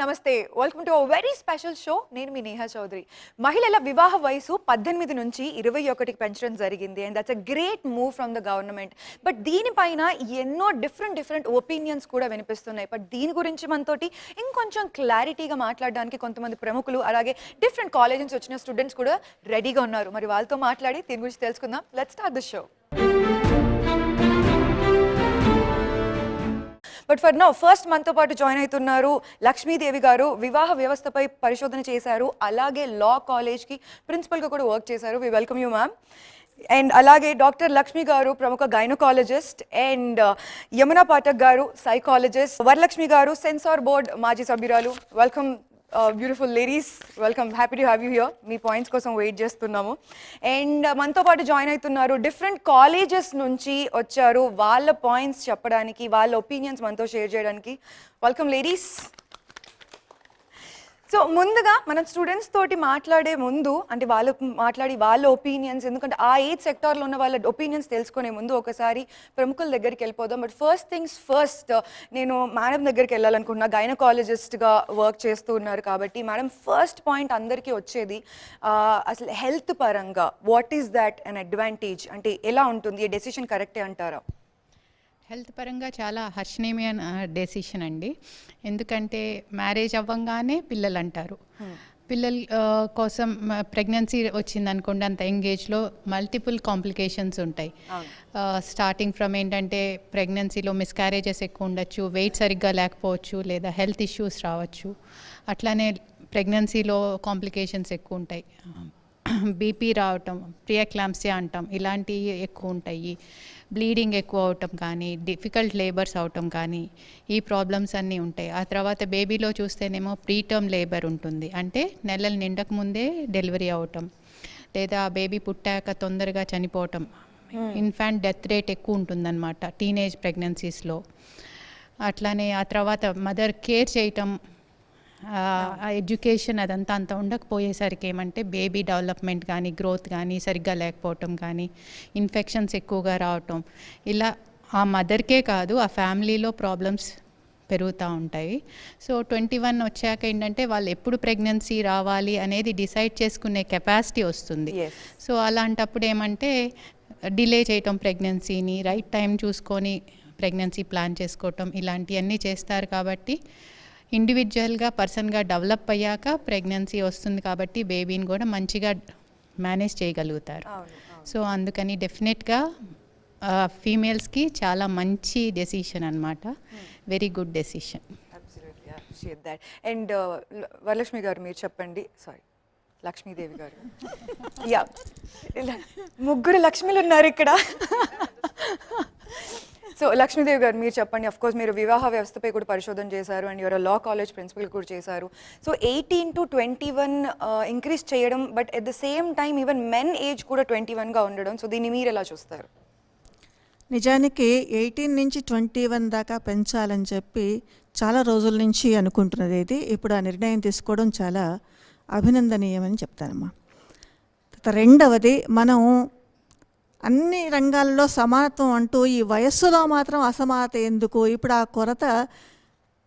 నమస్తే welcome to very special show. నేను మీ నేహా చౌదరి. మహిళల వివాహ వయసు 18 నుంచి 21కి పెంచడం జరిగింది and that's a great move from the government. But దీనిపైన ఎన్నో డిఫరెంట్ ఒపీనియన్స్ కూడా వినిపిస్తున్నాయి. బట్ దీని గురించి మనతోటి ఇంకొంచెం క్లారిటీగా మాట్లాడడానికి కొంతమంది ప్రముఖులు అలాగే డిఫరెంట్ కాలేజ్ నుంచి వచ్చిన స్టూడెంట్స్ కూడా రెడీగా ఉన్నారు. మరి వాళ్ళతో మాట్లాడి దీని గురించి తెలుసుకుందాం. Let's start the show. But for now first మనతో పాటు జాయిన్ అవుతున్నారు లక్ష్మీదేవి గారు. వివాహ వ్యవస్థపై పరిశోధన చేశారు, అలాగే లా కాలేజ్కి ప్రిన్సిపల్గా కూడా వర్క్ చేశారు. We welcome you ma'am. And అలాగే డాక్టర్ లక్ష్మి గారు ప్రముఖ గైనకాలజిస్ట్ అండ్ యమునా పాఠక్ గారు సైకాలజిస్ట్, వరలక్ష్మి గారు సెన్సార్ బోర్డ్ మాజీ సభ్యురాలు. Welcome beautiful ladies, welcome, happy to have you here. Me points కోసం వెయిట్ చేస్తున్నాము. అండ్ మనతో పాటు జాయిన్ అవుతున్నారు డిఫరెంట్ కాలేజెస్ నుంచి వచ్చారు వాళ్ళ పాయింట్స్ చెప్పడానికి, వాళ్ళ ఒపీనియన్స్ మనతో షేర్ చేయడానికి. Welcome ladies. సో ముందుగా మనం స్టూడెంట్స్ తోటి మాట్లాడే ముందు అంటే వాళ్ళ ఒపీనియన్స్, ఎందుకంటే ఆ ఏజ్ సెక్టార్లో ఉన్న వాళ్ళ ఒపీనియన్స్ తెలుసుకునే ముందు ఒకసారి ప్రముఖుల దగ్గరికి వెళ్ళిపోదాం. బట్ ఫస్ట్ థింగ్స్ ఫస్ట్, నేను మేడం దగ్గరికి వెళ్ళాలనుకుంటున్నా. గైనకాలజిస్ట్గా వర్క్ చేస్తూ ఉన్నారు కాబట్టి మేడం, ఫస్ట్ పాయింట్ అందరికీ వచ్చేది అసలు హెల్త్ పరంగా what is that an advantage, అంటే ఎలా ఉంటుంది? ఈ డెసిషన్ కరెక్టే అంటారా? హెల్త్ పరంగా చాలా హర్షణీయమైన డెసిషన్ అండి. ఎందుకంటే మ్యారేజ్ అవ్వంగానే పిల్లలు అంటారు. పిల్లల కోసం ప్రెగ్నెన్సీ వచ్చిందనుకోండి, అంత యంగేజ్లో మల్టిపుల్ కాంప్లికేషన్స్ ఉంటాయి. స్టార్టింగ్ ఫ్రమ్ ఏంటంటే ప్రెగ్నెన్సీలో మిస్క్యారేజెస్ ఎక్కువ ఉండొచ్చు, వెయిట్ సరిగ్గా లేకపోవచ్చు, లేదా హెల్త్ ఇష్యూస్ రావచ్చు. అట్లానే ప్రెగ్నెన్సీలో కాంప్లికేషన్స్ ఎక్కువ ఉంటాయి. బీపీ రావటం, ప్రియాక్లాంప్సియా అంటాం, ఇలాంటివి ఎక్కువ ఉంటాయి. బ్లీడింగ్ ఎక్కువ అవటం కానీ, డిఫికల్ట్ లేబర్స్ అవటం కానీ, ఈ ప్రాబ్లమ్స్ అన్నీ ఉంటాయి. ఆ తర్వాత బేబీలో చూస్తేనేమో ప్రీటర్మ్ లేబర్ ఉంటుంది, అంటే నెలలు నిండక ముందే డెలివరీ అవటం, లేదా బేబీ పుట్టాక తొందరగా చనిపోవటం. ఇన్ఫాంట్ డెత్ రేట్ ఎక్కువ ఉంటుందన్నమాట టీనేజ్ ప్రెగ్నెన్సీస్లో. అట్లానే ఆ తర్వాత మదర్ కేర్ చేయటం, ఎడ్యుకేషన్ అదంతా అంత ఉండకపోయేసరికి ఏమంటే బేబీ డెవలప్మెంట్ కానీ, గ్రోత్ కానీ సరిగ్గా లేకపోవటం కానీ, ఇన్ఫెక్షన్స్ ఎక్కువగా రావటం, ఇలా ఆ మదర్కే కాదు ఆ ఫ్యామిలీలో ప్రాబ్లమ్స్ పెరుగుతూ ఉంటాయి. సో 21 వచ్చాక ఏంటంటే వాళ్ళు ఎప్పుడు ప్రెగ్నెన్సీ రావాలి అనేది డిసైడ్ చేసుకునే కెపాసిటీ వస్తుంది. సో అలాంటప్పుడు ఏమంటే డిలే చేయటం ప్రెగ్నెన్సీని, రైట్ టైం చూసుకొని ప్రెగ్నెన్సీ ప్లాన్ చేసుకోవటం, ఇలాంటివన్నీ చేస్తారు. కాబట్టి ఇండివిజువల్గా పర్సన్గా డెవలప్ అయ్యాక ప్రెగ్నెన్సీ వస్తుంది కాబట్టి బేబీని కూడా మంచిగా మేనేజ్ చేయగలుగుతారు. సో అందుకని డెఫినెట్గా ఫీమేల్స్కి చాలా మంచి డెసిషన్ అన్నమాట, very good decision. And Varalakshmi గారు మీరు చెప్పండి. సారీ, లక్ష్మీదేవి గారు. యా, ముగ్గురు లక్ష్మిలు ఉన్నారు ఇక్కడ. సో లక్ష్మీదేవి గారు మీరు చెప్పండి. అఫ్ కోర్స్ మీరు వివాహ వ్యవస్థపై కూడా పరిశోధన చేశారు and your law college principal కూడా చేశారు. సో 18 to 21 ఇంక్రీజ్ చేయడం, but at the same time even men age కూడా 21గా ఉండడం, సో దీన్ని మీరు ఎలా చూస్తారు? నిజానికి 18 నుంచి 21 దాకా పెంచాలని చెప్పి చాలా రోజుల నుంచి అనుకుంటున్నది ఇది. ఇప్పుడు ఆ నిర్ణయం తీసుకోవడం చాలా అభినందనీయమని చెప్తానమ్మా. రెండవది, మనం అన్ని రంగాల్లో సమానత్వం అంటూ ఈ వయస్సులో మాత్రం అసమానత ఎందుకు? ఇప్పుడు ఆ కొరత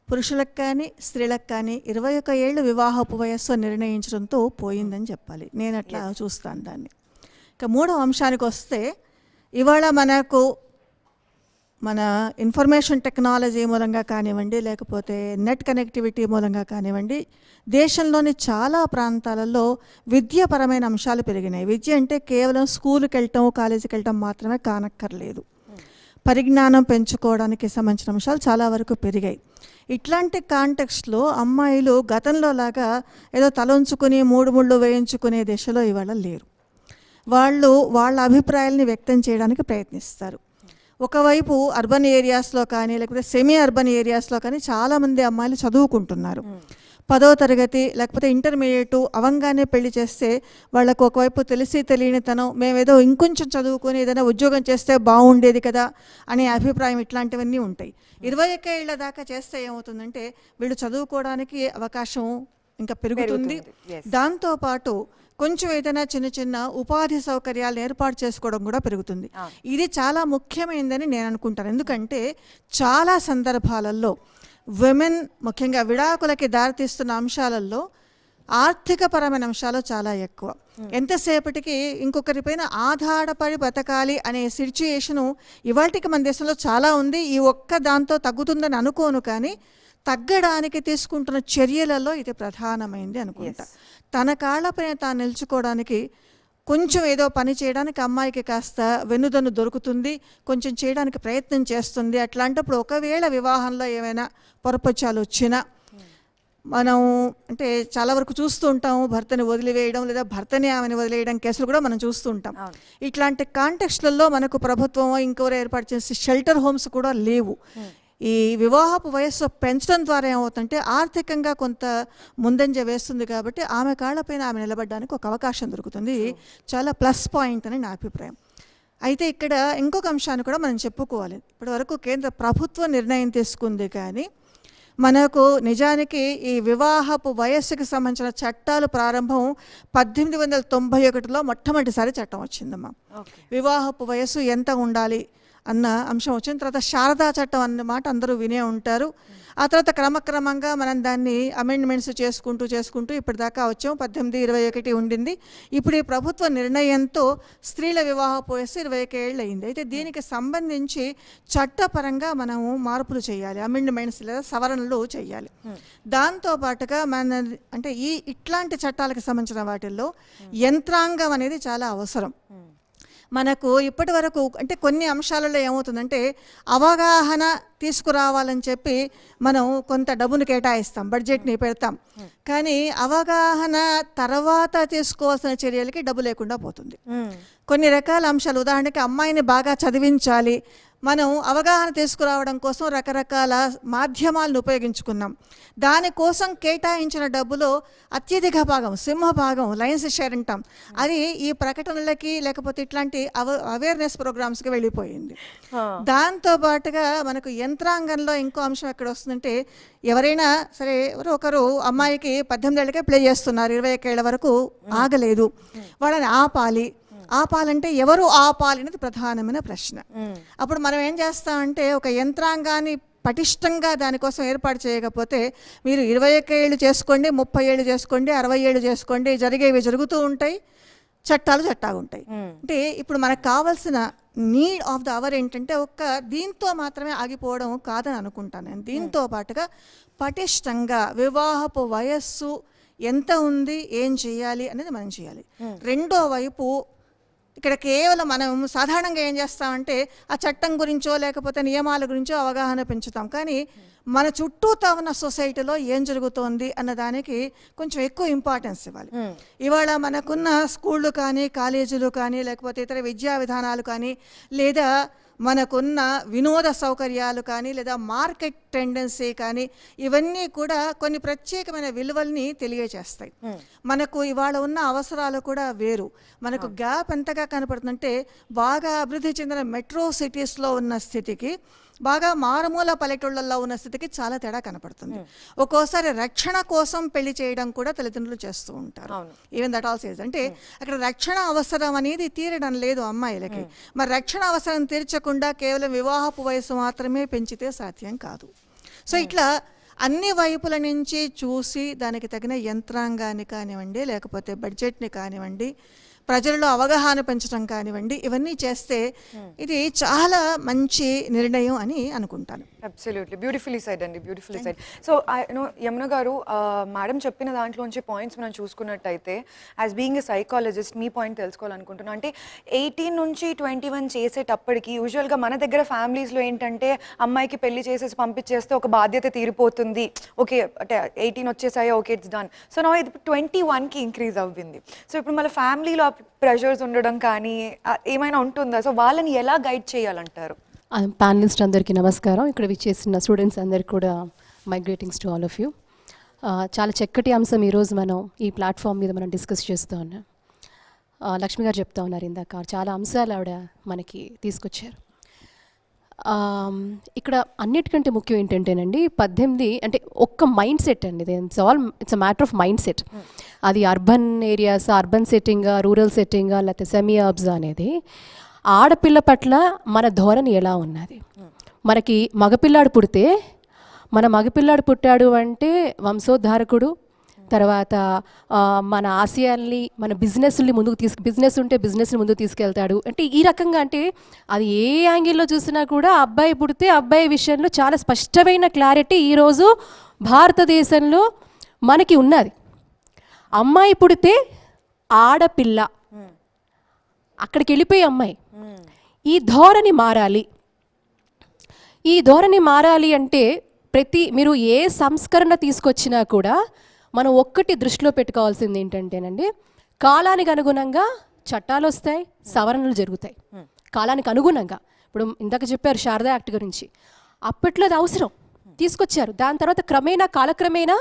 పురుషులకు కానీ స్త్రీలకు కానీ 21 ఏళ్ళు వివాహపు వయస్సు నిర్ణయించడంతో పోయిందని చెప్పాలి. నేను అట్లా చూస్తాను దాన్ని. ఇక మూడవ అంశానికి వస్తే, ఇవాళ మన ఇన్ఫర్మేషన్ టెక్నాలజీ మూలంగా కానివ్వండి, లేకపోతే నెట్ కనెక్టివిటీ మూలంగా కానివ్వండి, దేశంలోని చాలా ప్రాంతాలలో విద్యాపరమైన అంశాలు పెరిగినాయి. విద్య అంటే కేవలం స్కూల్కి వెళ్ళటం, కాలేజీకి వెళ్ళటం మాత్రమే కానక్కర్లేదు. పరిజ్ఞానం పెంచుకోవడానికి సంబంధించిన అంశాలు చాలా వరకు పెరిగాయి. ఇట్లాంటి కాంటెక్స్ట్లో అమ్మాయిలు గతంలో లాగా ఏదో తలంచుకుని మూడు ముళ్ళు వేయించుకునే దిశలో ఇవాళ లేరు. వాళ్ళు వాళ్ళ అభిప్రాయాలని వ్యక్తం చేయడానికి ప్రయత్నిస్తారు. ఒకవైపు అర్బన్ ఏరియాస్లో కానీ, లేకపోతే సెమీ అర్బన్ ఏరియాస్లో కానీ చాలామంది అమ్మాయిలు చదువుకుంటున్నారు. 10వ తరగతి లేకపోతే ఇంటర్మీడియట్ అవంగానే పెళ్లి చేస్తే వాళ్ళకు ఒకవైపు తెలిసి తెలియనితనం, మేమేదో ఇంకొంచెం చదువుకొని ఏదైనా ఉద్యోగం చేస్తే బాగుండేది కదా అనే అభిప్రాయం, ఇట్లాంటివన్నీ ఉంటాయి. 21 ఏళ్ల దాకా చేస్తే ఏమవుతుందంటే వీళ్ళు చదువుకోవడానికి అవకాశం ఇంకా పెరుగుతుంది. దాంతోపాటు కొంచెం ఏదైనా చిన్న చిన్న ఉపాధి సౌకర్యాలను ఏర్పాటు చేసుకోవడం కూడా పెరుగుతుంది. ఇది చాలా ముఖ్యమైనదని నేను అనుకుంటాను. ఎందుకంటే చాలా సందర్భాలలో విమెన్ ముఖ్యంగా విడాకులకి దారితీస్తున్న అంశాలలో ఆర్థికపరమైన అంశాలు చాలా ఎక్కువ. ఎంతసేపటికి ఇంకొకరిపైన ఆధారపడి బతకాలి అనే సిచ్యుయేషను ఇవాళకి మన దేశంలో చాలా ఉంది. ఈ ఒక్క దాంతో తగ్గుతుందని అనుకోను, కానీ తగ్గడానికి తీసుకుంటున్న చర్యలలో ఇది ప్రధానమైంది అనుకుంటా. తన కాళ్ళపైన తాను నిల్చుకోవడానికి కొంచెం ఏదో పని చేయడానికి అమ్మాయికి కాస్త వెన్నుదన్ను దొరుకుతుంది, కొంచెం చేయడానికి ప్రయత్నం చేస్తుంది. అట్లాంటప్పుడు ఒకవేళ వివాహంలో ఏమైనా పొరపచ్చాలు వచ్చినా మనం అంటే చాలా వరకు చూస్తూ ఉంటాము, భర్తని వదిలివేయడం లేదా భర్తని ఆమెను వదిలేయడం కేసులు కూడా మనం చూస్తూ ఉంటాం. ఇట్లాంటి కాంటెక్స్ట్లలో మనకు ప్రభుత్వం ఇంకెవరో ఏర్పాటు చేసే షెల్టర్ హోమ్స్ కూడా లేవు. ఈ వివాహపు వయస్సు పెంచడం ద్వారా ఏమవుతుందంటే ఆర్థికంగా కొంత ముందంజ వేస్తుంది, కాబట్టి ఆమె కాళ్ళపైన ఆమె నిలబడడానికి ఒక అవకాశం దొరుకుతుంది. చాలా ప్లస్ పాయింట్ అని నా అభిప్రాయం. అయితే ఇక్కడ ఇంకొక అంశాన్ని కూడా మనం చెప్పుకోవాలి. ఇప్పటివరకు కేంద్ర ప్రభుత్వం నిర్ణయం తీసుకుంది, కానీ మనకు నిజానికి ఈ వివాహపు వయస్సుకి సంబంధించిన చట్టాలు ప్రారంభం 1891లో మొట్టమొదటిసారి చట్టం వచ్చిందమ్మా. వివాహపు వయస్సు ఎంత ఉండాలి అన్న అంశం వచ్చిన తర్వాత శారదా చట్టం అన్నమాట అందరూ వినే ఉంటారు. ఆ తర్వాత క్రమక్రమంగా మనం దాన్ని అమెండ్మెంట్స్ చేసుకుంటూ ఇప్పటిదాకా వచ్చాం. 1821 ఉండింది. ఇప్పుడు ఈ ప్రభుత్వ నిర్ణయంతో స్త్రీల వివాహపు వయస్సు 21 ఏళ్ళు అయింది. అయితే దీనికి సంబంధించి చట్టపరంగా మనము మార్పులు చేయాలి, అమెండ్మెంట్స్ లేదా సవరణలు చేయాలి. దాంతోపాటుగా మన అంటే ఇట్లాంటి చట్టాలకు సంబంధించిన వాటిల్లో యంత్రాంగం అనేది చాలా అవసరం. మనకు ఇప్పటి వరకు అంటే కొన్ని అంశాలలో ఏమవుతుందంటే అవగాహన తీసుకురావాలని చెప్పి మనం కొంత డబ్బును కేటాయిస్తాం, బడ్జెట్ని పెడతాం, కానీ అవగాహన తర్వాత తీసుకోవాల్సిన చర్యలకి డబ్బు లేకుండా పోతుంది. కొన్ని రకాల అంశాలు, ఉదాహరణకి అమ్మాయిని బాగా చదివించాలి, మనం అవగాహన తీసుకురావడం కోసం రకరకాల మాధ్యమాలను ఉపయోగించుకున్నాం. దానికోసం కేటాయించిన డబ్బులో అత్యధిక భాగం, సింహభాగం, లయన్స్ షేర్ అంటాం, అది ఈ ప్రకటనలకి లేకపోతే ఇట్లాంటి అవేర్నెస్ ప్రోగ్రామ్స్కి వెళ్ళిపోయింది. దాంతోపాటుగా మనకు యంత్రాంగంలో ఇంకో అంశం ఎక్కడ వస్తుందంటే, ఎవరైనా సరే ఎవరో ఒకరు అమ్మాయికి 18 ఏళ్ళకే ప్లే చేస్తున్నారు, 21 ఏళ్ళ వరకు ఆగలేదు, వాళ్ళని ఆపాలంటే ఎవరు ఆపాలి అనేది ప్రధానమైన ప్రశ్న. అప్పుడు మనం ఏం చేస్తామంటే ఒక యంత్రాంగాన్ని పటిష్టంగా దానికోసం ఏర్పాటు చేయకపోతే మీరు 21 ఏళ్ళు చేసుకోండి, 30 ఏళ్ళు చేసుకోండి, 60 ఏళ్ళు చేసుకోండి, జరిగేవి జరుగుతూ ఉంటాయి, చట్టాలు ఉంటాయి. అంటే ఇప్పుడు మనకు కావాల్సిన నీడ్ ఆఫ్ ద అవర్ ఏంటంటే దీంతో మాత్రమే ఆగిపోవడం కాదని అనుకుంటాను నేను. దీంతో పాటుగా పటిష్టంగా వివాహపు వయస్సు ఎంత ఉంది, ఏం చేయాలి అనేది మనం చేయాలి. రెండో వైపు ఇక్కడ కేవలం మనం సాధారణంగా ఏం చేస్తామంటే ఆ చట్టం గురించో లేకపోతే నియమాల గురించో అవగాహన పెంచుతాం, కానీ మన చుట్టూతా ఉన్న సొసైటీలో ఏం జరుగుతోంది అన్న దానికి కొంచెం ఎక్కువ ఇంపార్టెన్స్ ఇవ్వాలి. ఇవాళ మనకున్న స్కూళ్ళు కానీ కాలేజీలు కానీ లేకపోతే ఇతర విద్యా విధానాలు కానీ లేదా మనకున్న వినోద సౌకర్యాలు కానీ లేదా మార్కెట్ టెండెన్సీ కానీ ఇవన్నీ కూడా కొన్ని ప్రత్యేకమైన విలువల్ని తెలియజేస్తాయి. మనకు ఇవాళ ఉన్న అవసరాలు కూడా వేరు. మనకు గ్యాప్ ఎంతగా కనపడుతుందంటే బాగా అభివృద్ధి చెందిన మెట్రో సిటీస్లో ఉన్న స్థితికి బాగా మారుమూల పల్లెటూళ్ళల్లో ఉన్న స్థితికి చాలా తేడా కనపడుతుంది. ఒక్కోసారి రక్షణ కోసం పెళ్లి చేయడం కూడా తల్లిదండ్రులు చేస్తూ ఉంటారు. ఈవెన్ దట్ ఆల్సో ఇస్ అంటే అక్కడ రక్షణ అవసరం అనేది తీరడం లేదు అమ్మాయిలకి. మరి రక్షణ అవసరం తీర్చకుండా కేవలం వివాహపు వయసు మాత్రమే పెంచితే సాధ్యం కాదు. సో ఇట్లా అన్ని వైపుల నుంచి చూసి దానికి తగిన యంత్రాంగాన్ని కానివ్వండి లేకపోతే బడ్జెట్ని కానివ్వండి ప్రజల్లో అవగాహన పెంచడం కానివ్వండి ఇవన్నీ చేస్తే ఇది చాలా మంచి నిర్ణయం అని అనుకుంటాను. అబ్సల్యూట్లీ బ్యూటిఫుల్లీ సైడ్ అండి, బ్యూటిఫుల్లీ సైడ్. సో యమున గారు మేడం చెప్పిన దాంట్లోంచి పాయింట్స్ మనం చూసుకున్నట్టయితే as being a psychologist me point తెలుసుకోవాలనుకుంటున్నాను. అంటే 18 నుంచి 21 చేసేటప్పటికి యూజువల్గా మన దగ్గర ఫ్యామిలీస్లో ఏంటంటే అమ్మాయికి పెళ్లి చేసేసి పంపించేస్తే ఒక బాధ్యత తీరిపోతుంది, ఓకే అంటే 18 వచ్చేసాయో ఓకే ఇట్స్ డన్. సో నా ఇది 21కి ఇంక్రీజ్ అవ్వింది. సో ఇప్పుడు మన ఫ్యామిలీలో ప్రెషర్స్ ఉండడం కానీ ఏమైనా ఉంటుందా? సో వాళ్ళని ఎలా గైడ్ చేయాలంటారు? ప్యానలిస్ట్ అందరికీ నమస్కారం. ఇక్కడ విచ్చేసిన స్టూడెంట్స్ అందరికీ కూడా my greetings to all of you. చాలా చక్కటి అంశం ఈరోజు మనం ఈ ప్లాట్ఫామ్ మీద మనం డిస్కస్ చేస్తూ ఉన్నాం. లక్ష్మి గారు చెప్తా ఉన్నారు ఇందాక, చాలా అంశాలు ఆవిడ మనకి తీసుకొచ్చారు. ఇక్కడ అన్నిటికంటే ముఖ్యం ఏంటంటేనండి 18 అంటే ఒక్క మైండ్ సెట్ అండి, it's a matter of mind set. అది అర్బన్ ఏరియాస్, అర్బన్ సెట్టింగా, రూరల్ సెట్టింగా, లేకపోతే సెమీ అర్బ్స్ అనేది ఆడపిల్ల పట్ల మన ధోరణి ఎలా ఉన్నది. మనకి మగపిల్లాడు పుడితే మన మగపిల్లాడు పుట్టాడు అంటే వంశోద్ధారకుడు, తర్వాత మన ఆశయాల్ని మన బిజినెస్ని బిజినెస్ ఉంటే బిజినెస్ని ముందుకు తీసుకెళ్తాడు. అంటే ఈ రకంగా, అంటే అది ఏ యాంగిల్లో చూసినా కూడా అబ్బాయి పుడితే అబ్బాయి విషయంలో చాలా స్పష్టమైన క్లారిటీ ఈరోజు భారతదేశంలో మనకి ఉన్నది. అమ్మాయి పుడితే ఆడపిల్ల, అక్కడికి వెళ్ళిపోయి అమ్మాయి. ఈ ధోరణి మారాలి. ఈ ధోరణి మారాలి అంటే మీరు ఏ సంస్కరణ తీసుకొచ్చినా కూడా మనం ఒక్కటి దృష్టిలో పెట్టుకోవాల్సింది ఏంటంటేనండి, కాలానికి అనుగుణంగా చట్టాలు వస్తాయి, సవరణలు జరుగుతాయి. కాలానికి అనుగుణంగా, ఇప్పుడు ఇందాక చెప్పారు శారదా యాక్ట్ గురించి, అప్పట్లో అది అవసరం తీసుకొచ్చారు. దాని తర్వాత కాలక్రమేణా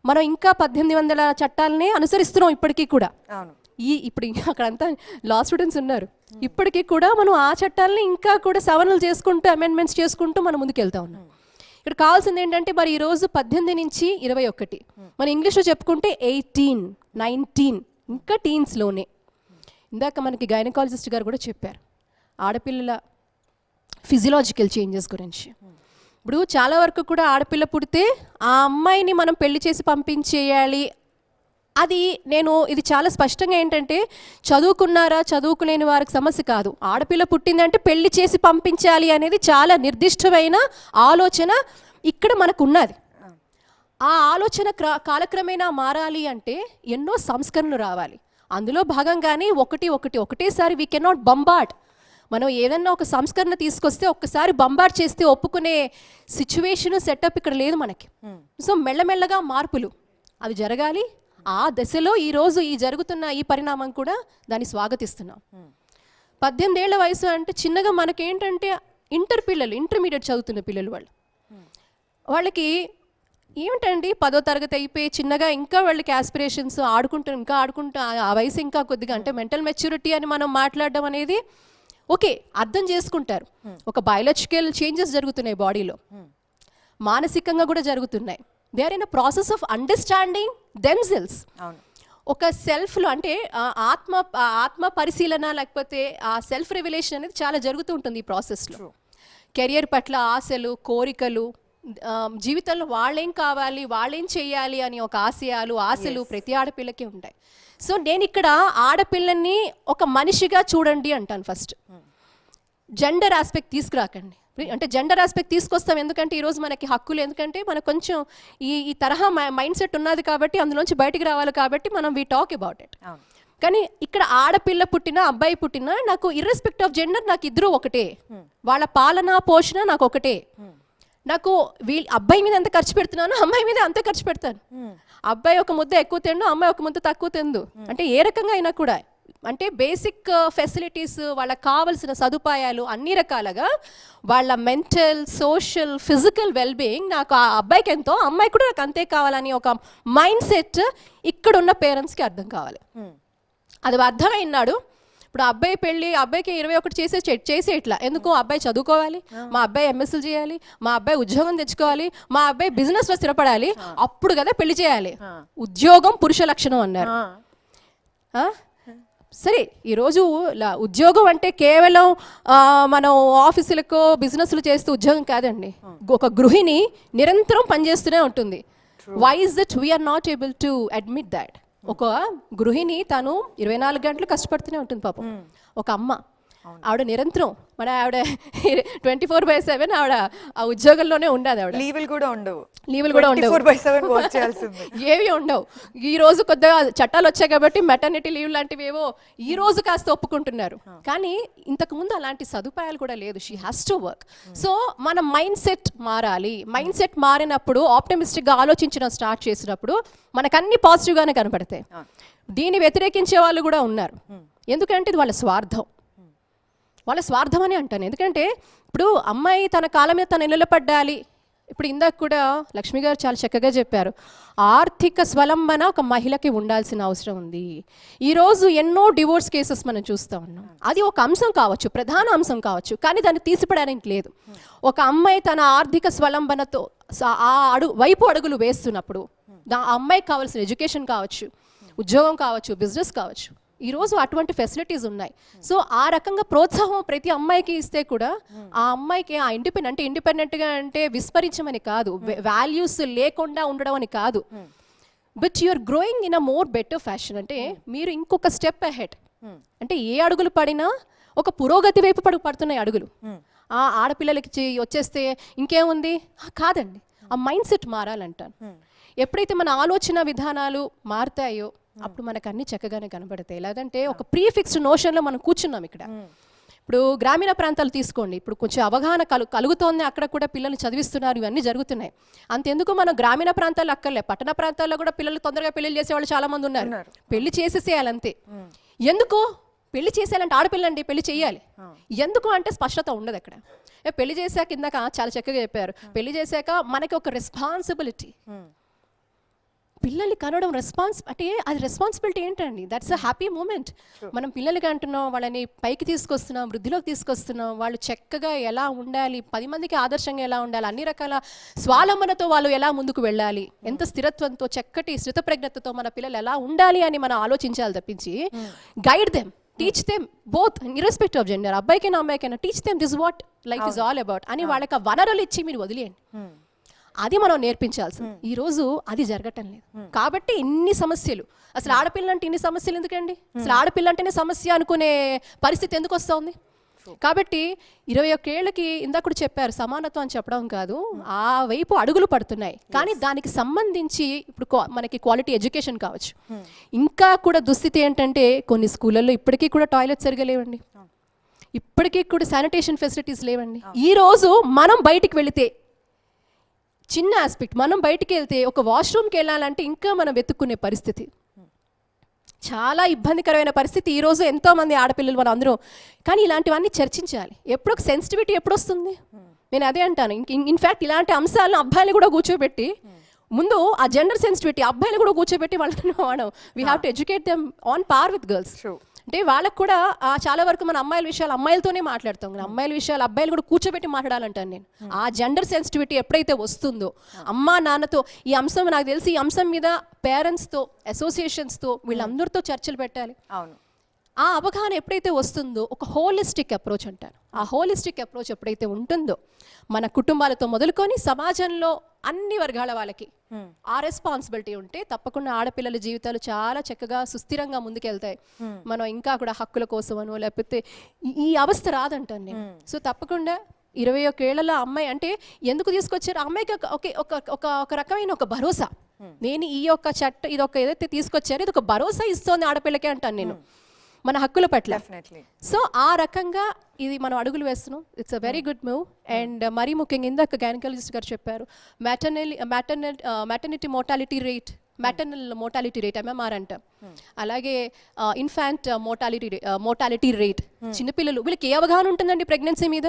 మనం ఇంకా 1800 చట్టాలనే అనుసరిస్తున్నాం ఇప్పటికీ కూడా. ఇప్పుడు అక్కడంతా లా స్టూడెంట్స్ ఉన్నారు, ఇప్పటికీ కూడా మనం ఆ చట్టాలని ఇంకా కూడా సవరణలు చేసుకుంటూ అమెండ్మెంట్స్ చేసుకుంటూ మనం ముందుకు వెళ్తా ఉన్నాం. ఇక్కడ కావాల్సింది ఏంటంటే మరి ఈరోజు 18 నుంచి 21, మన ఇంగ్లీష్లో చెప్పుకుంటే 18, 19, ఇంకా టీన్స్లోనే. ఇందాక మనకి గైనకాలజిస్ట్ గారు కూడా చెప్పారు ఆడపిల్లల ఫిజియలాజికల్ చేంజెస్ గురించి. ఇప్పుడు చాలా వరకు కూడా ఆడపిల్ల పుడితే ఆ అమ్మాయిని మనం పెళ్లి చేసి పంపించేయాలి. ఇది చాలా స్పష్టంగా ఏంటంటే, చదువుకున్నారా చదువుకులేని వారికి సమస్య కాదు. ఆడపిల్ల పుట్టిందంటే పెళ్లి చేసి పంపించాలి అనేది చాలా నిర్దిష్టమైన ఆలోచన ఇక్కడ మనకు ఉన్నది. ఆ ఆలోచన కాలక్రమేణా మారాలి అంటే ఎన్నో సంస్కరణలు రావాలి. అందులో భాగంగానే ఒకటేసారి వీ కెనాట్ బంబార్డ్. మనం ఏదన్నా ఒక సంస్కరణ తీసుకొస్తే ఒక్కసారి బంబార్డ్ చేస్తే ఒప్పుకునే సిచ్యువేషన్ సెటప్ ఇక్కడ లేదు మనకి. సో మెల్లమెల్లగా మార్పులు అవి జరగాలి. ఆ దశలో ఈరోజు జరుగుతున్న ఈ పరిణామం కూడా దాన్ని స్వాగతిస్తున్నాం. 18 ఏళ్ల వయసు అంటే చిన్నగా మనకేంటంటే ఇంటర్మీడియట్ చదువుతున్న పిల్లలు వాళ్ళకి ఏమిటండి 10వ తరగతి అయిపోయి చిన్నగా ఇంకా వాళ్ళకి ఆస్పిరేషన్స్ ఆడుకుంటూ ఆ వయసు ఇంకా కొద్దిగా, అంటే మెంటల్ మెచ్యూరిటీ అని మనం మాట్లాడడం అనేది ఓకే, అర్థం చేసుకుంటారు. ఒక బయాలజికల్ చేంజెస్ జరుగుతున్నాయి బాడీలో, మానసికంగా కూడా జరుగుతున్నాయి. They are in a process of understanding themselves. ఒక సెల్ఫ్లో అంటే ఆత్మ పరిశీలన లేకపోతే ఆ సెల్ఫ్ రివిలేషన్ అనేది చాలా జరుగుతూ ఉంటుంది ఈ ప్రాసెస్లో. కెరియర్ పట్ల ఆశలు, కోరికలు, జీవితంలో వాళ్ళేం కావాలి, వాళ్ళేం చేయాలి అని ఒక ఆశలు ప్రతి ఆడపిల్లకి ఉంటాయి. సో నేను ఇక్కడ ఆడపిల్లని ఒక మనిషిగా చూడండి అంటాను ఫస్ట్. Gender aspect తీసుకురాకండి. అంటే జెండర్ ఆస్పెక్ట్ తీసుకొస్తాం ఎందుకంటే ఈరోజు మనకి హక్కులు, ఎందుకంటే మనకు కొంచెం ఈ తరహా మైండ్ సెట్ ఉన్నది కాబట్టి అందులోంచి బయటికి రావాలి కాబట్టి మనం వీ టాక్ అబౌట్ ఇట్. కానీ ఇక్కడ ఆడపిల్ల పుట్టినా అబ్బాయి పుట్టినా నాకు ఇర్రెస్పెక్ట్ ఆఫ్ జెండర్ నాకు ఇద్దరు ఒకటే. వాళ్ళ పాలన పోషణ నాకు ఒకటే. నాకు అబ్బాయి మీద ఎంత ఖర్చు పెడుతున్నానో అమ్మాయి మీద అంతే ఖర్చు పెడతాను. అబ్బాయి ఒక ముద్ద ఎక్కువ తిండు, అమ్మాయి ఒక ముద్ద తక్కువ తిందు. అంటే ఏ రకంగా అయినా కూడా, అంటే బేసిక్ ఫెసిలిటీస్, వాళ్ళకి కావాల్సిన సదుపాయాలు అన్ని రకాలుగా, వాళ్ళ మెంటల్, సోషల్, ఫిజికల్ వెల్బీయింగ్ నాకు ఆ అబ్బాయికి ఎంతో, అమ్మాయి కూడా నాకు అంతే కావాలని ఒక మైండ్ సెట్ ఇక్కడున్న పేరెంట్స్కి అర్థం కావాలి. అది అర్థమైనాడు. ఇప్పుడు అబ్బాయి పెళ్ళి, అబ్బాయికి 21 చేసే ఇట్లా ఎందుకు, అబ్బాయి చదువుకోవాలి, మా అబ్బాయి ఎంఎస్లు చేయాలి, మా అబ్బాయి ఉద్యోగం తెచ్చుకోవాలి, మా అబ్బాయి బిజినెస్లో స్థిరపడాలి, అప్పుడు కదా పెళ్లి చేయాలి. ఉద్యోగం పురుష లక్షణం అన్నారు. సరే, ఈరోజు ఉద్యోగం అంటే కేవలం మనం ఆఫీసులకో బిజినెస్లు చేస్తూ ఉద్యోగం కాదండి. ఒక గృహిణి నిరంతరం పనిచేస్తూనే ఉంటుంది. Why is that we're not able to admit that? ఒక గృహిణి తను 24 గంటలు కష్టపడుతూనే ఉంటుంది పాపం. ఒక అమ్మ ఆవిడ నిరంతరం, మన ఆవిడ 24/7 ఆవిడ ఆ ఉద్యోగంలోనే ఉండదు. ఆవిడ లీవులు కూడా ఉండవు, 24/7 వర్క్ చేయాల్సిందే, ఏవి ఉండవు. ఈ రోజు కొద్దిగా చట్టాలు వచ్చాయి కాబట్టి మెటర్నిటీ లీవ్ లాంటివి ఏవో ఈ రోజు కాస్త ఒప్పుకుంటున్నారు. కానీ ఇంతకు ముందు అలాంటి సదుపాయాలు కూడా లేదు. She has to work. So మన మైండ్ సెట్ మారాలి. మైండ్ సెట్ మారినప్పుడు, ఆప్టమిస్టిక్గా ఆలోచించడం స్టార్ట్ చేసినప్పుడు మనకు అన్ని పాజిటివ్గానే కనపడతాయి. దీన్ని వ్యతిరేకించే వాళ్ళు కూడా ఉన్నారు. ఎందుకంటే ఇది వాళ్ళ స్వార్థం అని అంటాను. ఎందుకంటే ఇప్పుడు అమ్మాయి తన కాలం మీద తను నిలబడాలి. ఇప్పుడు ఇందాక కూడా లక్ష్మి గారు చాలా చక్కగా చెప్పారు, ఆర్థిక స్వలంబన ఒక మహిళకి ఉండాల్సిన అవసరం ఉంది. ఈరోజు ఎన్నో డివోర్స్ కేసెస్ మనం చూస్తూ ఉన్నాం. అది ఒక అంశం కావచ్చు, ప్రధాన అంశం కావచ్చు, కానీ దాన్ని తీసిపడడానికి లేదు. ఒక అమ్మాయి తన ఆర్థిక స్వలంబనతో ఆ వైపు అడుగులు వేస్తున్నప్పుడు ఆ అమ్మాయికి కావాల్సిన ఎడ్యుకేషన్ కావచ్చు, ఉద్యోగం కావచ్చు, బిజినెస్ కావచ్చు, ఈరోజు అటువంటి ఫెసిలిటీస్ ఉన్నాయి. సో ఆ రకంగా ప్రోత్సాహం ప్రతి అమ్మాయికి ఇస్తే కూడా ఆ అమ్మాయికి ఆ ఇండిపెండెంట్గా అంటే విస్మరించమని కాదు, వాల్యూస్ లేకుండా ఉండడం అని కాదు, but you're growing in a more better fashion. అంటే మీరు ఇంకొక స్టెప్ అహెడ్. అంటే ఏ అడుగులు పడినా ఒక పురోగతి వైపు పడుతున్నాయి అడుగులు. ఆ ఆడపిల్లలకి వచ్చేస్తే ఇంకేముంది కాదండి, ఆ మైండ్ సెట్ మారాలంటాను. ఎప్పుడైతే మన ఆలోచన విధానాలు మారుతాయో అప్పుడు మనకు అన్ని చక్కగానే కనబడతాయి. లేదంటే ఒక ప్రీఫిక్స్డ్ నోషన్లో మనం కూర్చున్నాం ఇక్కడ. ఇప్పుడు గ్రామీణ ప్రాంతాలు తీసుకోండి, ఇప్పుడు కొంచెం అవగాహన కలుగుతోంది, అక్కడ కూడా పిల్లల్ని చదివిస్తున్నారు, ఇవన్నీ జరుగుతున్నాయి. అంతెందుకు మనం గ్రామీణ ప్రాంతాలు అక్కర్లే, పట్టణ ప్రాంతాల్లో కూడా పిల్లలు తొందరగా పెళ్లి చేసేవాళ్ళు చాలా మంది ఉన్నారు. పెళ్లి చేసేసేయాలంతే. ఎందుకు పెళ్లి చేసేయాలంటే ఆడపిల్లండి పెళ్లి చేయాలి. ఎందుకు అంటే స్పష్టత ఉండదు అక్కడ. పెళ్లి చేశాక ఇందాక చాలా చక్కగా చెప్పారు, పెళ్లి చేశాక మనకి ఒక రెస్పాన్సిబిలిటీ, పిల్లల్ని కనడం అంటే అది రెస్పాన్సిబిలిటీ ఏంటండి? That's a happy moment. మనం పిల్లలకి అంటున్నాం, వాళ్ళని పైకి తీసుకొస్తున్నాం, వృద్ధిలోకి తీసుకొస్తున్నాం, వాళ్ళు చక్కగా ఎలా ఉండాలి, 10 మందికి ఆదర్శంగా ఎలా ఉండాలి, అన్ని రకాల స్వాలంబనతో వాళ్ళు ఎలా ముందుకు వెళ్ళాలి, ఎంత స్థిరత్వంతో చక్కటి స్థితప్రజ్ఞతతో మన పిల్లలు ఎలా ఉండాలి అని మనం ఆలోచించాలి తప్పించి guide them, teach them both irrespective of gender, అబ్బాయికైనా అమ్మాయికైనా teach them this what life is all about అని వాళ్ళకి వనరులు ఇచ్చి మీరు వదిలేయండి. అది మనం నేర్పించాల్సింది. ఈరోజు అది జరగటం లేదు కాబట్టి ఇన్ని సమస్యలు. అసలు ఆడపిల్ల అంటే ఇన్ని సమస్యలు ఎందుకండి? అసలు ఆడపిల్ల అంటేనే సమస్య అనుకునే పరిస్థితి ఎందుకు వస్తుంది? కాబట్టి 21 ఏళ్ళకి ఇందాక కూడా చెప్పారు, సమానత్వం అని చెప్పడం కాదు, ఆ వైపు అడుగులు పడుతున్నాయి. కానీ దానికి సంబంధించి ఇప్పుడు మనకి క్వాలిటీ ఎడ్యుకేషన్ కావచ్చు. ఇంకా కూడా దుస్థితి ఏంటంటే కొన్ని స్కూళ్ళల్లో ఇప్పటికీ కూడా టాయిలెట్స్ సరిగా లేవండి, ఇప్పటికీ కూడా శానిటేషన్ ఫెసిలిటీస్ లేవండి. ఈరోజు మనం బయటికి వెళితే చిన్న ఆస్పెక్ట్, మనం బయటికి వెళ్తే ఒక వాష్రూమ్కి వెళ్ళాలంటే ఇంకా మనం వెతుక్కునే పరిస్థితి, చాలా ఇబ్బందికరమైన పరిస్థితి ఈరోజు ఎంతోమంది ఆడపిల్లలు మనం అందరూ. కానీ ఇలాంటివన్నీ చర్చించాలి. ఎప్పుడు ఒక సెన్సిటివిటీ ఎప్పుడు వస్తుంది? నేను అదే అంటాను. ఇన్ఫ్యాక్ట్ ఇలాంటి అంశాలను అబ్బాయిలు కూడా కూర్చోబెట్టి ముందు ఆ జెండర్ సెన్సిటివిటీ అబ్బాయిలు కూడా కూర్చోబెట్టి వాళ్ళని వాడడం, we have to educate them on par with girls. అంటే వాళ్ళకు కూడా చాలా వరకు మన అమ్మాయిల విషయాలు అమ్మాయిలతోనే మాట్లాడతాం, అమ్మాయిల విషయాలు అబ్బాయిలు కూడా కూర్చోబెట్టి మాట్లాడాలంటాను నేను. ఆ జెండర్ సెన్సిటివిటీ ఎప్పుడైతే వస్తుందో అమ్మా నాన్నతో ఈ అంశం, నాకు తెలిసి ఈ అంశం మీద పేరెంట్స్తో, అసోసియేషన్స్తో, వీళ్ళందరితో చర్చలు పెట్టాలి. అవును, ఆ అవగాహన ఎప్పుడైతే వస్తుందో ఒక హోలిస్టిక్ అప్రోచ్ అంటారు, ఆ హోలిస్టిక్ అప్రోచ్ ఎప్పుడైతే ఉంటుందో మన కుటుంబాలతో మొదలుకొని సమాజంలో అన్ని వర్గాల వాళ్ళకి ఆ రెస్పాన్సిబిలిటీ ఉంటే తప్పకుండా ఆడపిల్లల జీవితాలు చాలా చక్కగా సుస్థిరంగా ముందుకెళ్తాయి. మనం ఇంకా కూడా హక్కుల కోసమనో లేకపోతే ఈ అవస్థ రాదంటాను నేను. సో తప్పకుండా 21 ఏళ్లలో అమ్మాయి అంటే ఎందుకు తీసుకొచ్చారు? అమ్మాయికి ఒక రకమైన ఒక భరోసా. నేను ఈ యొక్క ఇదొక ఏదైతే తీసుకొచ్చారో ఇది ఒక భరోసా ఇస్తోంది ఆడపిల్లకే అంటాను నేను, మన హక్కుల పట్ల. సో ఆ రకంగా ఇది మనం అడుగులు వేస్తున్నాం. It's a very good move. And మరీ ముఖ్యంగా ఇందాక గైనకాలజిస్ట్ గారు చెప్పారు, maternity mortality rate, maternal mortality rate MMR అంటాం. అలాగే ఇన్ఫాంట్ మోర్టాలిటీ రేట్, చిన్నపిల్లలు వీళ్ళకి ఏ అవగాహన ఉంటుందండి ప్రెగ్నెన్సీ మీద?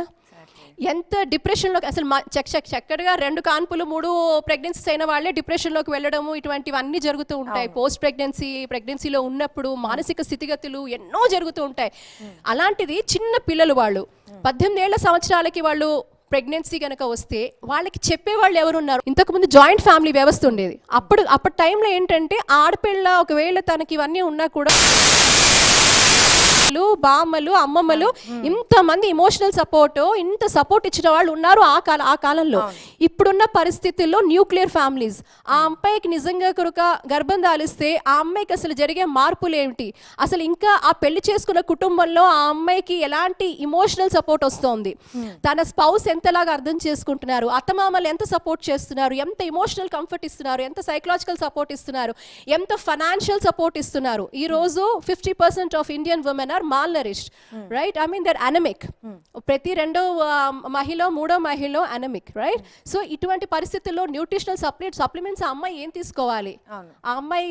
ఎంత డిప్రెషన్లోకి అసలు చక్కగా 2 కాన్పులు 3 ప్రెగ్నెన్సీస్ అయిన వాళ్ళే డిప్రెషన్లోకి వెళ్ళడము ఇటువంటివన్నీ జరుగుతూ ఉంటాయి. పోస్ట్ ప్రెగ్నెన్సీలో ఉన్నప్పుడు మానసిక స్థితిగతులు ఎన్నో జరుగుతూ ఉంటాయి. అలాంటిది చిన్న పిల్లలు వాళ్ళు 18 సంవత్సరాలకి వాళ్ళు ప్రెగ్నెన్సీ కనుక వస్తే వాళ్ళకి చెప్పేవాళ్ళు ఎవరున్నారు? ఇంతకుముందు జాయింట్ ఫ్యామిలీ వ్యవస్థ ఉండేది. అప్పటి టైంలో ఏంటంటే ఆడపిల్ల ఒకవేళ తనకి ఇవన్నీ ఉన్నా కూడా బామ్మలు, అమ్మమ్మలు, ఇంతమంది ఎమోషనల్ సపోర్ట్, ఇంత సపోర్ట్ ఇచ్చిన వాళ్ళు ఉన్నారు ఆ కాలంలో. ఇప్పుడున్న పరిస్థితుల్లో న్యూక్లియర్ ఫ్యామిలీస్, ఆ అమ్మాయికి నిజంగా కనుక గర్భం దాలిస్తే ఆ అమ్మాయికి అసలు జరిగే మార్పులు ఏమిటి, అసలు ఇంకా ఆ పెళ్లి చేసుకున్న కుటుంబంలో ఆ అమ్మాయికి ఎలాంటి ఇమోషనల్ సపోర్ట్ వస్తుంది, తన స్పౌస్ ఎంతలాగా అర్థం చేసుకుంటున్నారు, అత్తమామలు ఎంత సపోర్ట్ చేస్తున్నారు, ఎంత ఇమోషనల్ కంఫర్ట్ ఇస్తున్నారు, ఎంత సైకలాజికల్ సపోర్ట్ ఇస్తున్నారు, ఎంత ఫైనాన్షియల్ సపోర్ట్ ఇస్తున్నారు. ఈ రోజు 50% of Indian women are malnourished, right? I mean they're anemic. ప్రతి 2వ మహిళ 3వ మహిళ anemic, right? సో ఇటువంటి పరిస్థితుల్లో న్యూట్రిషనల్ సప్లిమెంట్స్ ఆ అమ్మాయి ఏం తీసుకోవాలి? ఆ అమ్మాయి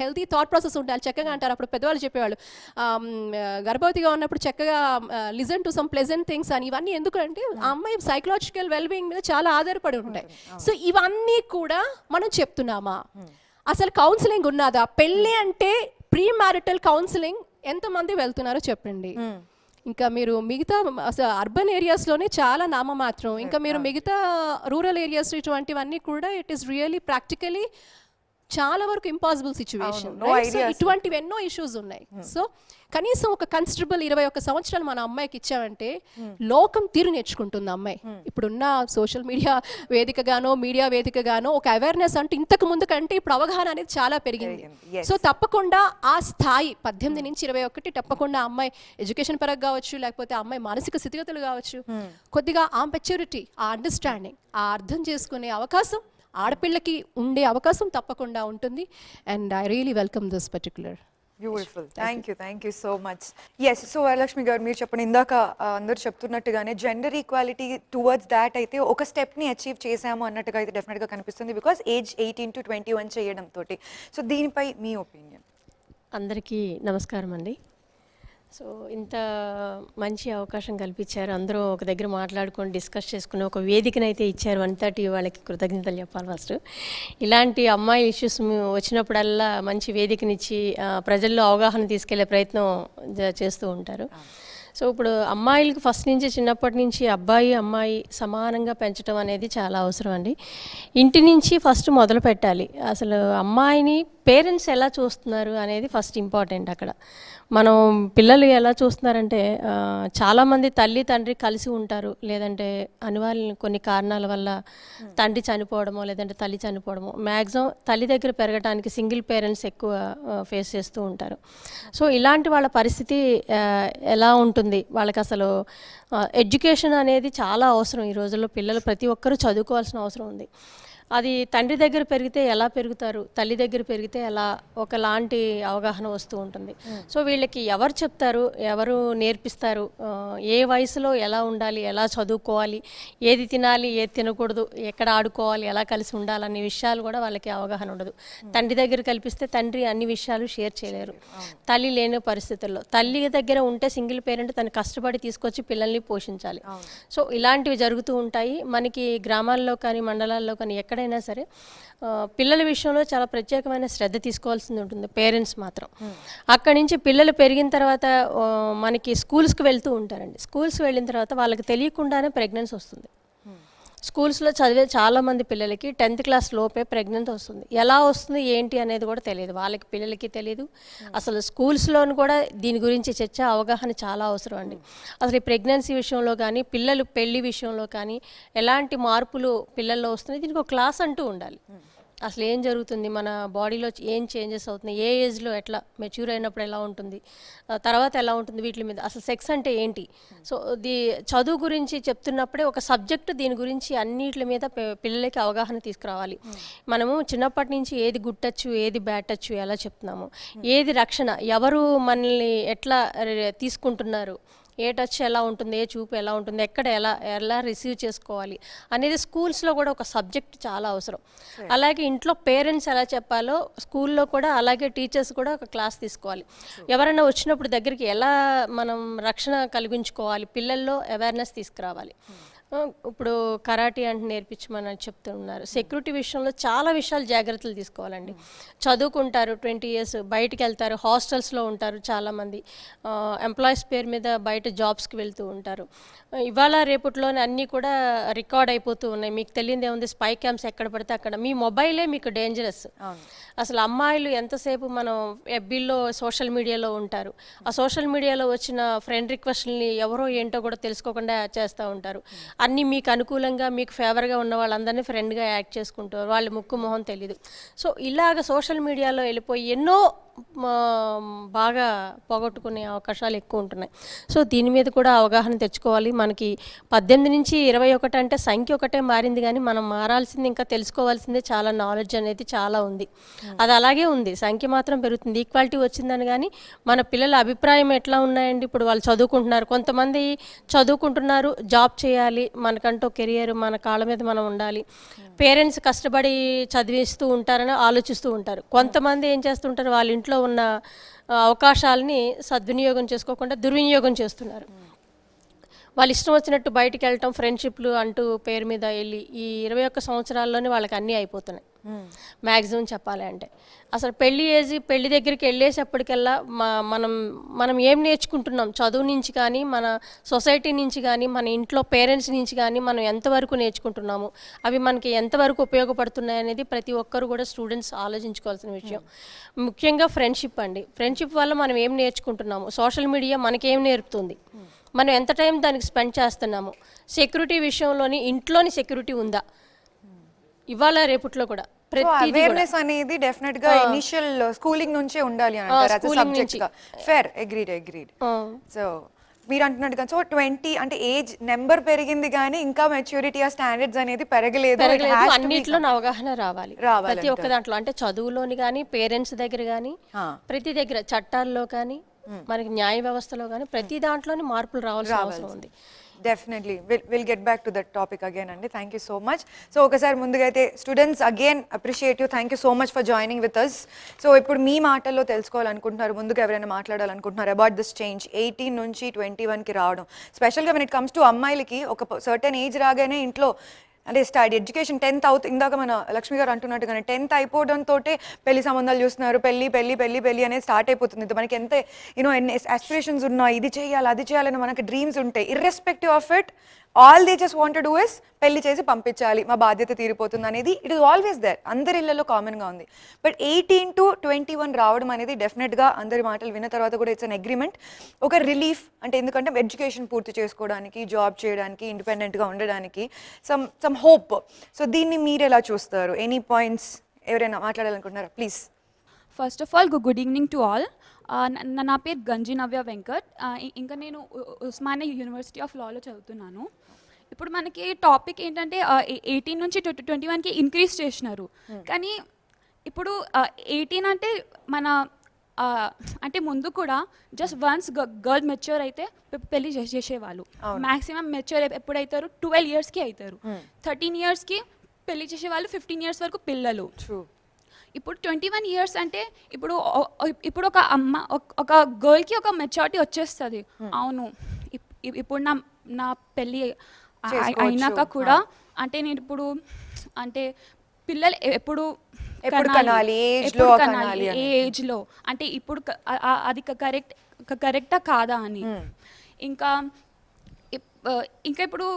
హెల్తీ థాట్ ప్రాసెస్ ఉండాలి. చక్కగా అంటారు అప్పుడు పెద్దవాళ్ళు చెప్పేవాళ్ళు, గర్భవతిగా ఉన్నప్పుడు చక్కగా listen to some pleasant things అని. ఇవన్నీ ఎందుకంటే ఆ అమ్మాయి సైకలాజికల్ వెల్బీయింగ్ మీద చాలా ఆధారపడి ఉంటాయి. సో ఇవన్నీ కూడా మనం చెప్తున్నామా? అసలు కౌన్సిలింగ్ ఉన్నదా? పెళ్ళి అంటే ప్రీ మ్యారిటల్ కౌన్సిలింగ్ ఎంతమంది వెళ్తున్నారో చెప్పండి. ఇంకా మీరు మిగతా అసలు అర్బన్ ఏరియాస్లోనే చాలా నామమాత్రం, ఇంకా మీరు మిగతా రూరల్ ఏరియాస్ ఇటువంటివన్నీ కూడా ఇట్ ఈస్ రియలీ ప్రాక్టికలీ చాలా వరకు ఇంపాసిబుల్ సిచ్యువేషన్. no idea అసలు. ఇటువంటివి ఎన్నో ఇష్యూస్ ఉన్నాయి. సో కనీసం ఒక కన్స్టబుల్ 21 సంవత్సరాలు మన అమ్మాయికి ఇచ్చామంటే లోకం తీరు నేర్చుకుంటుంది అమ్మాయి. ఇప్పుడున్న సోషల్ మీడియా వేదికగానో మీడియా వేదికగానో ఒక అవేర్నెస్ అంటే ఇంతకు ముందు కంటే ఇప్పుడు అవగాహన అనేది చాలా పెరిగింది. Yes. సో తప్పకుండా ఆ స్థాయి 18 నుంచి 21 తప్పకుండా అమ్మాయి ఎడ్యుకేషన్ పరంగా కావచ్చు, లేకపోతే అమ్మాయి మానసిక స్థితిగతులు కావచ్చు, కొద్దిగా ఆ మెచ్యూరిటీ, ఆ అండర్స్టాండింగ్, ఆ అర్థం చేసుకునే అవకాశం ఆడపిల్లకి ఉండే అవకాశం తప్పకుండా ఉంటుంది. And I really welcome this particular. Beautiful, thank you so much. Yes, so Varalakshmi గారు మీరు చెప్పండి, ఇందాక అందరూ చెప్తున్నట్టుగానే జెండర్ ఈక్వాలిటీ టువర్డ్స్ దాట్ అయితే ఒక స్టెప్ని అచీవ్ చేసాము అన్నట్టుగా అయితే డెఫినెట్గా కనిపిస్తుంది, బికాస్ ఏజ్ 18 to 21 చేయడం తోటి. సో దీనిపై మీ ఒపీనియన్? అందరికీ నమస్కారం అండి. సో ఇంత మంచి అవకాశం కల్పించారు, అందరూ ఒక దగ్గర మాట్లాడుకొని డిస్కస్ చేసుకుని ఒక వేదికనైతే ఇచ్చారు. 130 వాళ్ళకి కృతజ్ఞతలు చెప్పాలి ఫస్ట్. ఇలాంటి అమ్మాయి ఇష్యూస్ వచ్చినప్పుడల్లా మంచి వేదికనిచ్చి ప్రజల్లో అవగాహన తీసుకెళ్లే ప్రయత్నం చేస్తూ ఉంటారు. సో ఇప్పుడు అమ్మాయిలకు ఫస్ట్ నుంచి చిన్నప్పటి నుంచి అబ్బాయి అమ్మాయి సమానంగా పెంచడం అనేది చాలా అవసరం అండి. ఇంటి నుంచి ఫస్ట్ మొదలు పెట్టాలి. అసలు అమ్మాయిని పేరెంట్స్ ఎలా చూస్తున్నారు అనేది ఫస్ట్ ఇంపార్టెంట్. అక్కడ మనం పిల్లలు ఎలా చూస్తున్నారంటే చాలామంది తల్లి తండ్రి కలిసి ఉంటారు, లేదంటే అనివార్య కొన్ని కారణాల వల్ల తండ్రి చనిపోవడమో లేదంటే తల్లి చనిపోవడమో, మ్యాక్సిమం తల్లి దగ్గర పెరగడానికి సింగిల్ పేరెంట్స్ ఎక్కువ ఫేస్ చేస్తూ ఉంటారు. సో ఇలాంటి వాళ్ళ పరిస్థితి ఎలా ఉంటుంది, వాళ్ళకి అసలు ఎడ్యుకేషన్ అనేది చాలా అవసరం. ఈ రోజుల్లో పిల్లలు ప్రతి ఒక్కరూ చదువుకోవాల్సిన అవసరం ఉంది. అది తండ్రి దగ్గర పెరిగితే ఎలా పెరుగుతారు, తల్లి దగ్గర పెరిగితే ఎలా, ఒకలాంటి అవగాహన వస్తూ ఉంటుంది. సో వీళ్ళకి ఎవరు చెప్తారు, ఎవరు నేర్పిస్తారు, ఏ వయసులో ఎలా ఉండాలి, ఎలా చదువుకోవాలి, ఏది తినాలి, ఏది తినకూడదు, ఎక్కడ ఆడుకోవాలి, ఎలా కలిసి ఉండాలనే విషయాలు కూడా వాళ్ళకి అవగాహన ఉండదు. తండ్రి దగ్గర కల్పిస్తే తండ్రి అన్ని విషయాలు షేర్ చేయలేరు. తల్లి లేని పరిస్థితుల్లో తల్లి దగ్గర ఉంటే సింగిల్ పేరెంట్ తను కష్టపడి తీసుకొచ్చి పిల్లల్ని పోషించాలి. సో ఇలాంటివి జరుగుతూ ఉంటాయి. మనకి గ్రామాల్లో కానీ మండలాల్లో కానీ ఎక్కడైనా సరే పిల్లల విషయంలో చాలా ప్రత్యేకమైన శ్రద్ధ తీసుకోవాల్సింది ఉంటుంది పేరెంట్స్ మాత్రం. అక్కడి నుంచి పిల్లలు పెరిగిన తర్వాత మనకి స్కూల్స్కి వెళ్తూ ఉంటారండి. స్కూల్స్కి వెళ్ళిన తర్వాత వాళ్ళకి తెలియకుండానే ప్రెగ్నెన్సీ వస్తుంది. స్కూల్స్లో చదివే చాలామంది పిల్లలకి 10th క్లాస్ లోపే ప్రెగ్నెంట్ వస్తుంది. ఎలా వస్తుంది ఏంటి అనేది కూడా తెలియదు, వాళ్ళకి పిల్లలకి తెలియదు. అసలు స్కూల్స్లోను కూడా దీని గురించి చర్చ అవగాహన చాలా అవసరం అండి. అసలు ఈ ప్రెగ్నెన్సీ విషయంలో కానీ పిల్లలు పెళ్లి విషయంలో కానీ ఎలాంటి మార్పులు పిల్లల్లో వస్తున్నాయి, దీనికి ఒక క్లాస్ అంటూ ఉండాలి. అసలు ఏం జరుగుతుంది, మన బాడీలో ఏం చేంజెస్ అవుతున్నాయి, ఏ ఏజ్లో ఎట్లా, మెచ్యూర్ అయినప్పుడు ఎలా ఉంటుంది, తర్వాత ఎలా ఉంటుంది, వీటి మీద అసలు సెక్స్ అంటే ఏంటి. సో చదువు గురించి చెప్తున్నప్పుడే ఒక సబ్జెక్టు దీని గురించి అన్నిటి మీద పిల్లలకి అవగాహన తీసుకురావాలి. మనము చిన్నప్పటి నుంచి ఏది గుడ్ టచ్, ఏది బ్యాడ్ టచ్ ఎలా చెప్తున్నాము, ఏది రక్షణ, ఎవరు మనల్ని ఎట్లా తీసుకుంటున్నారు, ఏ టచ్ ఎలా ఉంటుంది, ఏ చూపు ఎలా ఉంటుంది, ఎక్కడ ఎలా రిసీవ్ చేసుకోవాలి అనేది స్కూల్స్లో కూడా ఒక సబ్జెక్ట్ చాలా అవసరం. అలాగే ఇంట్లో పేరెంట్స్ ఎలా చెప్పాలో స్కూల్లో కూడా అలాగే టీచర్స్ కూడా ఒక క్లాస్ తీసుకోవాలి. ఎవరైనా వచ్చినప్పుడు దగ్గరికి ఎలా మనం రక్షణ కలిగించుకోవాలి, పిల్లల్లో అవేర్నెస్ తీసుకురావాలి. ఇప్పుడు కరాటీ అంటే నేర్పించమని చెప్తున్నారు. సెక్యూరిటీ విషయంలో చాలా విషయాలు జాగ్రత్తలు తీసుకోవాలండి. చదువుకుంటారు 20 years, బయటికి వెళ్తారు, హాస్టల్స్లో ఉంటారు, చాలామంది ఎంప్లాయీస్ పేరు మీద బయట జాబ్స్కి వెళ్తూ ఉంటారు. ఇవాళ రేపట్లోనే అన్నీ కూడా రికార్డ్ అయిపోతూ ఉన్నాయి. మీకు తెలియదు ఏముంది, స్పై క్యామ్స్ ఎక్కడ పడితే అక్కడ. మీ మొబైలే మీకు డేంజరస్. అసలు అమ్మాయిలు ఎంతసేపు మనం ఎఫ్బీలో సోషల్ మీడియాలో ఉంటారు. ఆ సోషల్ మీడియాలో వచ్చిన ఫ్రెండ్ రిక్వెస్ట్ని ఎవరో ఏంటో కూడా తెలుసుకోకుండా చేస్తూ ఉంటారు. అన్నీ మీకు అనుకూలంగా మీకు ఫేవర్గా ఉన్న వాళ్ళందరినీ ఫ్రెండ్గా యాక్ట్ చేసుకుంటారు, వాళ్ళ ముక్కు మొహం తెలీదు. సో ఇలాగ సోషల్ మీడియాలో వెళ్ళిపోయి ఎన్నో బాగా పోగొట్టుకునే అవకాశాలు ఎక్కువ ఉంటున్నాయి. సో దీని మీద కూడా అవగాహన తెచ్చుకోవాలి. మనకి 18 నుంచి 21 అంటే సంఖ్య ఒకటే మారింది, కానీ మనం మారాల్సింది, ఇంకా తెలుసుకోవాల్సిందే చాలా నాలెడ్జ్ అనేది చాలా ఉంది. అది అలాగే ఉంది, సంఖ్య మాత్రం పెరుగుతుంది. ఈక్వాలిటీ వచ్చిందని కానీ మన పిల్లల అభిప్రాయం ఎట్లా ఉన్నాయండి. ఇప్పుడు వాళ్ళు చదువుకుంటున్నారు, కొంతమంది చదువుకుంటున్నారు, జాబ్ చేయాలి, మనకంటూ కెరియర్, మన కాళ్ళ మీద మనం ఉండాలి, పేరెంట్స్ కష్టపడి చదివిస్తూ ఉంటారని ఆలోచిస్తూ ఉంటారు. కొంతమంది ఏం చేస్తుంటారు, వాళ్ళ ఇంట్లో ఉన్న అవకాశాలని సద్వినియోగం చేసుకోకుండా దుర్వినియోగం చేస్తున్నారు. వాళ్ళు ఇష్టం వచ్చినట్టు బయటికి వెళ్ళటం, ఫ్రెండ్షిప్లు అంటూ పేరు మీద వెళ్ళి ఈ 21 సంవత్సరాల్లోనే వాళ్ళకి అన్నీ అయిపోతున్నాయి మ్యాక్సిమం చెప్పాలి అంటే. అసలు పెళ్లి దగ్గరికి వెళ్ళేసేప్పటికల్లా మనం ఏం నేర్చుకుంటున్నాం చదువు నుంచి కానీ, మన సొసైటీ నుంచి కానీ, మన ఇంట్లో పేరెంట్స్ నుంచి కానీ మనం ఎంతవరకు నేర్చుకుంటున్నాము, అవి మనకి ఎంతవరకు ఉపయోగపడుతున్నాయి అనేది ప్రతి ఒక్కరు కూడా స్టూడెంట్స్ ఆలోచించుకోవాల్సిన విషయం. ముఖ్యంగా ఫ్రెండ్షిప్ అండి. ఫ్రెండ్షిప్ వల్ల మనం ఏం నేర్చుకుంటున్నాము, సోషల్ మీడియా మనకేం నేర్పుతుంది, మనం ఎంత టైం దానికి స్పెండ్ చేస్తున్నాము, సెక్యూరిటీ విషయంలోని ఇంట్లోని సెక్యూరిటీ ఉందా ఇవాళ రేపట్లో కూడా అవేర్నెస్ అనేది డెఫినెట్ గా ఇనిషియల్ స్కూలింగ్ నుంచే ఉండాలి అంటారు సబ్జెక్ట్ గా. Fair, agreed. సో మీరు అంటున్నట్టుగా సో 20 అంటే ఏజ్ నెంబర్ పెరిగింది కానీ ఇంకా మెచ్యూరిటీ ఆ స్టాండర్డ్స్ అనేది పెరగలేదు. అన్నిట్లో అవగాహన రావాలి ప్రతి ఒక్క దాంట్లో. అంటే చదువులోని కానీ, పేరెంట్స్ దగ్గర కానీ, ప్రతి దగ్గర చట్టాల్లో కానీ, మనకి న్యాయ వ్యవస్థలో కానీ ప్రతి దాంట్లోని మార్పులు రావాల్సిన అవసరం ఉంది. Definitely will get back to that topic again అండి. Thank you so much. So ఒకసారి ముందుగా అయితే students again appreciate you, thank you so much for joining with us. So ఇప్పుడు మీ మాటల్లో తెలుసుకోవాలనుకుంటున్నారు, ముందుగా ఎవరైనా మాట్లాడాలనుకుంటున్నారు అబౌట్ దిస్ చేంజ్ 18 నుంచి 21కి రావడం, స్పెషల్గా వెన్ ఇట్ కమ్స్ టు అమ్మాయిలకి ఒక సర్టెన్ ఏజ్ రాగానే ఇంట్లో అంటే ఎడ్యుకేషన్ 10th అవుతుంది. ఇందాక మన లక్ష్మి గారు అంటున్నట్టుగానే 10th అయిపోవడంతో పెళ్లి సంబంధాలు చూస్తున్నారు, పెళ్లి అనేది స్టార్ట్ అయిపోతుంది. మనకి ఎంత ఎన్ని ఆస్పిరేషన్స్ ఉన్నా, ఇది చేయాలి అది చేయాలని మనకి డ్రీమ్స్ ఉంటాయి. Irrespective of it all they just want to do is పెళ్లి చేసి పంపించాలి, మా బాధ్యత తీరిపోతుంది అనేది ఇట్ ఈస్ ఆల్వేస్ దేర్, అందరి ఇళ్లలో కామన్గా ఉంది. బట్ 18 to 21 రావడం అనేది డెఫినెట్గా అందరి మాటలు విన్న తర్వాత కూడా ఇట్స్ అన్ అగ్రిమెంట్, ఒక రిలీఫ్. అంటే ఎందుకంటే ఎడ్యుకేషన్ పూర్తి చేసుకోవడానికి, జాబ్ చేయడానికి, ఇండిపెండెంట్గా ఉండడానికి సమ్ హోప్. సో దీన్ని మీరు ఎలా చూస్తారు? ఎనీ పాయింట్స్ ఎవరైనా మాట్లాడాలనుకుంటున్నారా? Please. First of all good evening to all. నా పేరు గంజి నవ్య వెంకట్. ఇంకా నేను ఉస్మానియా యూనివర్సిటీ ఆఫ్ లాలో చదువుతున్నాను. ఇప్పుడు మనకి టాపిక్ ఏంటంటే 18 నుంచి 21కి ఇంక్రీజ్ చేసినారు. కానీ ఇప్పుడు 18 అంటే మన అంటే ముందు కూడా జస్ట్ వన్స్ గర్ల్ మెచ్యూర్ అయితే పెళ్లి చేసేవాళ్ళు. మ్యాక్సిమం మెచ్యూర్ ఎప్పుడైతారు 12 yearsకి అవుతారు. 13 yearsకి పెళ్లి చేసేవాళ్ళు, 15 years వరకు పిల్లలు. ఇప్పుడు 21 years అంటే ఇప్పుడు ఒక గర్ల్కి ఒక మెచ్యూరిటీ వచ్చేస్తుంది. అవును, ఇప్పుడు నా పెళ్ళి అయినాక కూడా అంటే నేను ఇప్పుడు అంటే పిల్లలు ఎప్పుడు కనాలి, ఏ ఏజ్లో అంటే ఇప్పుడు అది కరెక్టా కాదా అని. ఇంకా ఇప్పుడు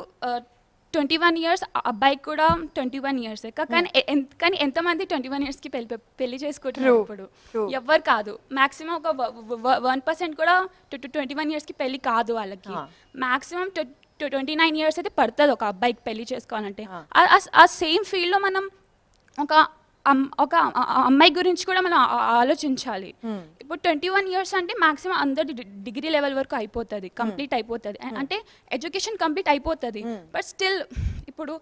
21 years అబ్బాయికి కూడా 21 years. కానీ ఎంతమంది 21 yearsకి పెళ్లి చేసుకుంటున్నారు? ఇప్పుడు ఎవ్వరు కాదు. మ్యాక్సిమం ఒక 1% కూడా 21 yearsకి పెళ్లి కాదు వాళ్ళకి. మ్యాక్సిమం 29 years అయితే పడుతుంది ఒక అబ్బాయికి పెళ్లి చేసుకోవాలంటే. ఆ సేమ్ ఫీల్డ్లో మనం ఒక అమ్మాయి గురించి కూడా మనం ఆలోచించాలి. ఇప్పుడు 21 years అంటే మ్యాక్సిమం అందరి డిగ్రీ లెవెల్ వరకు అయిపోతుంది, కంప్లీట్ అయిపోతుంది. అంటే ఎడ్యుకేషన్ కంప్లీట్ అయిపోతుంది. బట్ స్టిల్ ఇప్పుడు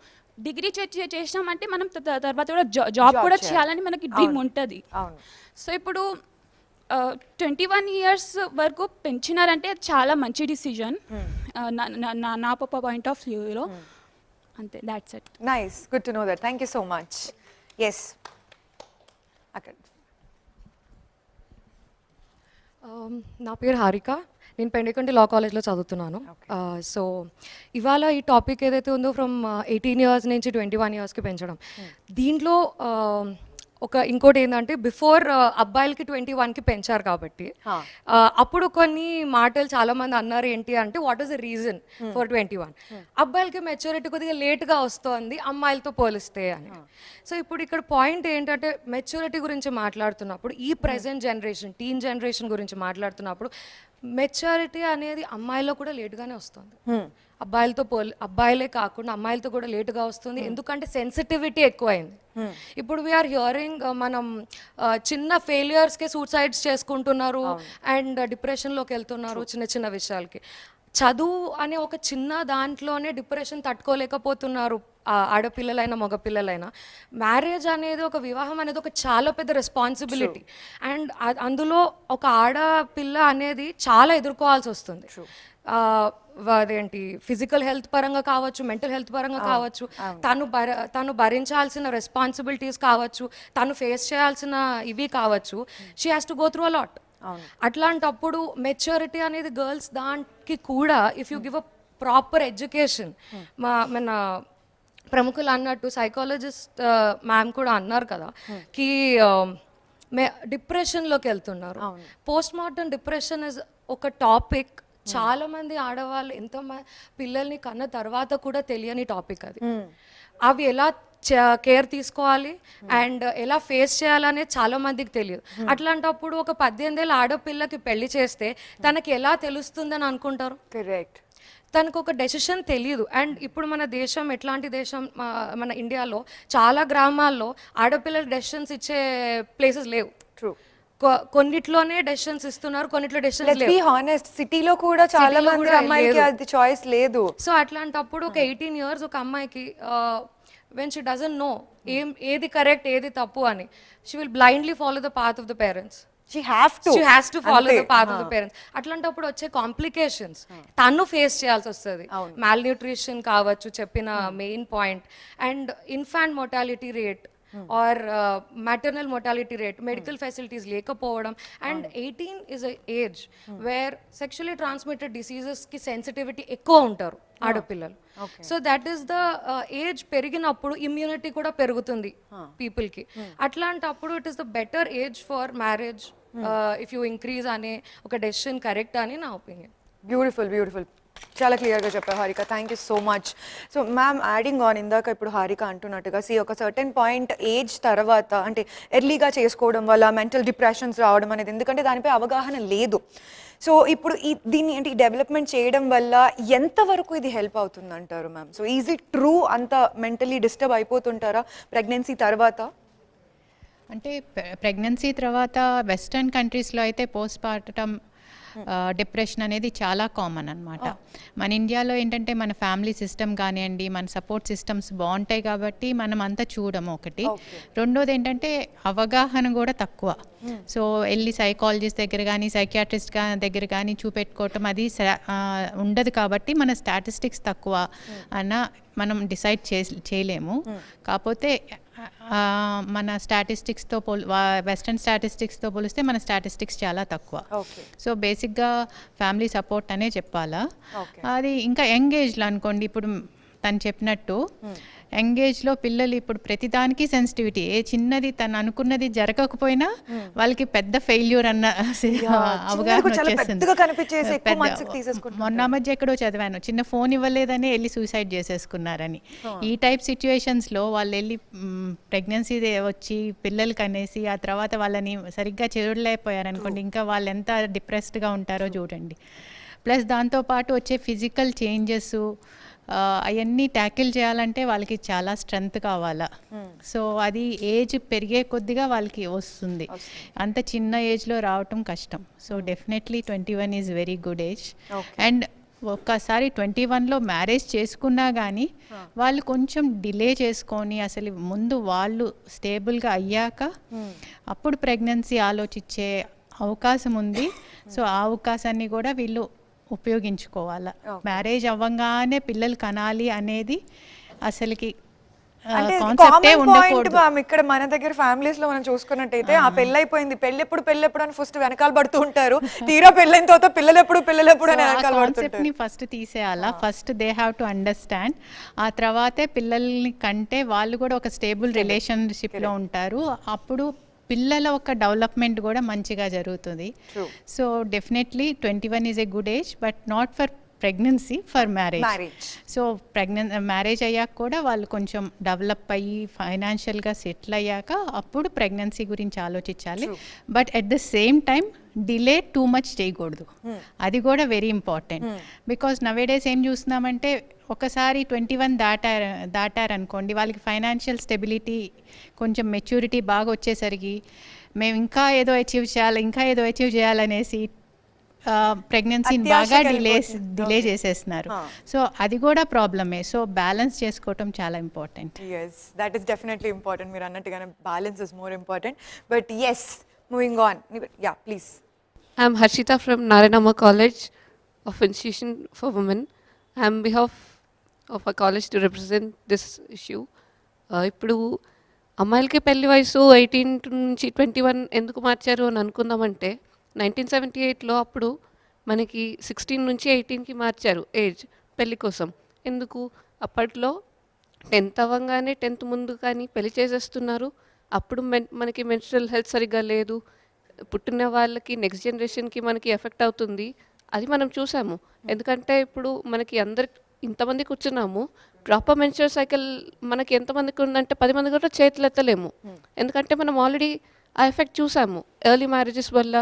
డిగ్రీ చేసినామంటే మనం తర్వాత కూడా జాబ్ కూడా చేయాలని మనకి డ్రీమ్ ఉంటుంది. సో ఇప్పుడు 21 years వరకు పెంచినారంటే చాలా మంచి డిసిజన్ నా పాయింట్ ఆఫ్ వ్యూలో. అంతే, that's it. Nice, good to know that. Thank you so much. Yes అక్కడ. నా పేరు హారిక, నేను పెండికంటి లా కాలేజ్లో చదువుతున్నాను. సో ఇవాళ ఈ టాపిక్ ఏదైతే ఉందో ఫ్రమ్ 18 years నుంచి 21 yearsకి పెంచడం, దీంట్లో ఇంకోటి ఏంటంటే బిఫోర్ అబ్బాయిలకి 21కి పెంచారు కాబట్టి అప్పుడు కొన్ని మాటలు చాలా మంది అన్నారు. ఏంటి అంటే what is the reason for 21? అబ్బాయిలకి మెచ్యూరిటీ కొద్దిగా లేట్గా వస్తుంది అమ్మాయిలతో పోలిస్తే అని. సో ఇప్పుడు ఇక్కడ పాయింట్ ఏంటంటే మెచ్యూరిటీ గురించి మాట్లాడుతున్నప్పుడు ఈ ప్రెజెంట్ జనరేషన్, టీన్ జనరేషన్ గురించి మాట్లాడుతున్నప్పుడు మెచ్యూరిటీ అనేది అమ్మాయిలో కూడా లేటుగానే వస్తుంది. అబ్బాయిలే కాకుండా అమ్మాయిలతో కూడా లేటుగా వస్తుంది. ఎందుకంటే సెన్సిటివిటీ ఎక్కువైంది. ఇప్పుడు వీఆర్ హియరింగ్ మనం చిన్న ఫెయిలియర్స్కే సూసైడ్స్ చేసుకుంటున్నారు అండ్ డిప్రెషన్లోకి వెళ్తున్నారు చిన్న చిన్న విషయాలకి. చదువు అనే ఒక చిన్న దాంట్లోనే డిప్రెషన్ తట్టుకోలేకపోతున్నారు ఆడపిల్లలైనా మగపిల్లలైనా. మ్యారేజ్ అనేది, ఒక వివాహం అనేది ఒక చాలా పెద్ద రెస్పాన్సిబిలిటీ. అండ్ అందులో ఒక ఆడపిల్ల అనేది చాలా ఎదుర్కోవాల్సి వస్తుంది. అదేంటి ఫిజికల్ హెల్త్ పరంగా కావచ్చు, మెంటల్ హెల్త్ పరంగా కావచ్చు, తను భరించాల్సిన రెస్పాన్సిబిలిటీస్ కావచ్చు, తను ఫేస్ చేయాల్సిన ఇవి కావచ్చు. She has to go through a lot. అట్లాంటప్పుడు మెచ్యూరిటీ అనేది గర్ల్స్ దానికి కూడా if you give a proper education. మన ప్రముఖులు అన్నట్టు సైకాలజిస్ట్ మ్యామ్ కూడా అన్నారు కదా కి డిప్రెషన్లోకి వెళ్తున్నారు. పోస్ట్ మార్టం డిప్రెషన్ ఇస్ ఒక టాపిక్. చాలా మంది ఆడవాళ్ళు పిల్లల్ని కన్న తర్వాత కూడా తెలియని టాపిక్ అది. అవి ఎలా కేర్ తీసుకోవాలి అండ్ ఎలా ఫేస్ చేయాలనేది చాలా మందికి తెలియదు. అట్లాంటప్పుడు ఒక 18 ఏళ్ళ ఆడపిల్లకి పెళ్లి చేస్తే తనకి ఎలా తెలుస్తుందని అనుకుంటారు? కరెక్ట్. తనకు ఒక డెసిషన్ తెలియదు. అండ్ ఇప్పుడు మన దేశం ఎట్లాంటి దేశం, మన ఇండియాలో చాలా గ్రామాల్లో ఆడపిల్లలు డెసిషన్స్ ఇచ్చే ప్లేసెస్ లేవు. ట్రూ. కొన్నిట్లోనే డెసిషన్స్ ఇస్తున్నారు, కొన్నిట్లో డెసిషన్స్ లెట్స్ లేవు. బి హానెస్ట్, సిటీలో కూడా చాలా మంది అమ్మాయికి అది చాయిస్ లేదు. సో అట్లాంటప్పుడు ఒక 18 years ఒక అమ్మాయికి వెన్ షీ డజంట్ నో ఏది కరెక్ట్ ఏది తప్పు అని, she will blindly follow the path of the parents. She has to follow the path of the parents. అట్లాంటప్పుడు వచ్చే కాంప్లికేషన్స్ తను ఫేస్ చేయాల్సి వస్తుంది. మాల్ న్యూట్రిషన్ కావచ్చు చెప్పిన main point, and infant mortality rate or maternal mortality rate, medical facilities లేకపోవడం. And 18 is a age where sexually transmitted డిసీజెస్కి sensitivity ఎక్కువ ఉంటారు ఆడపిల్లలు. So that is the age. పెరిగినప్పుడు ఇమ్యూనిటీ కూడా పెరుగుతుంది పీపుల్కి. అట్లాంటప్పుడు it is the better age for marriage if you increase అనే ఒక డెసిషన్ కరెక్ట్ అని నా ఒపీనియన్. బ్యూటిఫుల్ బ్యూటిఫుల్, చాలా క్లియర్గా చెప్పారు Harika. Thank you so much. So ma'am, adding on ఇందాక ఇప్పుడు హారిక అంటున్నట్టుగా, ఒక సర్టెన్ పాయింట్ ఏజ్ తర్వాత అంటే ఎర్లీగా చేసుకోవడం వల్ల మెంటల్ డిప్రెషన్స్ రావడం అనేది, ఎందుకంటే దానిపై అవగాహన లేదు. సో ఇప్పుడు దీన్ని అంటే డెవలప్మెంట్ చేయడం వల్ల ఎంతవరకు ఇది హెల్ప్ అవుతుంది అంటారు ma'am? So is it true అంత మెంటలీ డిస్టర్బ్ అయిపోతుంటారా ప్రెగ్నెన్సీ తర్వాత? అంటే ప్రెగ్నెన్సీ తర్వాత వెస్టర్న్ కంట్రీస్లో అయితే పోస్ట్ పార్టమ్ డిప్రెషన్ అనేది చాలా కామన్ అనమాట. మన ఇండియాలో ఏంటంటే మన ఫ్యామిలీ సిస్టమ్ కానివ్వండి, మన సపోర్ట్ సిస్టమ్స్ బాగుంటాయి కాబట్టి మనం అంతా చూడము ఒకటి. రెండోది ఏంటంటే అవగాహన కూడా తక్కువ. సో వెళ్ళి సైకాలజిస్ట్ దగ్గర కానీ సైకియాట్రిస్ట్ దగ్గర కానీ చూపెట్టుకోవటం అది ఉండదు కాబట్టి మన స్టాటిస్టిక్స్ తక్కువ అన్న మనం డిసైడ్ చేయలేము. కాకపోతే మన స్టాటిస్టిక్స్తో వెస్ట్రన్ స్టాటిస్టిక్స్తో పోలిస్తే మన స్టాటిస్టిక్స్ చాలా తక్కువ. సో బేసిక్గా ఫ్యామిలీ సపోర్ట్ అనే చెప్పాలా. అది ఇంకా యంగ్ ఏజ్లో అనుకోండి, ఇప్పుడు తను చెప్పినట్టు యంగ్ ఏజ్లో పిల్లలు ఇప్పుడు ప్రతిదానికి సెన్సిటివిటీ, ఏ చిన్నది తను అనుకున్నది జరగకపోయినా వాళ్ళకి పెద్ద ఫెయిల్యూర్ అన్న అవగాహన వచ్చేస్తుంది. మొన్న మధ్య ఎక్కడో చదివాను, చిన్న ఫోన్ ఇవ్వలేదని వెళ్ళి సూసైడ్ చేసేసుకున్నారని. ఈ టైప్ సిచ్యువేషన్స్లో వాళ్ళు వెళ్ళి ప్రెగ్నెన్సీ వచ్చి పిల్లలకి అనేసి ఆ తర్వాత వాళ్ళని సరిగ్గా చూడలేకపోయారనుకోండి, ఇంకా వాళ్ళు ఎంత డిప్రెస్డ్గా ఉంటారో చూడండి. ప్లస్ దాంతోపాటు వచ్చే ఫిజికల్ చేంజెస్ అవన్నీ ట్యాకిల్ చేయాలంటే వాళ్ళకి చాలా స్ట్రెంగ్త్ కావాలా. సో అది ఏజ్ పెరిగే కొద్దిగా వాళ్ళకి వస్తుంది, అంత చిన్న ఏజ్లో రావటం కష్టం. So definitely 21 is very good age. And ఒక్కసారి 21లో మ్యారేజ్ చేసుకున్నా కానీ వాళ్ళు కొంచెం డిలే చేసుకొని అసలు ముందు వాళ్ళు స్టేబుల్గా అయ్యాక అప్పుడు ప్రెగ్నెన్సీ ఆలోచించే అవకాశం ఉంది. సో ఆ అవకాశాన్ని కూడా వీళ్ళు ఉపయోగించుకోవాలా. మ్యారేజ్ అవ్వగానే పిల్లలు కనాలి అనేది అసలుకి కాన్సెప్టే ఉండకూడదు. ఇక్కడ మన దగ్గర ఫ్యామిలీస్ లో మనం చూసుకున్నట్టయితే ఆ పెళ్ళైపోయింది, పెళ్ళెప్పుడు అని ఫస్ట్ వెనకాల పడుతూ ఉంటారు, తీరా పెళ్ళైన తర్వాత పిల్లలెప్పుడు అని వెనకాల కాన్సెప్ట్ ని ఫస్ట్ తీసేయాలా. First they have to understand. ఆ తర్వాతే పిల్లల్ని కంటే వాళ్ళు కూడా ఒక స్టేబుల్ రిలేషన్షిప్ లో ఉంటారు. అప్పుడు పిల్లల ఒక డెవలప్మెంట్ కూడా మంచిగా జరుగుతుంది. So definitely 21 is a good age, but not for pregnancy, for marriage. So marriage అయ్యాక కూడా వాళ్ళు కొంచెం డెవలప్ అయ్యి ఫైనాన్షియల్గా సెటిల్ అయ్యాక అప్పుడు ప్రెగ్నెన్సీ గురించి ఆలోచించాలి. But at the same time delay too much చేయకూడదు, అది కూడా వెరీ ఇంపార్టెంట్. బికాస్ నవేడేస్ ఏం చూస్తున్నామంటే ఒకసారి 21 దాటారనుకోండి, వాళ్ళకి ఫైనాన్షియల్ స్టెబిలిటీ కొంచెం మెచ్యూరిటీ బాగా వచ్చేసరికి మేము ఇంకా ఏదో అచీవ్ చేయాలనేసి ప్రెగ్నెన్సీని బాగా డిలే చేసేస్తున్నారు. సో అది కూడా ప్రాబ్లమే. సో బ్యాలెన్స్ చేసుకోవటం చాలా important. Yes, that is definitely important. మీరు అన్నట్టుగానే balance is more important. But yes, moving on. Yeah, please. I'm Harshita from Naranama College of Institution for Women. I'm on behalf of our college to represent this issue. ఇప్పుడు అమ్మాయిలకి పెళ్లి వయసు 18 నుంచి 21 ఎందుకు మార్చారు అని అనుకుందామంటే 1978లో అప్పుడు మనకి 16 నుంచి 18కి మార్చారు ఏజ్. పెళ్లి కోసం. ఎందుకు అప్పట్లో 10th అవ్వంగానే 10th ముందు కానీ పెళ్లి చేసేస్తున్నారు. అప్పుడు మనకి మెన్స్ట్రువల్ హెల్త్ సరిగ్గా లేదు, పుట్టిన వాళ్ళకి నెక్స్ట్ జనరేషన్కి మనకి ఎఫెక్ట్ అవుతుంది. అది మనం చూసాము. ఎందుకంటే ఇప్పుడు మనకి ఇంతమంది కూర్చున్నాము, ప్రాపర్ మెన్స్ట్రువల్ సైకిల్ మనకి ఎంతమందికి ఉందంటే 10 మంది కూడా చేతులు ఎత్తలేము. ఎందుకంటే మనం ఆల్రెడీ ఆ ఎఫెక్ట్ చూసాము. ఎర్లీ మ్యారేజెస్ వల్ల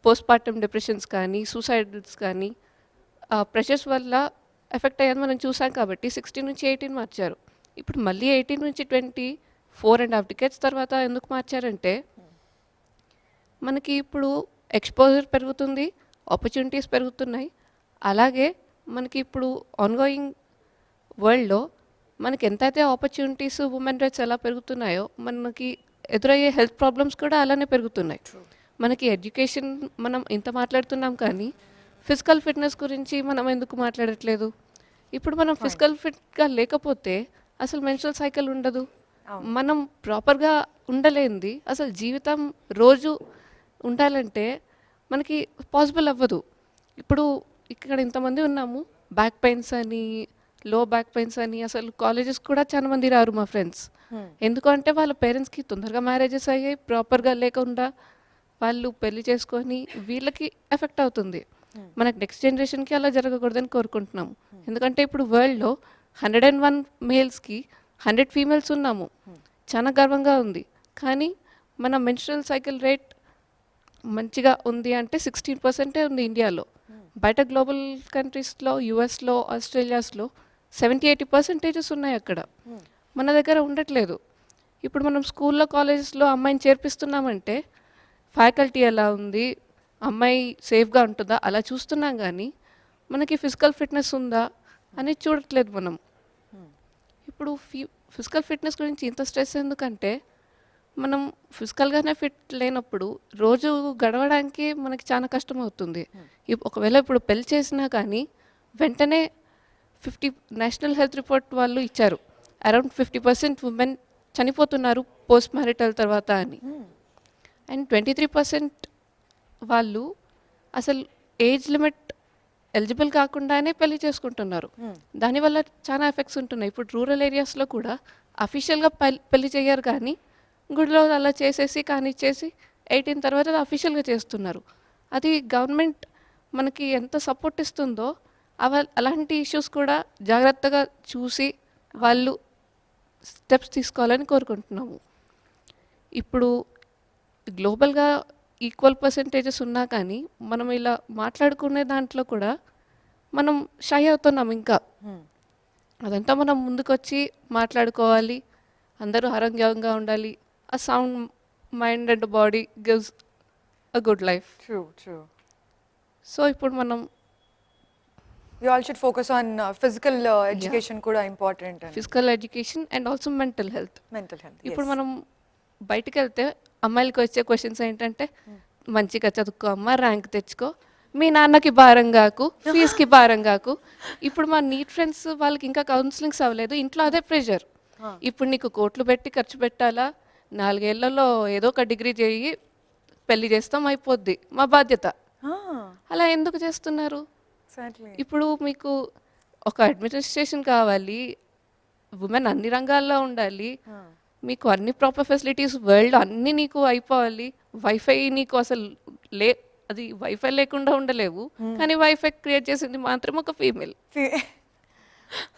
పోస్ట్ పార్టమ్ డిప్రెషన్స్ కానీ, సూసైడ్స్ కానీ, ప్రెషర్స్ వల్ల ఎఫెక్ట్ అయ్యేది మనం చూసాం. కాబట్టి 16 నుంచి 18 మార్చారు. ఇప్పుడు మళ్ళీ 18 నుంచి 20, 4.5 decades తర్వాత ఎందుకు మార్చారంటే మనకి ఇప్పుడు ఎక్స్పోజర్ పెరుగుతుంది, ఆపర్చునిటీస్ పెరుగుతున్నాయి. అలాగే మనకి ఇప్పుడు ఆన్గోయింగ్ వరల్డ్లో మనకి ఎంతైతే ఆపర్చునిటీస్, ఉమెన్ రైట్స్ ఎలా పెరుగుతున్నాయో మనకి ఎదురయ్యే హెల్త్ ప్రాబ్లమ్స్ కూడా అలానే పెరుగుతున్నాయి. మనకి ఎడ్యుకేషన్ మనం ఇంత మాట్లాడుతున్నాం కానీ ఫిజికల్ ఫిట్నెస్ గురించి మనం ఎందుకు మాట్లాడట్లేదు? ఇప్పుడు మనం ఫిజికల్ ఫిట్గా లేకపోతే అసలు మెన్స్ట్రువల్ సైకిల్ ఉండదు. మనం ప్రాపర్గా ఉండలేంది అసలు జీవితం రోజు ఉండాలంటే మనకి పాసిబుల్ అవ్వదు. ఇప్పుడు ఇక్కడ ఇంతమంది ఉన్నాము, బ్యాక్ పెయిన్స్ అని, లో బ్యాక్ పెయిన్స్ అని, అసలు కాలేజెస్ కూడా చాలా మంది రారు మా ఫ్రెండ్స్. ఎందుకంటే వాళ్ళ పేరెంట్స్కి తొందరగా మ్యారేజెస్ అయ్యాయి, ప్రాపర్గా లేకుండా వాళ్ళు పెళ్లి చేసుకొని వీళ్ళకి ఎఫెక్ట్ అవుతుంది. మనకు నెక్స్ట్ జనరేషన్కి అలా జరగకూడదని కోరుకుంటున్నాము. ఎందుకంటే ఇప్పుడు వరల్డ్లో 101 మేల్స్కి 100 ఫీమేల్స్ ఉన్నాము. చాలా గర్వంగా ఉంది. కానీ మన మెన్స్ట్రువల్ సైకిల్ రేట్ మంచిగా ఉంది అంటే 16% ఉంది ఇండియాలో. బయట గ్లోబల్ కంట్రీస్లో, యుఎస్లో, ఆస్ట్రేలియాస్లో 70-80% ఉన్నాయి అక్కడ. మన దగ్గర ఉండట్లేదు. ఇప్పుడు మనం స్కూల్లో, కాలేజెస్లో అమ్మాయిని చేర్పిస్తున్నామంటే ఫ్యాకల్టీ ఎలా ఉంది, అమ్మాయి సేఫ్గా ఉంటుందా అలా చూస్తున్నాం కానీ మనకి ఫిజికల్ ఫిట్నెస్ ఉందా అనేది చూడట్లేదు మనం. ఇప్పుడు ఫిజికల్ ఫిట్నెస్ గురించి ఇంత స్ట్రెస్ ఎందుకంటే మనం ఫిజికల్గానే ఫిట్ లేనప్పుడు రోజు గడవడానికి మనకి చాలా కష్టం అవుతుంది. ఒకవేళ ఇప్పుడు పెళ్లి చేసినా కానీ వెంటనే 50 నేషనల్ హెల్త్ రిపోర్ట్ వాళ్ళు ఇచ్చారు, అరౌండ్ 50% ఉమెన్ చనిపోతున్నారు పోస్ట్ మ్యారిటల్ తర్వాత అని. అండ్ 23% వాళ్ళు అసలు ఏజ్ లిమిట్ ఎలిజిబుల్ కాకుండానే పెళ్లి చేసుకుంటున్నారు. దానివల్ల చాలా ఎఫెక్ట్స్ ఉంటున్నాయి. ఇప్పుడు రూరల్ ఏరియాస్లో కూడా అఫీషియల్గా పెళ్లి చేయరు కానీ గుడిలో అలా చేసేసి కానిచ్చేసి 18 తర్వాత అఫీషియల్గా చేస్తున్నారు. అది గవర్నమెంట్ మనకి ఎంత సపోర్ట్ ఇస్తుందో అలాంటి ఇష్యూస్ కూడా జాగ్రత్తగా చూసి వాళ్ళు స్టెప్స్ తీసుకోవాలని కోరుకుంటున్నాము. ఇప్పుడు గ్లోబల్గా ఈక్వల్ పర్సెంటేజెస్ ఉన్నా కానీ మనం ఇలా మాట్లాడుకునే దాంట్లో కూడా మనం షై అవుతున్నాం. ఇంకా అదంతా మనం ముందుకొచ్చి మాట్లాడుకోవాలి. అందరూ ఆరోగ్యంగా ఉండాలి. A sound mind and body gives a good life. True. So ఇప్పుడు మనం We all should focus on physical education కూడా important and physical education and also mental health. mental health. ఇప్పుడు మనం బయటికి వెళ్తే అమ్మాయిలకి వచ్చే క్వశ్చన్స్ ఏంటంటే మంచిగా చదువుకో అమ్మ, ర్యాంక్ తెచ్చుకో, మీ నాన్నకి భారం కాకు, ఫీజుకి భారం కాకు. ఇప్పుడు మా నీట్ ఫ్రెండ్స్ వాళ్ళకి ఇంకా కౌన్సిలింగ్స్ అవ్వలేదు, ఇంట్లో అదే ప్రెషర్. ఇప్పుడు నీకు కోట్లు పెట్టి ఖర్చు పెట్టాలా, 4 ఏళ్లలో ఏదో ఒక డిగ్రీ చేయి, పెళ్లి చేస్తాం, అయిపోద్ది మా బాధ్యత. అలా ఎందుకు చేస్తున్నారు? ఇప్పుడు మీకు ఒక అడ్మినిస్ట్రేషన్ కావాలి, ఉమెన్ అన్ని రంగాల్లో ఉండాలి, మీకు అన్ని ప్రాపర్ ఫెసిలిటీస్ వరల్డ్ అన్నీ నీకు అయిపోవాలి. వైఫై నీకు అసలు అది వైఫై లేకుండా ఉండలేవు, కానీ వైఫై క్రియేట్ చేసింది మాత్రం ఒక ఫీమేల్.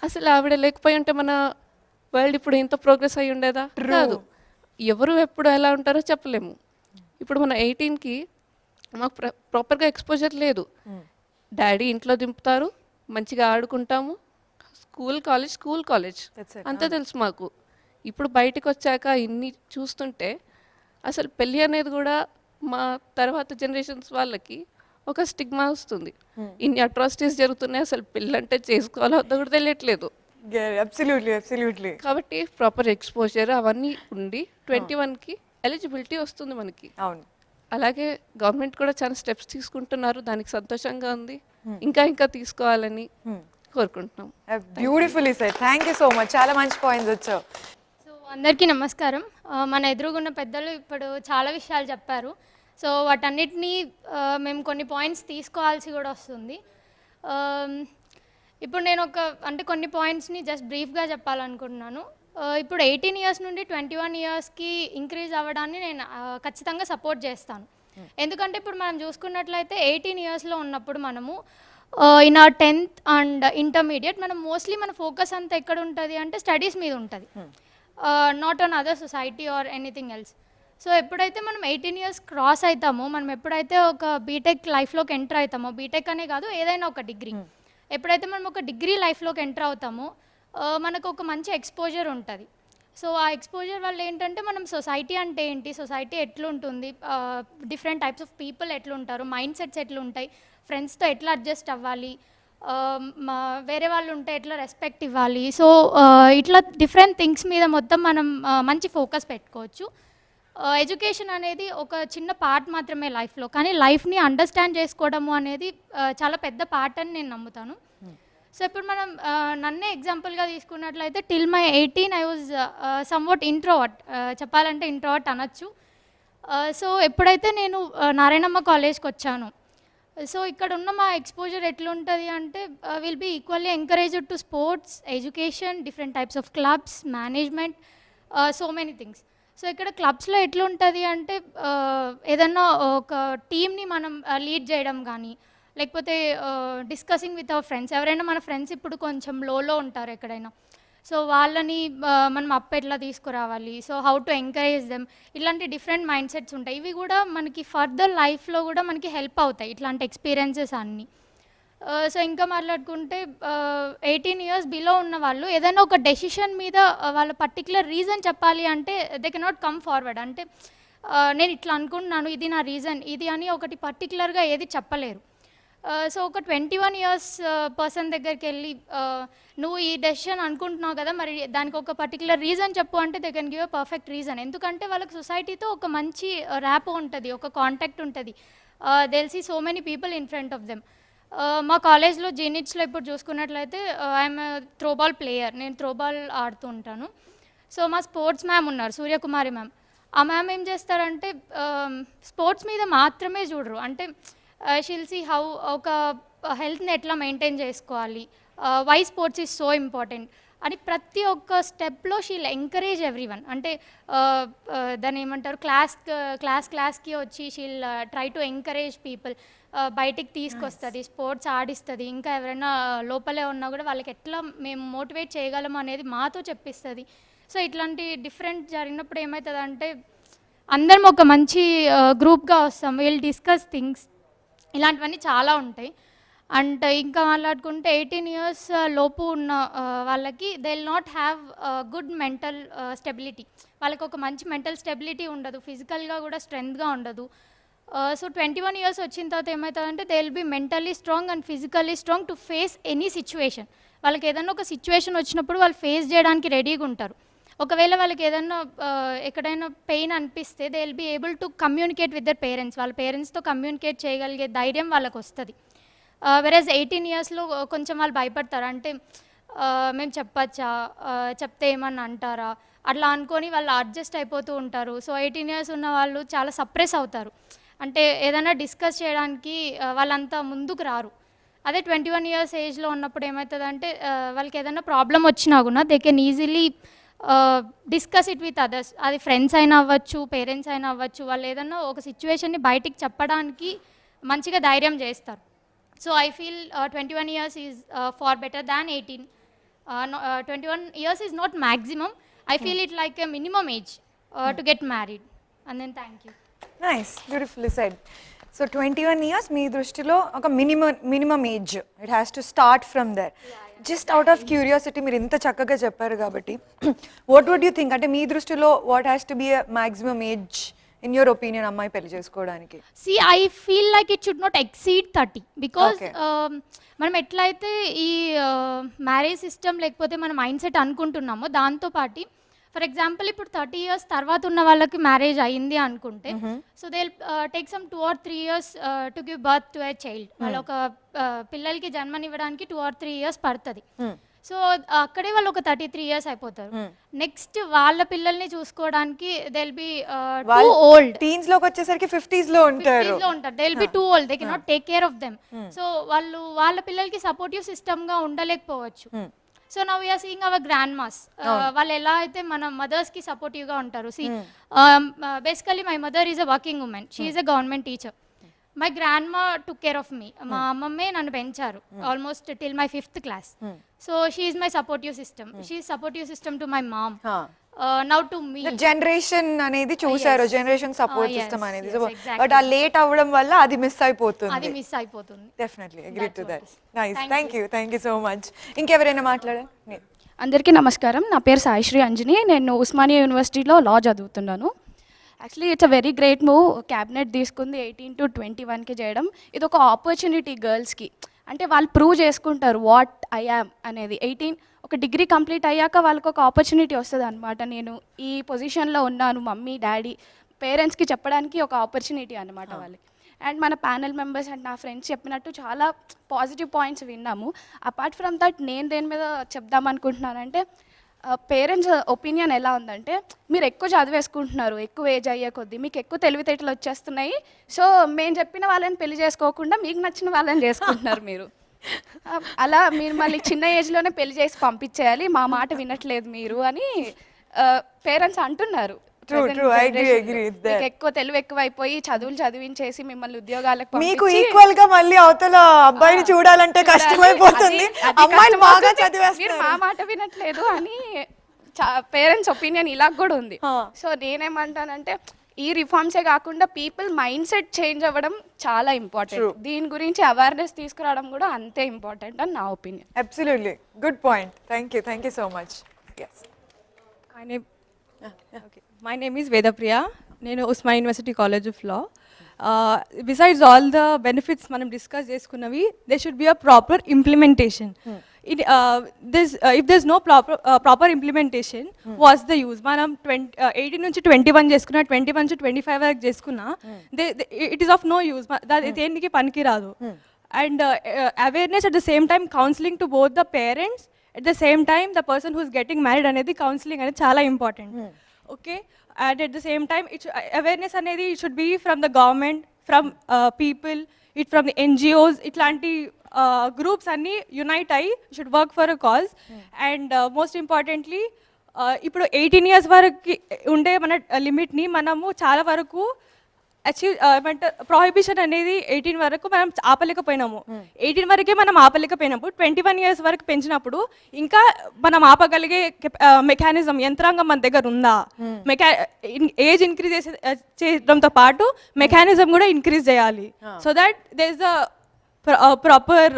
అసలు ఆవిడ లేకపోయి ఉంటే మన వరల్డ్ ఇప్పుడు ఇంత ప్రోగ్రెస్ అయ్యి ఉండేదా? కాదు. ఎవరు ఎప్పుడు ఎలా ఉంటారో చెప్పలేము. ఇప్పుడు మన 18కి మాకు ప్రాపర్గా ఎక్స్పోజర్ లేదు. డాడీ ఇంట్లో దింపుతారు, మంచిగా ఆడుకుంటాము, స్కూల్ కాలేజ్ అంతా తెలుసు మాకు. ఇప్పుడు బయటకు వచ్చాక ఇన్ని చూస్తుంటే అసలు పెళ్ళి అనేది కూడా మా తర్వాత జనరేషన్స్ వాళ్ళకి ఒక స్టిగ్మా వస్తుంది. ఇన్ని అట్రాసిటీస్ జరుగుతున్నాయి, అసలు పెళ్ళంటే చేసుకోవాలో వద్దో కూడా తెలియట్లేదు. Absolutely. కాబట్టి ప్రాపర్ ఎక్స్పోజర్ అవన్నీ ఉండి 21కి ఎలిజిబిలిటీ వస్తుంది మనకి. అవును. అలాగే గవర్నమెంట్ కూడా చాలా స్టెప్స్ తీసుకుంటున్నారు, దానికి సంతోషంగా ఉంది. ఇంకా తీసుకోవాలని కోరుకుంటున్నాం. Beautifully sir, thank you so much. చాలా మంచి పాయింట్స్ వచ్చావు. సో అందరికీ నమస్కారం. మన ఎదురుగున్న పెద్దలు ఇప్పుడు చాలా విషయాలు చెప్పారు. సో వాటన్నిటినీ మేము కొన్ని పాయింట్స్ తీసుకోవాల్సి కూడా వస్తుంది. ఇప్పుడు నేను అంటే కొన్ని పాయింట్స్ని జస్ట్ బ్రీఫ్గా చెప్పాలనుకుంటున్నాను. ఇప్పుడు 18 ఇయర్స్ నుండి 21 ఇయర్స్కి ఇంక్రీజ్ అవ్వడాన్ని నేను ఖచ్చితంగా సపోర్ట్ చేస్తాను. ఎందుకంటే ఇప్పుడు మనం చూసుకున్నట్లయితే 18 ఇయర్స్లో ఉన్నప్పుడు మనము in or 10th and intermediate మనం మోస్ట్లీ మన ఫోకస్ అంతా ఎక్కడ ఉంటుంది అంటే స్టడీస్ మీద ఉంటుంది, not on other society or anything else. So ఎప్పుడైతే మనం 18 ఇయర్స్ క్రాస్ అవుతామో, మనం ఎప్పుడైతే ఒక బీటెక్ లైఫ్లోకి ఎంటర్ అవుతామో, బీటెక్ అనే కాదు ఏదైనా ఒక డిగ్రీ, ఎప్పుడైతే మనం ఒక డిగ్రీ లైఫ్లోకి ఎంటర్ అవుతామో మనకు ఒక మంచి ఎక్స్పోజర్ ఉంటుంది. సో ఆ ఎక్స్పోజర్ వల్ల ఏంటంటే మనం సొసైటీ అంటే ఏంటి, సొసైటీ ఎట్లుంటుంది, డిఫరెంట్ టైప్స్ ఆఫ్ పీపుల్ ఎట్లుంటారు, మైండ్ సెట్స్ ఎట్లుంటాయి, ఫ్రెండ్స్తో ఎట్లా అడ్జస్ట్ అవ్వాలి, వేరే వాళ్ళు ఉంటే ఎట్లా రెస్పెక్ట్ ఇవ్వాలి. సో ఇట్లా డిఫరెంట్ థింగ్స్ మీద మొత్తం మనం మంచి ఫోకస్ పెట్టుకోవచ్చు. ఎడ్యుకేషన్ అనేది ఒక చిన్న పార్ట్ మాత్రమే లైఫ్లో, కానీ లైఫ్ని అండర్స్టాండ్ చేసుకోవడము అనేది చాలా పెద్ద పార్ట్ అని నేను నమ్ముతాను. సో ఇప్పుడు మనం నన్నే ఎగ్జాంపుల్గా తీసుకున్నట్లయితే till my 18 I was somewhat introvert, చెప్పాలంటే ఇంట్రోవర్ట్ అనొచ్చు. సో ఎప్పుడైతే నేను నారాయణమ్మ కాలేజ్కి వచ్చాను, సో ఇక్కడ ఉన్న మా ఎక్స్పోజర్ ఎట్లుంటుంది అంటే will be equally encouraged to sports, education, different types of clubs, management, so many things. So ఇక్కడ క్లబ్స్లో ఎట్లుంటుంది అంటే ఏదన్నా ఒక టీమ్ని మనం లీడ్ చేయడం కానీ, లేకపోతే డిస్కసింగ్ విత్ అవర్ ఫ్రెండ్స్, ఎవరైనా మన ఫ్రెండ్స్ ఇప్పుడు కొంచెం లోలో ఉంటారు ఎక్కడైనా, సో వాళ్ళని మనం అప్ ఎట్లా తీసుకురావాలి, so how to encourage them, ఇట్లాంటి డిఫరెంట్ మైండ్ సెట్స్ ఉంటాయి. ఇవి కూడా మనకి ఫర్దర్ లైఫ్లో కూడా మనకి హెల్ప్ అవుతాయి ఇట్లాంటి ఎక్స్పీరియన్సెస్ అన్నీ. సో ఇంకా మాట్లాడుకుంటే 18 ఇయర్స్ బిలో ఉన్న వాళ్ళు ఏదైనా ఒక డెసిషన్ మీద వాళ్ళ పర్టికులర్ రీజన్ చెప్పాలి అంటే దే కెనాట్ కమ్ ఫార్వర్డ్. అంటే నేను ఇట్లా అనుకుంటున్నాను, ఇది నా రీజన్, ఇది అని ఒకటి పర్టికులర్గా ఏది చెప్పలేరు. సో ఒక 21 ఇయర్స్ పర్సన్ దగ్గరికి వెళ్ళి నువ్వు ఈ డెసిషన్ అనుకుంటున్నావు కదా, మరి దానికి ఒక పర్టికులర్ రీజన్ చెప్పు అంటే they can give a perfect reason. ఎందుకంటే వాళ్ళకి సొసైటీతో ఒక మంచి ర్యాప్ ఉంటుంది, ఒక కాంటాక్ట్ ఉంటుంది, they will see so many people in front of them. మా కాలేజ్లో జీనిట్స్లో ఇప్పుడు చూసుకున్నట్లయితే ఐఎమ్ త్రోబాల్ ప్లేయర్, నేను త్రోబాల్ ఆడుతూ ఉంటాను. సో మా స్పోర్ట్స్ మ్యామ్ ఉన్నారు, సూర్యకుమారి మ్యామ్. ఆ మ్యామ్ ఏం చేస్తారంటే స్పోర్ట్స్ మీద మాత్రమే చూడరు, అంటే షీల్ సీ హౌ ఒక హెల్త్ని ఎట్లా మెయింటైన్ చేసుకోవాలి, why sports is so important అని ప్రతి ఒక్క స్టెప్లో షీల్ ఎంకరేజ్ ఎవ్రీ వన్. అంటే దాన్ని ఏమంటారు, క్లాస్కి వచ్చి she'll try to encourage people, బయటికి తీసుకొస్తుంది, స్పోర్ట్స్ ఆడిస్తుంది, ఇంకా ఎవరైనా లోపలే ఉన్నా కూడా వాళ్ళకి ఎట్లా మేము మోటివేట్ చేయగలము అనేది మాతో చెప్పిస్తుంది. సో ఇట్లాంటి డిఫరెంట్ జరిగినప్పుడు ఏమవుతుందంటే అందరం ఒక మంచి గ్రూప్గా వస్తాం, వీల్ డిస్కస్ థింగ్స్, ఇలాంటివన్నీ చాలా ఉంటాయి. అండ్ ఇంకా మాట్లాడుకుంటే 18 ఇయర్స్ లోపు ఉన్న వాళ్ళకి they will not have good mental stability, వాళ్ళకి ఒక మంచి మెంటల్ స్టెబిలిటీ ఉండదు, ఫిజికల్గా కూడా స్ట్రెంగ్త్గా ఉండదు. సో 21 ఇయర్స్ వచ్చిన తర్వాత ఏమవుతుందంటే they will be mentally strong and physically strong to face any situation. వాళ్ళకి ఏదైనా ఒక సిచ్యువేషన్ వచ్చినప్పుడు వాళ్ళు ఫేస్ చేయడానికి రెడీగా ఉంటారు. ఒకవేళ వాళ్ళకి ఏదైనా ఎక్కడైనా పెయిన్ అనిపిస్తే they will be able to communicate with their parents, వాళ్ళ పేరెంట్స్తో కమ్యూనికేట్ చేయగలిగే ధైర్యం వాళ్ళకి వస్తుంది. వెరాజ్ 18 ఇయర్స్లో కొంచెం వాళ్ళు భయపడతారు, అంటే మేము చెప్పచ్చా, చెప్తే ఏమన్నా అంటారా, అట్లా అనుకొని వాళ్ళు అడ్జస్ట్ అయిపోతూ ఉంటారు. సో 18 ఇయర్స్ ఉన్న వాళ్ళు చాలా సప్రెస్ అవుతారు, అంటే ఏదైనా డిస్కస్ చేయడానికి వాళ్ళంతా ముందుకు రారు. అదే 21 ఇయర్స్ ఏజ్లో ఉన్నప్పుడు ఏమవుతుందంటే వాళ్ళకి ఏదైనా ప్రాబ్లం వచ్చినా కూడా they can easily discuss it with others, అది ఫ్రెండ్స్ అయినా అవ్వచ్చు, పేరెంట్స్ అయినా అవ్వచ్చు, వాళ్ళు ఏదైనా ఒక సిచ్యువేషన్ని బయటికి చెప్పడానికి మంచిగా ధైర్యం చేస్తారు. So I feel 21 years is far better than 18. 21 years is not maximum, I feel it like a minimum age to get married. And then thank you. Nice, beautifully said. So 21 years మీ దృష్టిలో ఒక minimum age, it has to start from there. Just out of curiosity మీరు ఇంత చక్కగా చెప్పారు కాబట్టి what would you think, అంటే మీ దృష్టిలో what has to be a maximum age in your opinion అమ్మాయి పెళ్లి చేసుకోవడానికి? See, I feel like it should not exceed 30 because మనం ఎట్లయితే ఈ మ్యారేజ్ సిస్టమ్ లేకపోతే మన మైండ్ సెట్ అనుకుంటున్నామో దాంతోపాటు ఫర్ ఎగ్జాంపుల్ ఇప్పుడు 30 ఇయర్స్ తర్వాత ఉన్న వాళ్ళకి మ్యారేజ్ అయింది అనుకుంటే so they take some 2 or 3 years to give birth to a child. వాళ్ళ ఒక పిల్లలకి జన్మనివ్వడానికి 2 or 3 years పడుతుంది. సో అక్కడే వాళ్ళు ఒక 33 ఇయర్స్ అయిపోతారు. నెక్స్ట్ వాళ్ళ పిల్లల్ని చూసుకోవడానికి they'll be too old, teens లోకి వచ్చేసరికి 50s లో ఉంటారు. They will be too old, they cannot take care of them. So వాళ్ళు వాళ్ళ పిల్లలకి సపోర్టివ్ సిస్టమ్ గా ఉండలేకపోవచ్చు. So now we are seeing our grandmas, వాళ్ళు ఎలా అయితే మన మదర్స్ కి సపోర్టివ్ గా ఉంటారు. See basically my mother is a working woman, she is a government teacher. My grandma took care of me, మా అమ్మమ్మే నన్ను పెంచారు almost till my 5th class. So she is my supportive system, she is supportive system to my mom, now to me. Generation అనేది చూసారు, generation support system అనేది. But ఆ late అవ్వడం వల్ల అది మిస్ అయిపోతుంది. Definitely agree to that. Nice, thank you so much. ఇంకెవరైనా మాట్లాడారు? అందరికీ నమస్కారం. నా పేరు సాయిశ్రీ అంజని. నేను ఉస్మానియా యూనివర్సిటీలో లా చదువుతున్నాను. Actually it's a very great move. Cabinet తీసుకుంది 18 to 21కి చేయడం. ఇది ఒక ఆపర్చునిటీ గర్ల్స్కి, అంటే వాళ్ళు ప్రూవ్ చేసుకుంటారు వాట్ ఐ యామ్ అనేది. 18 ఒక డిగ్రీ కంప్లీట్ అయ్యాక వాళ్ళకి ఒక ఆపర్చునిటీ వస్తుంది అనమాట. నేను ఈ పొజిషన్లో ఉన్నాను, మమ్మీ డాడీ పేరెంట్స్కి చెప్పడానికి ఒక ఆపర్చునిటీ అనమాట వాళ్ళకి. అండ్ మన ప్యానెల్ మెంబర్స్ అండ్ నా ఫ్రెండ్స్ చెప్పినట్టు చాలా పాజిటివ్ పాయింట్స్ విన్నాము. అపార్ట్ ఫ్రమ్ దట్ నేను దేని మీద చెప్దాం అనుకుంటున్నానంటే, పేరెంట్స్ ఒపీనియన్ ఎలా ఉందంటే, మీరు ఎక్కువ చదివేసుకుంటున్నారు, ఎక్కువ ఏజ్ అయ్యే కొద్దీ మీకు ఎక్కువ తెలివితేటలు వచ్చేస్తున్నాయి, సో మేము చెప్పిన వాళ్ళని పెళ్లి చేసుకోకుండా మీకు నచ్చిన వాళ్ళని చేసుకుంటున్నారు మీరు. అలా మీరు మళ్ళీ చిన్న ఏజ్లోనే పెళ్లి చేసి పంపించేయాలి, మా మాట వినట్లేదు మీరు అని పేరెంట్స్ అంటున్నారు. ఎక్కువ తెలివి ఎక్కువ అయిపోయి చదువులు చదివించేసి మిమ్మల్ని ఉద్యోగాలకు మీకు ఈక్వల్ గా మళ్ళీ అవతల అబ్బాయిని చూడాలంటే కష్టమైపోతుంది, అమ్మాయిలు బాగా చదివేస్తారు, మా మాట వినట్లేదు అని పేరెంట్స్ ఒపీనియన్ ఇలా కూడా ఉంది. సో నేనేమంటానంటే, ఈ రిఫార్మ్సే కాకుండా పీపుల్ మైండ్ సెట్ చేంజ్ అవ్వడం చాలా ఇంపార్టెంట్. దీని గురించి అవేర్నెస్ తీసుకురావడం కూడా అంతే ఇంపార్టెంట్ అని నా opinion. Absolutely good point. Thank you so much. My name is Vedapriya. నేను Osmania university college of law. Besides all the benefits మనం డిస్కస్ చేసుకున్నవి, they should be a proper implementation. If there is no proper implementation, what's the use? మనం 18 నుంచి 21 చేసుకున్నా, 21 నుంచి 25 వరకు చేసుకున్నా, it is of no use. దేనికి పనికి రాదు. And awareness at the same time, counselling to both the parents, at the same time the person who is getting married అనేది కౌన్సిలింగ్ అనేది చాలా important. Okay, and at the same time, awareness anedi should be from the government, from people, from the NGOs, itlanti groups anni unite ayi should work for a cause. And most importantly, ఇప్పుడు 18 years వరకు ఉండే మన లిమిట్ని మనము చాలా వరకు achieve ఏమంటారు, prohibition అనేది 18 వరకు మనం ఆపలేకపోయినాము. 18 వరకే మనం ఆపలేకపోయినప్పుడు 21 years వరకు పెంచినప్పుడు ఇంకా మనం ఆపగలిగే మెకానిజం, యంత్రాంగం మన దగ్గర ఉందా? ఏజ్ ఇంక్రీజ్ చేయడంతో పాటు మెకానిజం కూడా ఇంక్రీజ్ చేయాలి, so that there is a proper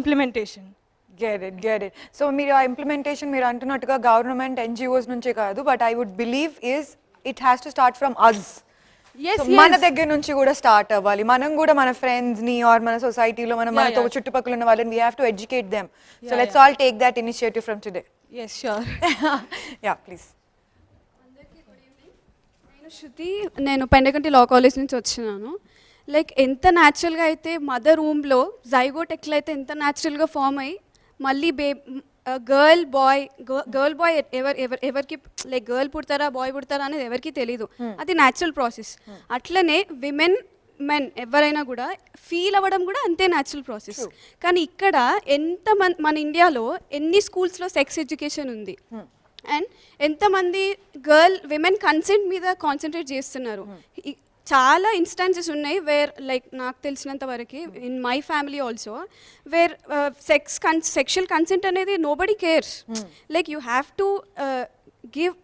implementation. Get it. So మీరు ఆ ఇంప్లిమెంటేషన్ మీరు అంటున్నట్టుగా గవర్నమెంట్ NGOs నుంచే కాదు, but I would believe is it has to start from us. మన దగ్గర నుంచి కూడా స్టార్ట్ అవ్వాలి. మనం కూడా మన ఫ్రెండ్స్ ని ఆర్ మన సొసైటీలో మనతో చుట్టుపక్కల ఉన్న వాళ్ళని we have to educate them. So let's all take that initiative from today. Yes, sure. Yeah, please. నేను శృతి, నేను పెండకంటి లా కాలేజ్ నుంచి వచ్చినాను. లైక్ ఎంత న్యాచురల్గా అయితే మదర్ రూమ్లో జైగోట్ ఎట్లయితే ఎంత న్యాచురల్గా ఫామ్ అయ్యి మళ్ళీ గర్ల్ బాయ్ ఎవరికి లైక్ గర్ల్ పుడతారా బాయ్ పుడతారా అనేది ఎవరికి తెలీదు, అది న్యాచురల్ ప్రాసెస్. అట్లనే మెన్ ఎవరైనా కూడా ఫీల్ అవ్వడం కూడా అంతే న్యాచురల్ ప్రాసెస్. కానీ ఇక్కడ మన ఇండియాలో ఎన్ని స్కూల్స్లో సెక్స్ ఎడ్యుకేషన్ ఉంది, అండ్ ఎంతమంది విమెన్ కన్సెంట్ మీద కాన్సన్ట్రేట్ చేస్తున్నారు. చాలా ఇన్స్టాన్సెస్ ఉన్నాయి వేర్ లైక్ నాకు తెలిసినంత వరకు in my family also where sexual consent అనేది nobody cares. Like you have to give,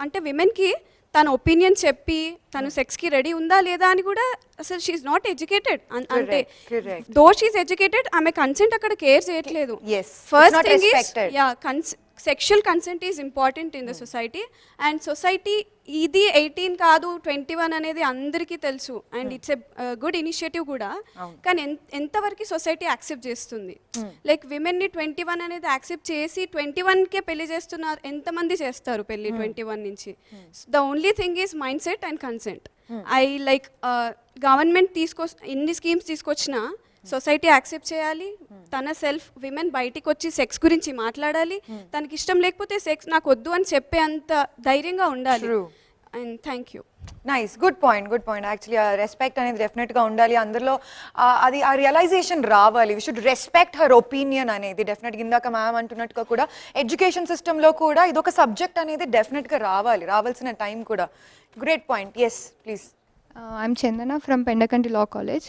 అంటే విమెన్కి తన ఒపీనియన్ చెప్పి తను సెక్స్కి రెడీ ఉందా లేదా అని కూడా అసలు షీఈ్ నాట్ ఎడ్యుకేటెడ్. అంటే దో షీఈ్ ఎడ్యుకేటెడ్, ఆమె కన్సెంట్ అక్కడ కేర్ చేయట్లేదు. First thing is sexual consent is important in the society, and society ఇది 18 కాదు 21 అనేది అందరికీ తెలుసు, and it's a good initiative కూడా. కానీ ఎంతవరకు సొసైటీ యాక్సెప్ట్ చేస్తుంది? లైక్ విమెన్ని 21 అనేది యాక్సెప్ట్ చేసి 21కే పెళ్లి చేస్తున్నారు. ఎంతమంది చేస్తారు పెళ్లి 21 నుంచి? The only thing is mind set and consent. I like government ఎన్ని స్కీమ్స్ తీసుకొచ్చినా సొసైటీ యాక్సెప్ట్ చేయాలి, తన సెల్ఫ్ విమెన్ బయటికి వచ్చి సెక్స్ గురించి మాట్లాడాలి, తనకి ఇష్టం లేకపోతే సెక్స్ నాకు వద్దు అని చెప్పే అంత ధైర్యంగా ఉండాలి. And thank you. Nice, good point. Actually ఆ రెస్పెక్ట్ అనేది డెఫినెట్గా ఉండాలి అందరిలో. అది ఆ రియలైజేషన్ రావాలి. We should respect her opinion అనేది డెఫినెట్గా. ఇందాక మ్యామ్ అంటున్నట్టుగా కూడా ఎడ్యుకేషన్ సిస్టంలో కూడా ఇదొక సబ్జెక్ట్ అనేది డెఫినెట్గా రావాల్సిన టైం కూడా. Great point. Yes please. I'm Chandana from Pendekanti law college.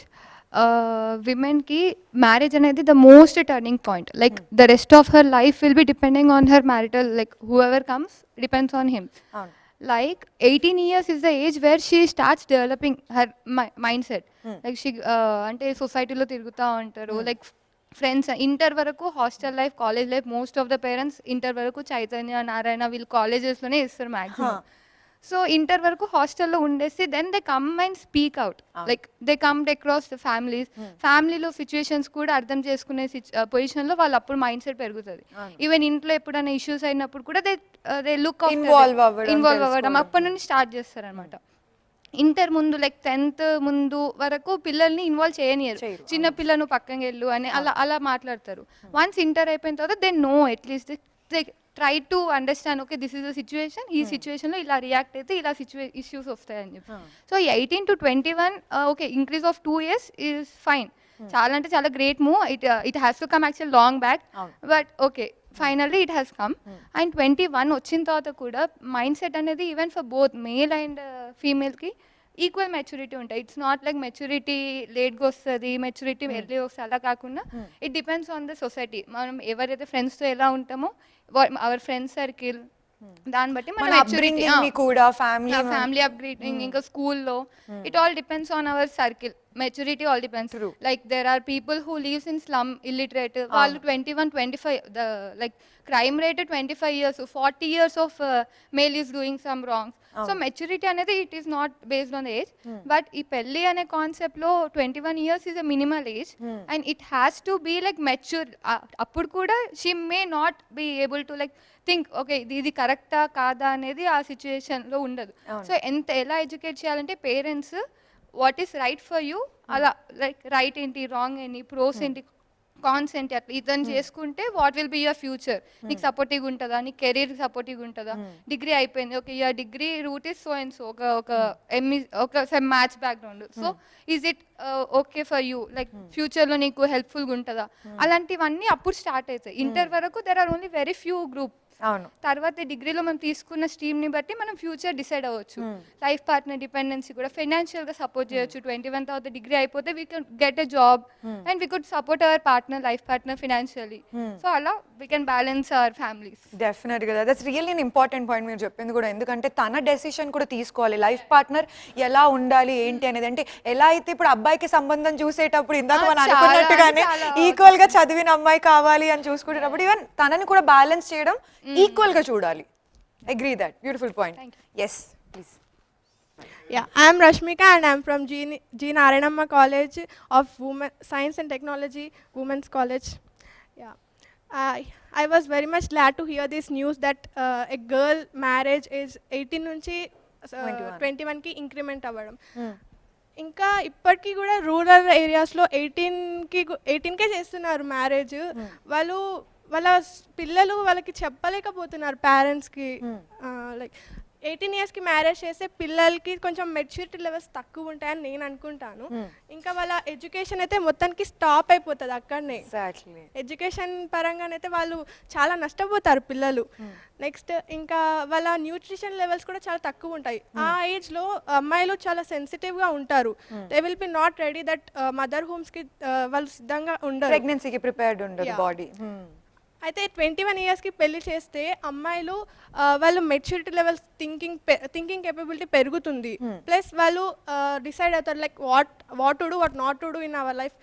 విమెన్కి మ్యారేజ్ అనేది the most turning point. Like the rest of her life will be depending on her marital, like whoever comes depends on him. Like 18 years is the age where she starts developing her mindset. Like she ante society lo tiruguta untaru, like friends, inter varaku hostel life, college life, most of the parents inter varaku Chaitanya, Narayana will colleges lone istaru maximum. So inter varaku hostel lo undesi, then they come and speak out. Like they come across the families, family lo situations kuda ardham cheskune position lo వాళ్ళు అప్పుడు mind set పెరుగుతుంది. Even ఇంట్లో ఎప్పుడైనా issues అయినప్పుడు కూడా they look involve అవ్వడం అప్పటి నుండి స్టార్ట్ చేస్తారనమాట. ఇంటర్ ముందు లైక్ 10th ముందు వరకు పిల్లల్ని ఇన్వాల్వ్ చేయనియరు. చిన్న పిల్లను పక్కకి వెళ్ళు అని అలా మాట్లాడతారు. వన్స్ ఇంటర్ అయిపోయిన తర్వాత they know at least they try to understand, okay this is the situation, ఈ సిచ్యువేషన్లో ఇలా రియాక్ట్ అయితే ఇలా ఇష్యూస్ వస్తాయని చెప్పి. So 18 to 21 okay increase of 2 years is fine. చాలా అంటే చాలా great move. It has to come actual long back, but okay finally it has come. And 21 వచ్చిన తర్వాత కూడా మైండ్ సెట్ అనేది even for both male and ఫీమేల్కి equal maturity ఉంటాయి. It's not like maturity లేట్గా వస్తుంది, మెచ్యూరిటీ ఎర్లీ వస్తుంది, అలా కాకుండా it depends on the society. మనం ఎవరైతే ఫ్రెండ్స్తో ఎలా ఉంటామో అవర్ ఫ్రెండ్స్ సర్కిల్, దాన్ని బట్టి మన ఫ్యామిలీ అప్గ్రేడింగ్, ఇంకా స్కూల్లో it all depends on our circle. Maturity all depends. Like there are people who lives in slum illiterate, వాళ్ళు 21, 25 like crime rate 25 years, 40 years of male is doing some wrongs. So maturity అనేది it is not based on the age, but ఈ పెళ్ళి అనే కాన్సెప్ట్లో 21 years is a minimal age and it has to be like mature. అప్పుడు కూడా she may not be able to like think okay ఇది కరెక్టా కాదా అనేది ఆ సిచ్యువేషన్లో ఉండదు. సో ఎలా ఎడ్యుకేట్ చేయాలంటే parents what is right for you, అలా లైక్ రైట్ ఏంటి, రాంగ్ ఏంటి, ప్రోస్ ఏంటి, కాన్స్ ఏంటి, అట్లా ఇదని చేసుకుంటే what will be your future. నీకు సపోర్టివ్గా ఉంటుందా, నీ కెరీర్ సపోర్టివ్గా ఉంటుందా. డిగ్రీ అయిపోయింది, okay your degree route is so and so, ఒక maths background, so is it okay for you, like ఫ్యూచర్లో నీకు హెల్ప్ఫుల్గా ఉంటుందా. అలాంటివన్నీ అప్పుడు స్టార్ట్ అవుతాయి. ఇంటర్ వరకు there are only very few group. తర్వాత డిగ్రీలో మనం తీసుకున్న స్ట్రీమ్ని బట్టి మనం ఫ్యూచర్ డిసైడ్ అవ్వచ్చు. లైఫ్ పార్ట్నర్ డిపెండెన్సీ కూడా ఫైనాన్షియల్గా సపోర్ట్ చేయొచ్చు. 21 తర్వాత డిగ్రీ అయిపోతే we can get a job and we could support our partner, life partner financially. So అలా we can balance our families. డెఫినెట్గా that's really an important point మీరు చెప్పింది కూడా. ఎందుకంటే తన డెసిషన్ కూడా తీసుకోవాలి. లైఫ్ పార్ట్నర్ ఎలా ఉండాలి ఏంటి అనేది. అంటే ఎలా అయితే ఇప్పుడు అబ్బాయికి సంబంధం చూసేటప్పుడు ఇందాక మనం అనుకున్నట్టుగానే ఈక్వల్ గా చదివిన అమ్మాయి కావాలి అని చూసుకునేటప్పుడు ఈవెన్ తనని కూడా బ్యాలెన్స్ చేయడం ఈక్వల్ గా చూడాలి. Agree that. Beautiful point. Yes please. Yeah, I am Rashmika and I am from G. Narayanamma College of Science and Technology, Women's College. Yeah, I was very much glad to hear this news that a girl marriage is 18 నుంచి 21కి increment అవ్వడం. ఇంకా ఇప్పటికీ కూడా rural ఏరియాస్లో 18కే చేస్తున్నారు marriage. వాళ్ళ పిల్లలు వాళ్ళకి చెప్పలేకపోతున్నారు పేరెంట్స్కి. లైక్ 18 yearsకి మ్యారేజ్ చేస్తే పిల్లలకి కొంచెం మెచ్యూరిటీ లెవెల్స్ తక్కువ ఉంటాయని నేను అనుకుంటాను. ఇంకా వాళ్ళ ఎడ్యుకేషన్ అయితే మొత్తానికి స్టాప్ అయిపోతుంది అక్కడనే. ఎడ్యుకేషన్ పరంగానైతే వాళ్ళు చాలా నష్టపోతారు పిల్లలు. నెక్స్ట్ ఇంకా వాళ్ళ న్యూట్రిషన్ లెవెల్స్ కూడా చాలా తక్కువ ఉంటాయి. ఆ ఏజ్లో అమ్మాయిలు చాలా సెన్సిటివ్గా ఉంటారు. They will be not ready that mother హోమ్స్కి వాళ్ళు సిద్ధంగా ఉండరు, ప్రెగ్నెన్సీకి ప్రిపేర్డ్ ఉండదు బాడీ. అయితే 21 yearsకి పెళ్లి చేస్తే అమ్మాయిలు వాళ్ళు మెచ్యూరిటీ లెవెల్స్ థింకింగ్ కేపబిలిటీ పెరుగుతుంది. ప్లస్ వాళ్ళు డిసైడ్ అవుతారు like what to do, what not to do in our life.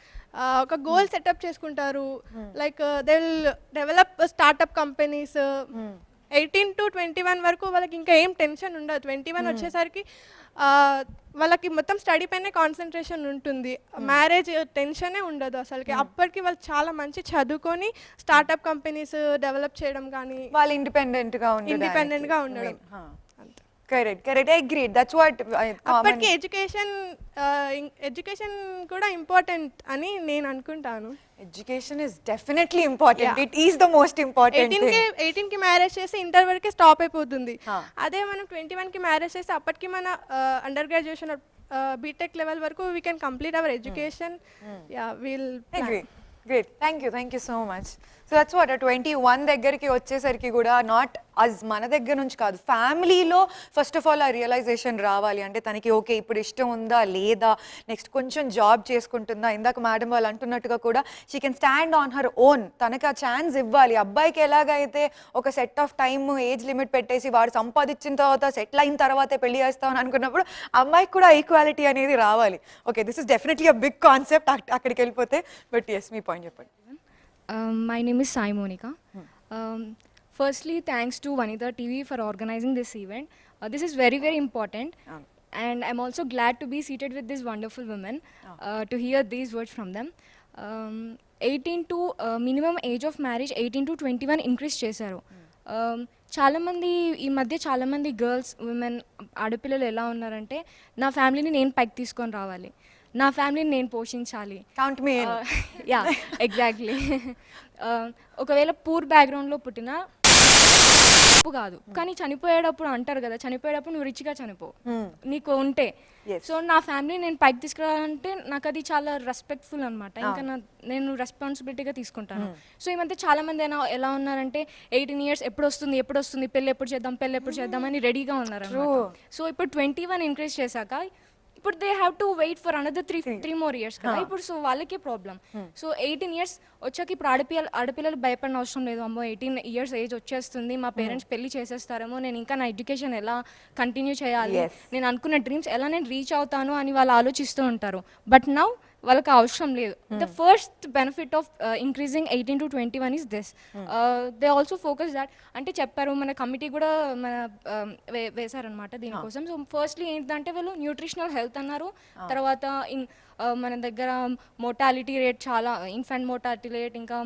ఒక గోల్ సెటప్ చేసుకుంటారు. Like they will develop startup companies. 18 to 21 వరకు వాళ్ళకి ఇంకా ఏం టెన్షన్ ఉండదు. 21 వచ్చేసరికి వాళ్ళకి మొత్తం స్టడీ పైనే కాన్సన్ట్రేషన్ ఉంటుంది. మ్యారేజ్ టెన్షనే ఉండదు అసలుకి. అప్పటికి వాళ్ళు చాలా మంచి చదువుకొని స్టార్టప్ కంపెనీస్ డెవలప్ చేయడం కానీ వాళ్ళు ఇండిపెండెంట్గా ఉండడం. కరెక్ట్ అగ్రీడ్ దట్స్ వాట్ అప్పటికి ఎడ్యుకేషన్ కూడా ఇంపార్టెంట్ అని నేను అనుకుంటాను. Education is definitely important. It is the most important. 18కి మ్యారేజ్ చేసి ఇంటర్ వరకే స్టాప్ అయిపోతుంది. అదే మనం 21కి మ్యారేజ్ చేసి అప్పటికి మన అండర్ గ్రాడ్యుయేషన్ బీటెక్ లెవెల్ వరకు we can complete our education. Great, thank you so much. So that's what 21 దగ్గరికి వచ్చేసరికి కూడా నాట్ అజ్ మన దగ్గర నుంచి కాదు, ఫ్యామిలీలో ఫస్ట్ ఆఫ్ ఆల్ ఆ రియలైజేషన్ రావాలి. అంటే తనకి ఓకే ఇప్పుడు ఇష్టం ఉందా లేదా, నెక్స్ట్ కొంచెం జాబ్ చేసుకుంటుందా, ఇందాక మేడం వాళ్ళు అంటున్నట్టుగా కూడా she can stand on her own. తనకి ఆ ఛాన్స్ ఇవ్వాలి. అబ్బాయికి ఎలాగైతే ఒక set of time age limit పెట్టేసి వాడు సంపాదించిన తర్వాత సెటిల్ అయిన తర్వాతే పెళ్లి చేస్తామని అనుకున్నప్పుడు అమ్మాయికి కూడా ఈక్వాలిటీ అనేది రావాలి. Okay, this is definitely a big concept అక్కడికి వెళ్ళిపోతే. బట్ ఎస్, మీ పాయింట్ చెప్పండి. My name is Sai Monica. Firstly, thanks to Vanita TV for organizing this event. This is very, very important. And I'm also glad to be seated with these wonderful women to hear these words from them. 18 to minimum age of marriage 18 to 21 increase చేశారు. చాలామంది ఈ మధ్య చాలామంది girls women ఆడపిల్లలు ఎలా ఉన్నారంటే, నా ఫ్యామిలీని నేను పైకి తీసుకొని రావాలి, నా ఫ్యామిలీని నేను పోషించాలి. Count me in. Yeah, exactly. ఒకవేళ పూర్ బ్యాక్గ్రౌండ్లో పుట్టిన తప్పు కాదు, కానీ చనిపోయేటప్పుడు అంటారు కదా, చనిపోయేటప్పుడు నువ్వు రిచ్గా చనిపో నీకు ఉంటే. సో నా ఫ్యామిలీ నేను పైకి తీసుకురావాలంటే నాకు అది చాలా రెస్పెక్ట్ఫుల్ అనమాట. ఇంకా నేను రెస్పాన్సిబిలిటీగా తీసుకుంటాను. సో ఈ మధ్య చాలా మంది ఎలా ఉన్నారంటే 18 years ఎప్పుడు వస్తుంది పెళ్ళి ఎప్పుడు చేద్దాం అని రెడీగా ఉన్నారు. సో ఇప్పుడు 21 ఇంక్రీజ్ చేశాక ఇప్పుడు they have to wait for another 3 more years కదా ఇప్పుడు. సో వాళ్ళకే ప్రాబ్లం. సో 18 years వచ్చాక ఇప్పుడు ఆడపిల్లలు భయపడిన అవసరం లేదు. అమ్మో 18 years ఏజ్ వచ్చేస్తుంది, మా పేరెంట్స్ పెళ్లి చేసేస్తారేమో, నేను ఇంకా నా ఎడ్యుకేషన్ ఎలా కంటిన్యూ చేయాలి, నేను అనుకున్న డ్రీమ్స్ ఎలా నేను రీచ్ అవుతాను అని వాళ్ళు ఆలోచిస్తూ ఉంటారు. బట్ నౌ వాళ్ళకి అవసరం లేదు. The first benefit of increasing 18 to 21 is this. They also focus that, అంటే చెప్పారు మన కమిటీ కూడా మన వేశారనమాట దీనికోసం. సో ఫస్ట్లీ ఏంటంటే వాళ్ళు న్యూట్రిషనల్ హెల్త్ అన్నారు. తర్వాత మన దగ్గర మోర్టాలిటీ రేట్ చాలా, ఇన్ఫెంట్ మోర్టాలిటీ రేట్ ఇంకా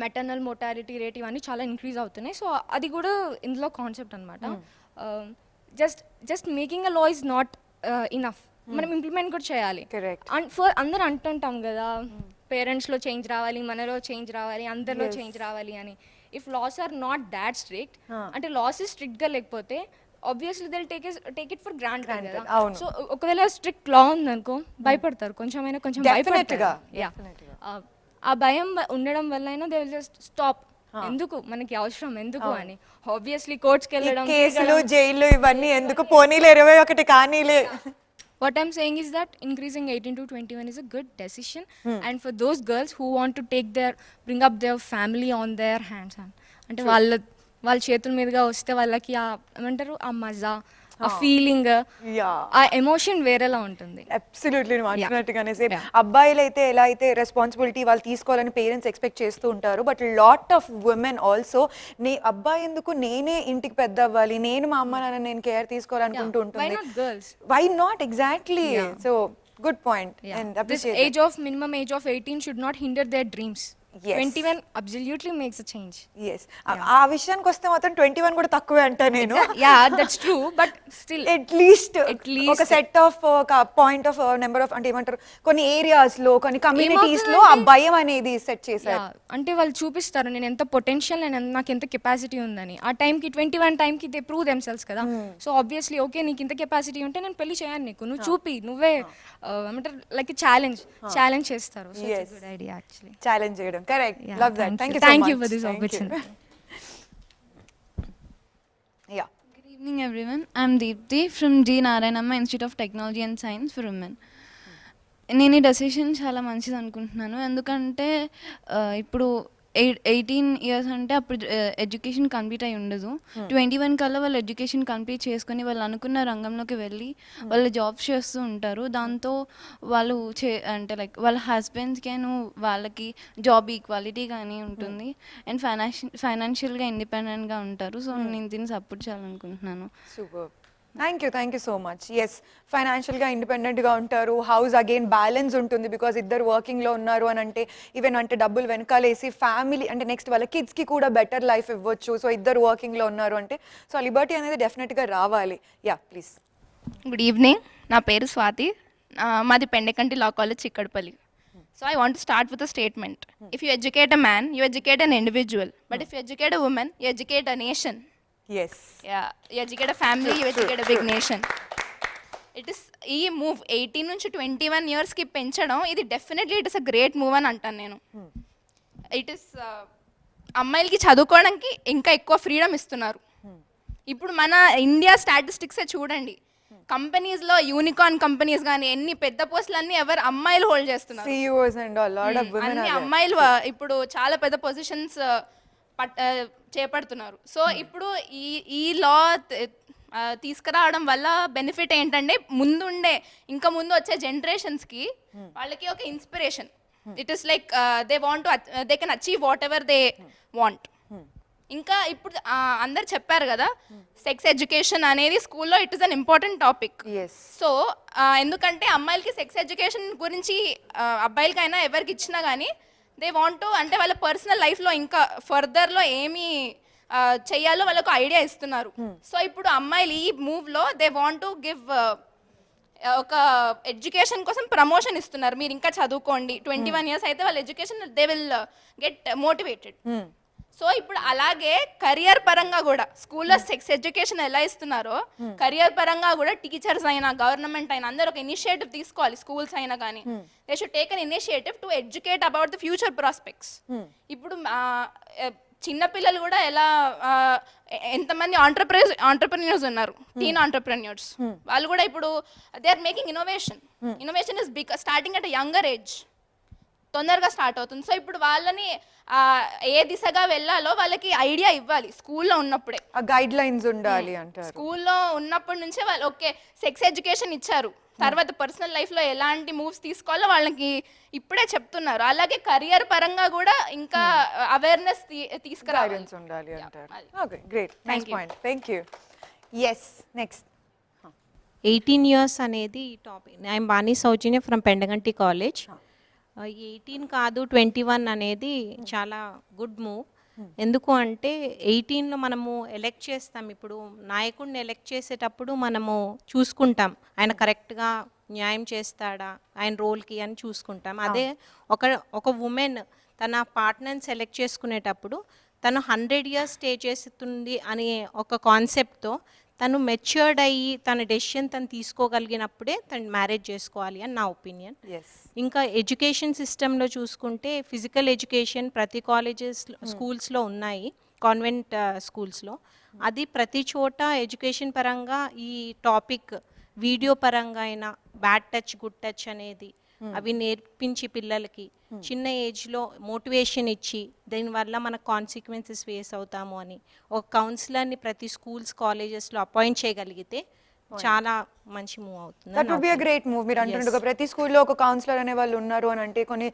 మెటర్నల్ మోర్టాలిటీ రేట్ ఇవన్నీ చాలా ఇంక్రీజ్ అవుతున్నాయి. సో అది కూడా ఇందులో కాన్సెప్ట్ అనమాట. Just making a law is not enough, మనం ఇంప్లిమెంట్ కూడా చేయాలి. అందరూ అంటుంటాం కదా, పేరెంట్స్లో చేంజ్ రావాలి, మనలో చేంజ్ రావాలి, అందరిలో చేంజ్ రావాలి అని. If laws are not that strict, అంటే లాస్ స్ట్రిక్ట్గా లేకపోతే obviously they'll take it for granted కదా. సో ఒకవేళ స్ట్రిక్ట్ లా ఉందనుకో భయపడతారు, కొంచెం భయపడతారు. ఆ భయం ఉండడం వల్ల అయినా దే విల్ జస్ట్ స్టాప్. ఎందుకు మనకి అవసరం ఎందుకు అని. ఆబ్వియస్లీ కోర్ట్స్కి వెళ్ళడం, కేసులు జైలు ఇవన్నీ ఎందుకు, పోనీలే 21 కానీలే. What I'm saying is that increasing 18 to 21 is a good decision. And for those girls who want to bring up their family on their hands, అంటే వాళ్ళ చేతుల మీదుగా వస్తే వాళ్ళకి ఏమంటారు ఆ మజా, ఆ ఫీలింగ్, ఆ ఎమోషన్ వేరేలా ఉంటుంది. అబ్సల్యూట్లీ నువ్వు అంటున్నట్టుగానే సేమ్. అబ్బాయిలు అయితే ఎలా అయితే రెస్పాన్సిబిలిటీ వాళ్ళు తీసుకోవాలని పేరెంట్స్ ఎక్స్పెక్ట్ చేస్తూ ఉంటారు, but lot of women also అబ్బాయి ఎందుకు నేనే ఇంటికి పెద్ద అవ్వాలి, నేను మా అమ్మ నాన్న నేను కేర్ తీసుకోవాలనుకుంటూ ఉంటుంది. Why not exactly. So good point. And minimum age of 18 should not hinder their dreams. 21 absolutely makes a change. Yes. ఆ విషయానికి వస్తే మాత్రం 21 కూడా తక్కువే అంటా నేను. Yeah, that's true, but still at least ఒక సెట్ ఆఫ్ ఒక పాయింట్ ఆఫ్ నెంబర్ ఆఫ్, అంటే ఏమంటారు, కొన్ని ఏరియాస్ లో కొన్ని కమ్యూనిటీస్ లో ఆ భయం అనేది సెట్ చేశారు. అంటే వాళ్ళు చూపిస్తారు నేను ఎంత పొటెన్షియల్, నాకు ఎంత కెపాసిటీ ఉందని. ఆ టైంకి 21 టైంకి దే ప్రూవ్ దెమ్సెల్స్ కదా. సో ఆబ్వియస్లీ ఓకే నీకు ఇంత కెపాసిటీ ఉంటే నేను పెళ్లి చేయను నీకు, నువ్వు చూపి, నువ్వే ఏమంటారు లైక్ ఛాలెంజ్ చేస్తారు. So it's good idea actually challenge చేయడం. Correct. Yeah, love that. Thank you so much. Thank you for this opportunity. Yeah. Good evening, everyone. I'm Deepthi from G. Narayanamma Institute of Technology and Science for Women. నేను ఈ decision చాలా మంచిది అనుకుంటున్నాను. ఎందుకంటే ఇప్పుడు 18 years అంటే అప్పుడు education complete అయి ఉండదు. 21 కల్లా వాళ్ళు ఎడ్యుకేషన్ కంప్లీట్ చేసుకొని వాళ్ళు అనుకున్న రంగంలోకి వెళ్ళి వాళ్ళు జాబ్స్ చేస్తూ ఉంటారు. దాంతో వాళ్ళు అంటే లైక్ వాళ్ళ హస్బెండ్స్కేను వాళ్ళకి జాబ్ ఈక్వాలిటీ కానీ ఉంటుంది అండ్ ఫైనాన్షియల్గా ఇండిపెండెంట్గా ఉంటారు. సో నేను దీన్ని సపోర్ట్ చేయాలనుకుంటున్నాను. Super. Thank you so much. Yes, ఫైనాన్షియల్గా ఇండిపెండెంట్గా ఉంటారు, హౌస్ అగైన్ బ్యాలెన్స్ ఉంటుంది బికాజ్ ఇద్దరు వర్కింగ్లో ఉన్నారు అని అంటే ఈవెన్ అంటే డబ్బులు వెనకాలేసి ఫ్యామిలీ అంటే నెక్స్ట్ వాళ్ళ కిడ్స్కి కూడా బెటర్ లైఫ్ ఇవ్వచ్చు. సో ఇద్దరు వర్కింగ్లో ఉన్నారు అంటే సో ఆ లిబర్టీ అనేది డెఫినెట్గా రావాలి. Yeah please. గుడ్ ఈవినింగ్, నా పేరు స్వాతి, మాది Pendekanti law college Chikkadpally. So I want start with a statement. If you educate a man, you educate an individual, but if you educate a women, you educate a nation. Yes. Yeah, you educate a family, you educate a big nation. It is ఈ move 18 నుంచి 21 ఇయర్స్కి పెంచడం ఇది definitely it is a great move అని అంటాను నేను. It is అమ్మాయిలకి చదువుకోవడానికి ఇంకా ఎక్కువ ఫ్రీడమ్ ఇస్తున్నారు. ఇప్పుడు మన ఇండియా స్టాటిస్టిక్సే చూడండి, కంపెనీస్లో యూనికార్న్ కంపెనీస్ కానీ ఎన్ని పెద్ద పోస్టులన్నీ ఎవరు అమ్మాయిలు హోల్డ్ చేస్తున్నారు. CEOs and a lot of women అన్ని are there. అమ్మాయిలు ఇప్పుడు చాలా పెద్ద పొజిషన్స్ చేపడుతున్నారు. సో ఇప్పుడు ఈ లా తీసుకురావడం వల్ల బెనిఫిట్ ఏంటంటే ఇంకా ముందు వచ్చే జనరేషన్స్కి వాళ్ళకి ఒక inspiration. It is like they can achieve what ever they want. ఇంకా ఇప్పుడు అందరు చెప్పారు కదా, సెక్స్ ఎడ్యుకేషన్ అనేది స్కూల్లో it is an important topic. So ఎందుకంటే అమ్మాయిలకి సెక్స్ ఎడ్యుకేషన్ గురించి అబ్బాయిలకైనా ఎవరికి ఇచ్చినా కానీ దే వాంట్ అంటే వాళ్ళ పర్సనల్ లైఫ్లో ఇంకా ఫర్దర్లో ఏమి చెయ్యాలో వాళ్ళకు ఐడియా ఇస్తున్నారు. సో ఇప్పుడు అమ్మాయిలు ఈ మూవ్లో దే వాంట్ టు గివ్ ఒక ఎడ్యుకేషన్ కోసం ప్రమోషన్ ఇస్తున్నారు. మీరు ఇంకా చదువుకోండి, 21 ఇయర్స్ అయితే వాళ్ళ education they will get motivated. So ఇప్పుడు అలాగే కెరియర్ పరంగా కూడా స్కూల్లో సెక్స్ ఎడ్యుకేషన్ ఎలా ఇస్తున్నారో కెరియర్ పరంగా కూడా టీచర్స్ అయినా గవర్నమెంట్ అయినా అందరూ ఒక ఇనిషియేటివ్ తీసుకోవాలి. స్కూల్స్ అయినా కానీ they should take an initiative to educate about the future prospects. ఇప్పుడు చిన్నపిల్లలు కూడా ఎలా ఎంతమంది ఆంటర్ప్రెన్యూర్స్ ఉన్నారు, టీన్ ఆంటర్ప్రెన్యూర్స్, వాళ్ళు కూడా ఇప్పుడు they are making innovation is starting at younger age, తొందరగా స్టార్ట్ అవుతుంది. సో ఇప్పుడు వాళ్ళని ఏ దిశగా వెళ్ళాలో వాళ్ళకి ఐడియా ఇవ్వాలి స్కూల్లో ఉన్నప్పుడే. గైడ్ లైన్స్ ఉండాలి అంటారు. స్కూల్లో ఉన్నప్పటి నుంచే వాళ్ళు ఓకే సెక్స్ ఎడ్యుకేషన్ ఇచ్చారు, తర్వాత పర్సనల్ లైఫ్లో ఎలాంటి మూవ్స్ తీసుకోవాలో వాళ్ళకి ఇప్పుడే చెప్తున్నారు. అలాగే కెరియర్ పరంగా కూడా ఇంకా అవేర్నెస్ తీసుకురావాలి ఉండాలి అంటారు. Okay, great, nice point, thank you. Yes, next. 18 years అనేది topic. I'm Bani Soujanya from Pendekanti college. 18 కాదు 21 అనేది చాలా గుడ్ మూవ్. ఎందుకు అంటే 18లో మనము ఎలెక్ట్ చేస్తాం. ఇప్పుడు నాయకుడిని ఎలెక్ట్ చేసేటప్పుడు మనము చూసుకుంటాం ఆయన కరెక్ట్గా న్యాయం చేస్తాడా ఆయన రోల్కి అని చూసుకుంటాం. అదే ఒక ఉమెన్ తన పార్ట్నర్ని సెలెక్ట్ చేసుకునేటప్పుడు తను 100 ఇయర్స్ స్టే చేస్తుంది అనే ఒక కాన్సెప్ట్తో తను మెచ్యూర్డ్ అయ్యి తన డెసిషన్ తను తీసుకోగలిగినప్పుడే తను మ్యారేజ్ చేసుకోవాలి అని నా ఒపీనియన్. ఇంకా ఎడ్యుకేషన్ సిస్టంలో చూసుకుంటే ఫిజికల్ ఎడ్యుకేషన్ ప్రతి కాలేజెస్ స్కూల్స్లో ఉన్నాయి, కాన్వెంట్ స్కూల్స్లో. అది ప్రతి చోట ఎడ్యుకేషన్ పరంగా ఈ టాపిక్ వీడియో పరంగా అయినా బ్యాడ్ టచ్ గుడ్ టచ్ అనేది అవి నేర్పించి పిల్లలకి చిన్న ఏజ్లో మోటివేషన్ ఇచ్చి దీనివల్ల మనకు కాన్సిక్వెన్సెస్ ఫేస్ అవుతాము అని ఒక కౌన్సిలర్ని ప్రతి స్కూల్స్ కాలేజెస్లో అపాయింట్ చేయగలిగితే చాలా మంచి మూవ్ అవుతుంది. That would be a great move. మీరు అంటున్నట్టుగా ప్రతి స్కూల్లో ఒక కౌన్సిలర్ అనే వాళ్ళు ఉన్నారు అని అంటే కొన్ని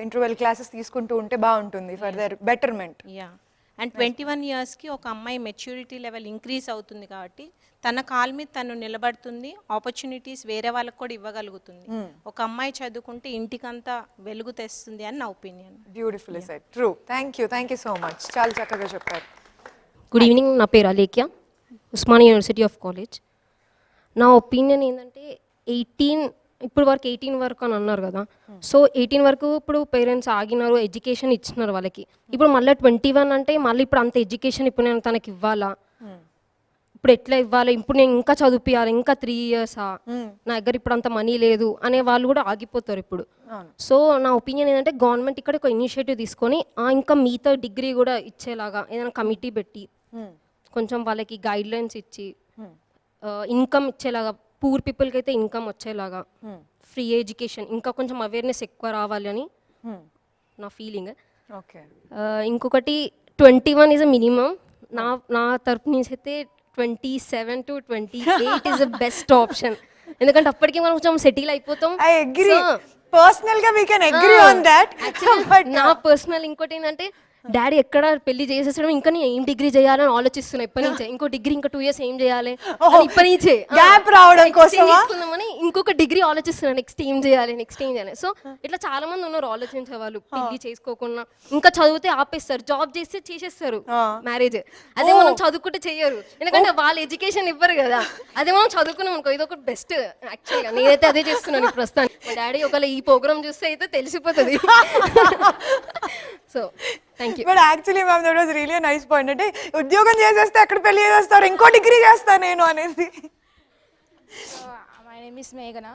ఇంటర్వెల్ క్లాసెస్ తీసుకుంటూ ఉంటే బాగుంటుంది for their betterment. Yeah, and 21 ఇయర్స్కి ఒక అమ్మాయి మెచ్యూరిటీ లెవెల్ ఇంక్రీజ్ అవుతుంది కాబట్టి తన కాల్ మీద తను నిలబడుతుంది, ఆపర్చునిటీస్ వేరే వాళ్ళకి కూడా ఇవ్వగలుగుతుంది. ఒక అమ్మాయి చదువుకుంటే ఇంటికంతా వెలుగు తెస్తుంది అని నా opinion. Beautiful said, true. Thank you so much, చాలా చక్కగా చెప్పారు. గుడ్ ఈవినింగ్, నా పేరు Alekhya, Osmania university of college. నా ఒపీనియన్ ఏంటంటే 18 ఇప్పుడు వరకు 18 వరకు అని అన్నారు కదా, సో 18 వరకు ఇప్పుడు పేరెంట్స్ ఆగినారు, ఎడ్యుకేషన్ ఇచ్చినారు వాళ్ళకి. ఇప్పుడు మళ్ళీ 21 అంటే మళ్ళీ ఇప్పుడు అంత ఎడ్యుకేషన్ ఇప్పుడు నేను తనకి ఇవ్వాలా, ఇప్పుడు ఎట్లా ఇవ్వాలి, ఇప్పుడు నేను ఇంకా చదివియాలి, ఇంకా 3 ఇయర్సా, నా దగ్గర ఇప్పుడు అంత మనీ లేదు అనే వాళ్ళు కూడా ఆగిపోతారు ఇప్పుడు. సో నా ఒపీనియన్ ఏంటంటే గవర్నమెంట్ ఇక్కడ ఒక ఇనిషియేటివ్ తీసుకొని ఇంకా మిగతా డిగ్రీ కూడా ఇచ్చేలాగా ఏదైనా కమిటీ పెట్టి కొంచెం వాళ్ళకి గైడ్ లైన్స్ ఇచ్చి ఇన్కమ్ ఇచ్చేలాగా, పూర్ పీపుల్కి అయితే ఇన్కమ్ వచ్చేలాగా, ఫ్రీ ఎడ్యుకేషన్ ఇంకా కొంచెం అవేర్నెస్ ఎక్కువ రావాలి అని నా ఫీలింగ్. ఇంకొకటి 21 ఈజ్ అ మినిమం. నా తరపు నుంచి అయితే 27 to 28 is the best option. ఎందుకంటే అప్పటికి మనం కొంచెం సెటిల్ అయిపోతాం. ఐ అగ్రీ, పర్సనల్ గా we can agree on that. నా పర్సనల్ ఇంకోటి ఏంటంటే డాడీ ఎక్కడ పెళ్లి చేసేసడం, ఇంకా నేను ఏం డిగ్రీ చేయాలని ఆలోచిస్తున్నా ఇప్పటి నుంచే. ఇంకో డిగ్రీ ఇంకా 2 years ఏం చేయాలి అని ఇప్పటి నుంచే గ్యాప్ రావడం కోసం తీసుకుందామని ఇంకొక డిగ్రీ ఆలోచిస్తున్నా. నెక్స్ట్ ఏం చేయాలి. సో ఇట్లా చాలా మంది ఉన్నారు ఆలోచించే వాళ్ళు, పెళ్లి చేసుకోకుండా ఇంకా చదివితే ఆపేస్తారు, జాబ్ చేస్తే చేసేస్తారు మ్యారేజ్. అదే మనం చదువుకుంటే చెయ్యరు, ఎందుకంటే వాళ్ళ ఎడ్యుకేషన్ ఇవ్వరు కదా. అదే మనం చదువుకున్నాం అనుకో, ఇది ఒక బెస్ట్. యాక్చువల్గా నేనైతే అదే చేస్తున్నాను ఇప్పుడు ప్రస్తుతానికి. మా డాడీ ఒకవేళ ఈ ప్రోగ్రామ్ చూస్తే అయితే తెలిసిపోతుంది. So thank you. But actually ma'am that was really nice point. అంటే ఉద్యోగం చేసేస్తే అక్కడ పెళ్లి చేసేస్తారు, ఇంకో డిగ్రీ చేస్తాను నేను అనేది. My name is Meghana.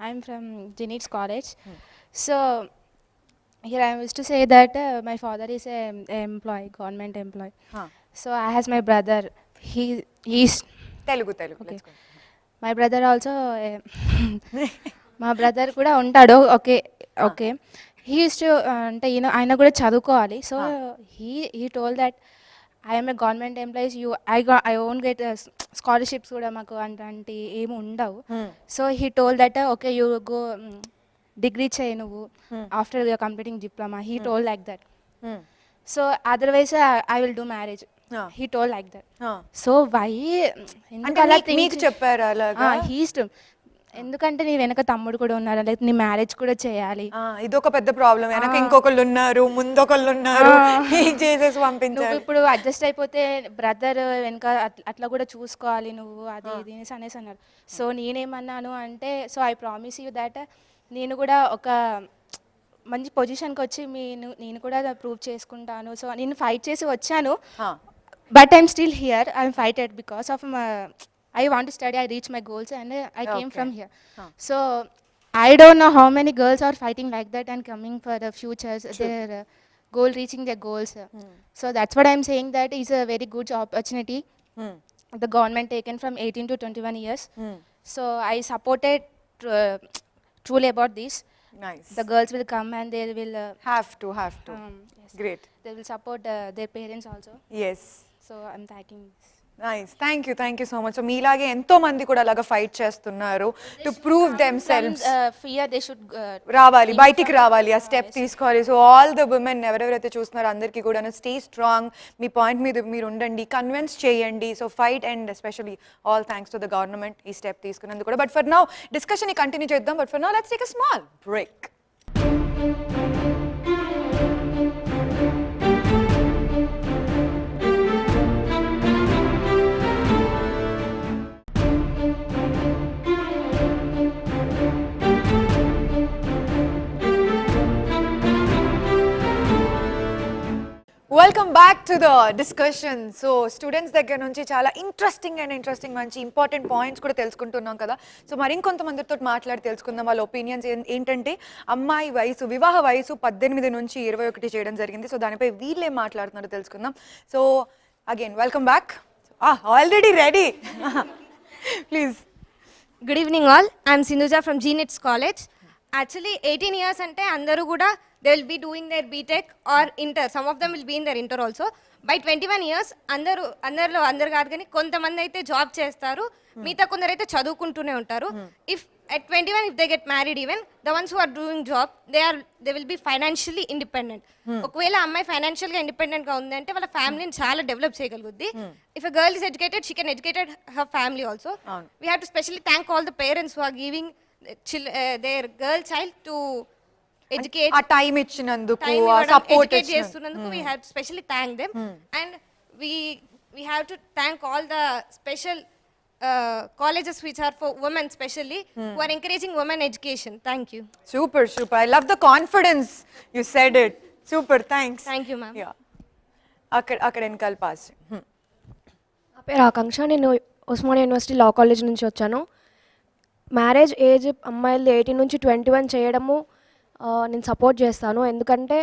I'm from Genix College. So here I was to say that my father is a employee, government employee. So I has my brother. He's Telugu. Okay. My brother also. మా brother కూడా ఉంటాడు. Okay he use to అంటే ఆయన కూడా చదువుకోవాలి. So he told that I'm a government employees, I won't get scholarships కూడా మాకు అంటే ఏమి ఉండవు. So he told that okay you go degree చేయి నువ్వు after your completing diploma. He told like that. So otherwise I will do marriage. He told like that. So why మీకు చెప్పారు అలాగా? ఎందుకంటే నీ వెనక తమ్ముడు కూడా ఉన్నారు, లైక్ నీ మ్యారేజ్ కూడా చేయాలి. ఇదొక పెద్ద ప్రాబ్లం. వెనక ఇంకొకళ్ళు ఉన్నారు, ముందొకళ్ళు ఉన్నారు, చేసేసి పంపించాలి. ఇప్పుడు అడ్జస్ట్ అయిపోతే బ్రదర్ వెనక అట్లా కూడా చూసుకోవాలి నువ్వు, అది ఇది అనేసి అన్నారు. సో నేనేమన్నాను అంటే, so I promise you that నేను కూడా ఒక మంచి పొజిషన్కి వచ్చి నేను కూడా ప్రూవ్ చేసుకుంటాను. సో నేను ఫైట్ చేసి వచ్చాను, but I'm still here. I'm fighted because of I want to study, I reach my goals and I came from here. So I don't know how many girls are fighting like that and coming for the futures, their goal, reaching their goals. So that's what I'm saying, that is a very good opportunity the government taken from 18 to 21 years. So I supported truly about this. Nice. The girls will come and they will have to. Yes. Great. They will support their parents also. Yes. So I'm thanking this. Nice. Thank you so much. So మీలాగే ఎంతో మంది కూడా అలాగా fight చేస్తున్నారు to prove them selves. రావాలి, బయటికి రావాలి, ఆ స్టెప్ తీసుకోవాలి. సో ఆల్ ద ఉమెన్ ఎవరెవరైతే చూస్తున్నారో అందరికీ కూడా స్టే స్ట్రాంగ్, మీ పాయింట్ మీద మీరు ఉండండి, కన్విన్స్ చేయండి. So fight and especially all thanks to the government ఈ స్టెప్ తీసుకున్నందుకు కూడా. But for now discussion continue చేద్దాం. But for now let's take a small break. Welcome back to the discussion. So students దగ్గర నుంచి చాలా interesting మంచి important points కూడా తెలుసుకుంటున్నాం కదా. సో మరి ఇంకొంతమందితో మాట్లాడి తెలుసుకుందాం వాళ్ళ ఒపీనియన్స్ ఏంటంటే. అమ్మాయి వయసు, వివాహ వయసు 18 నుంచి 21 చేయడం జరిగింది. సో దానిపై వీళ్ళేం మాట్లాడుతున్నారో తెలుసుకుందాం. So again welcome back. Already ready, please. Good evening all. I'm Sindhuja from GNITS college. Actually 18 years అంటే అందరూ కూడా they will be doing their BTech or inter. Some of them will be in their inter also. By 21 years అందరు కాదు కానీ కొంతమంది అయితే job చేస్తారు, మిగతా కొందరు అయితే చదువుకుంటూనే ఉంటారు. If at 21 if they get married, even the ones who are doing job they will be financially independent. ఒకవేళ అమ్మాయి ఫైనాన్షియల్ గా ఇండిపెండెంట్ గా ఉందంటే వాళ్ళ ఫ్యామిలీని చాలా develop చేయగలుగుద్ది. If a girl is educated, she can educate her family also. We have to specially thank all the parents who are giving their girl child to educate, ఆ time ఇచ్చినందుకు, ఆ support చేస్తున్నందుకు we have to specially thank them. And we have to thank all the special colleges which are for women specially, who are encouraging women education. Thank you. Super. I love the confidence you said it. Super, thanks. Thank you, ma'am. Yeah. అక్కడ ఎన్నికల pass. నా పేరు ఆకాంక్ష. నేను Osmania university law college నుంచి వచ్చాను. Marriage age అమ్మాయిలు 18 నుంచి 21 చేయడము నేను సపోర్ట్ చేస్తాను. ఎందుకంటే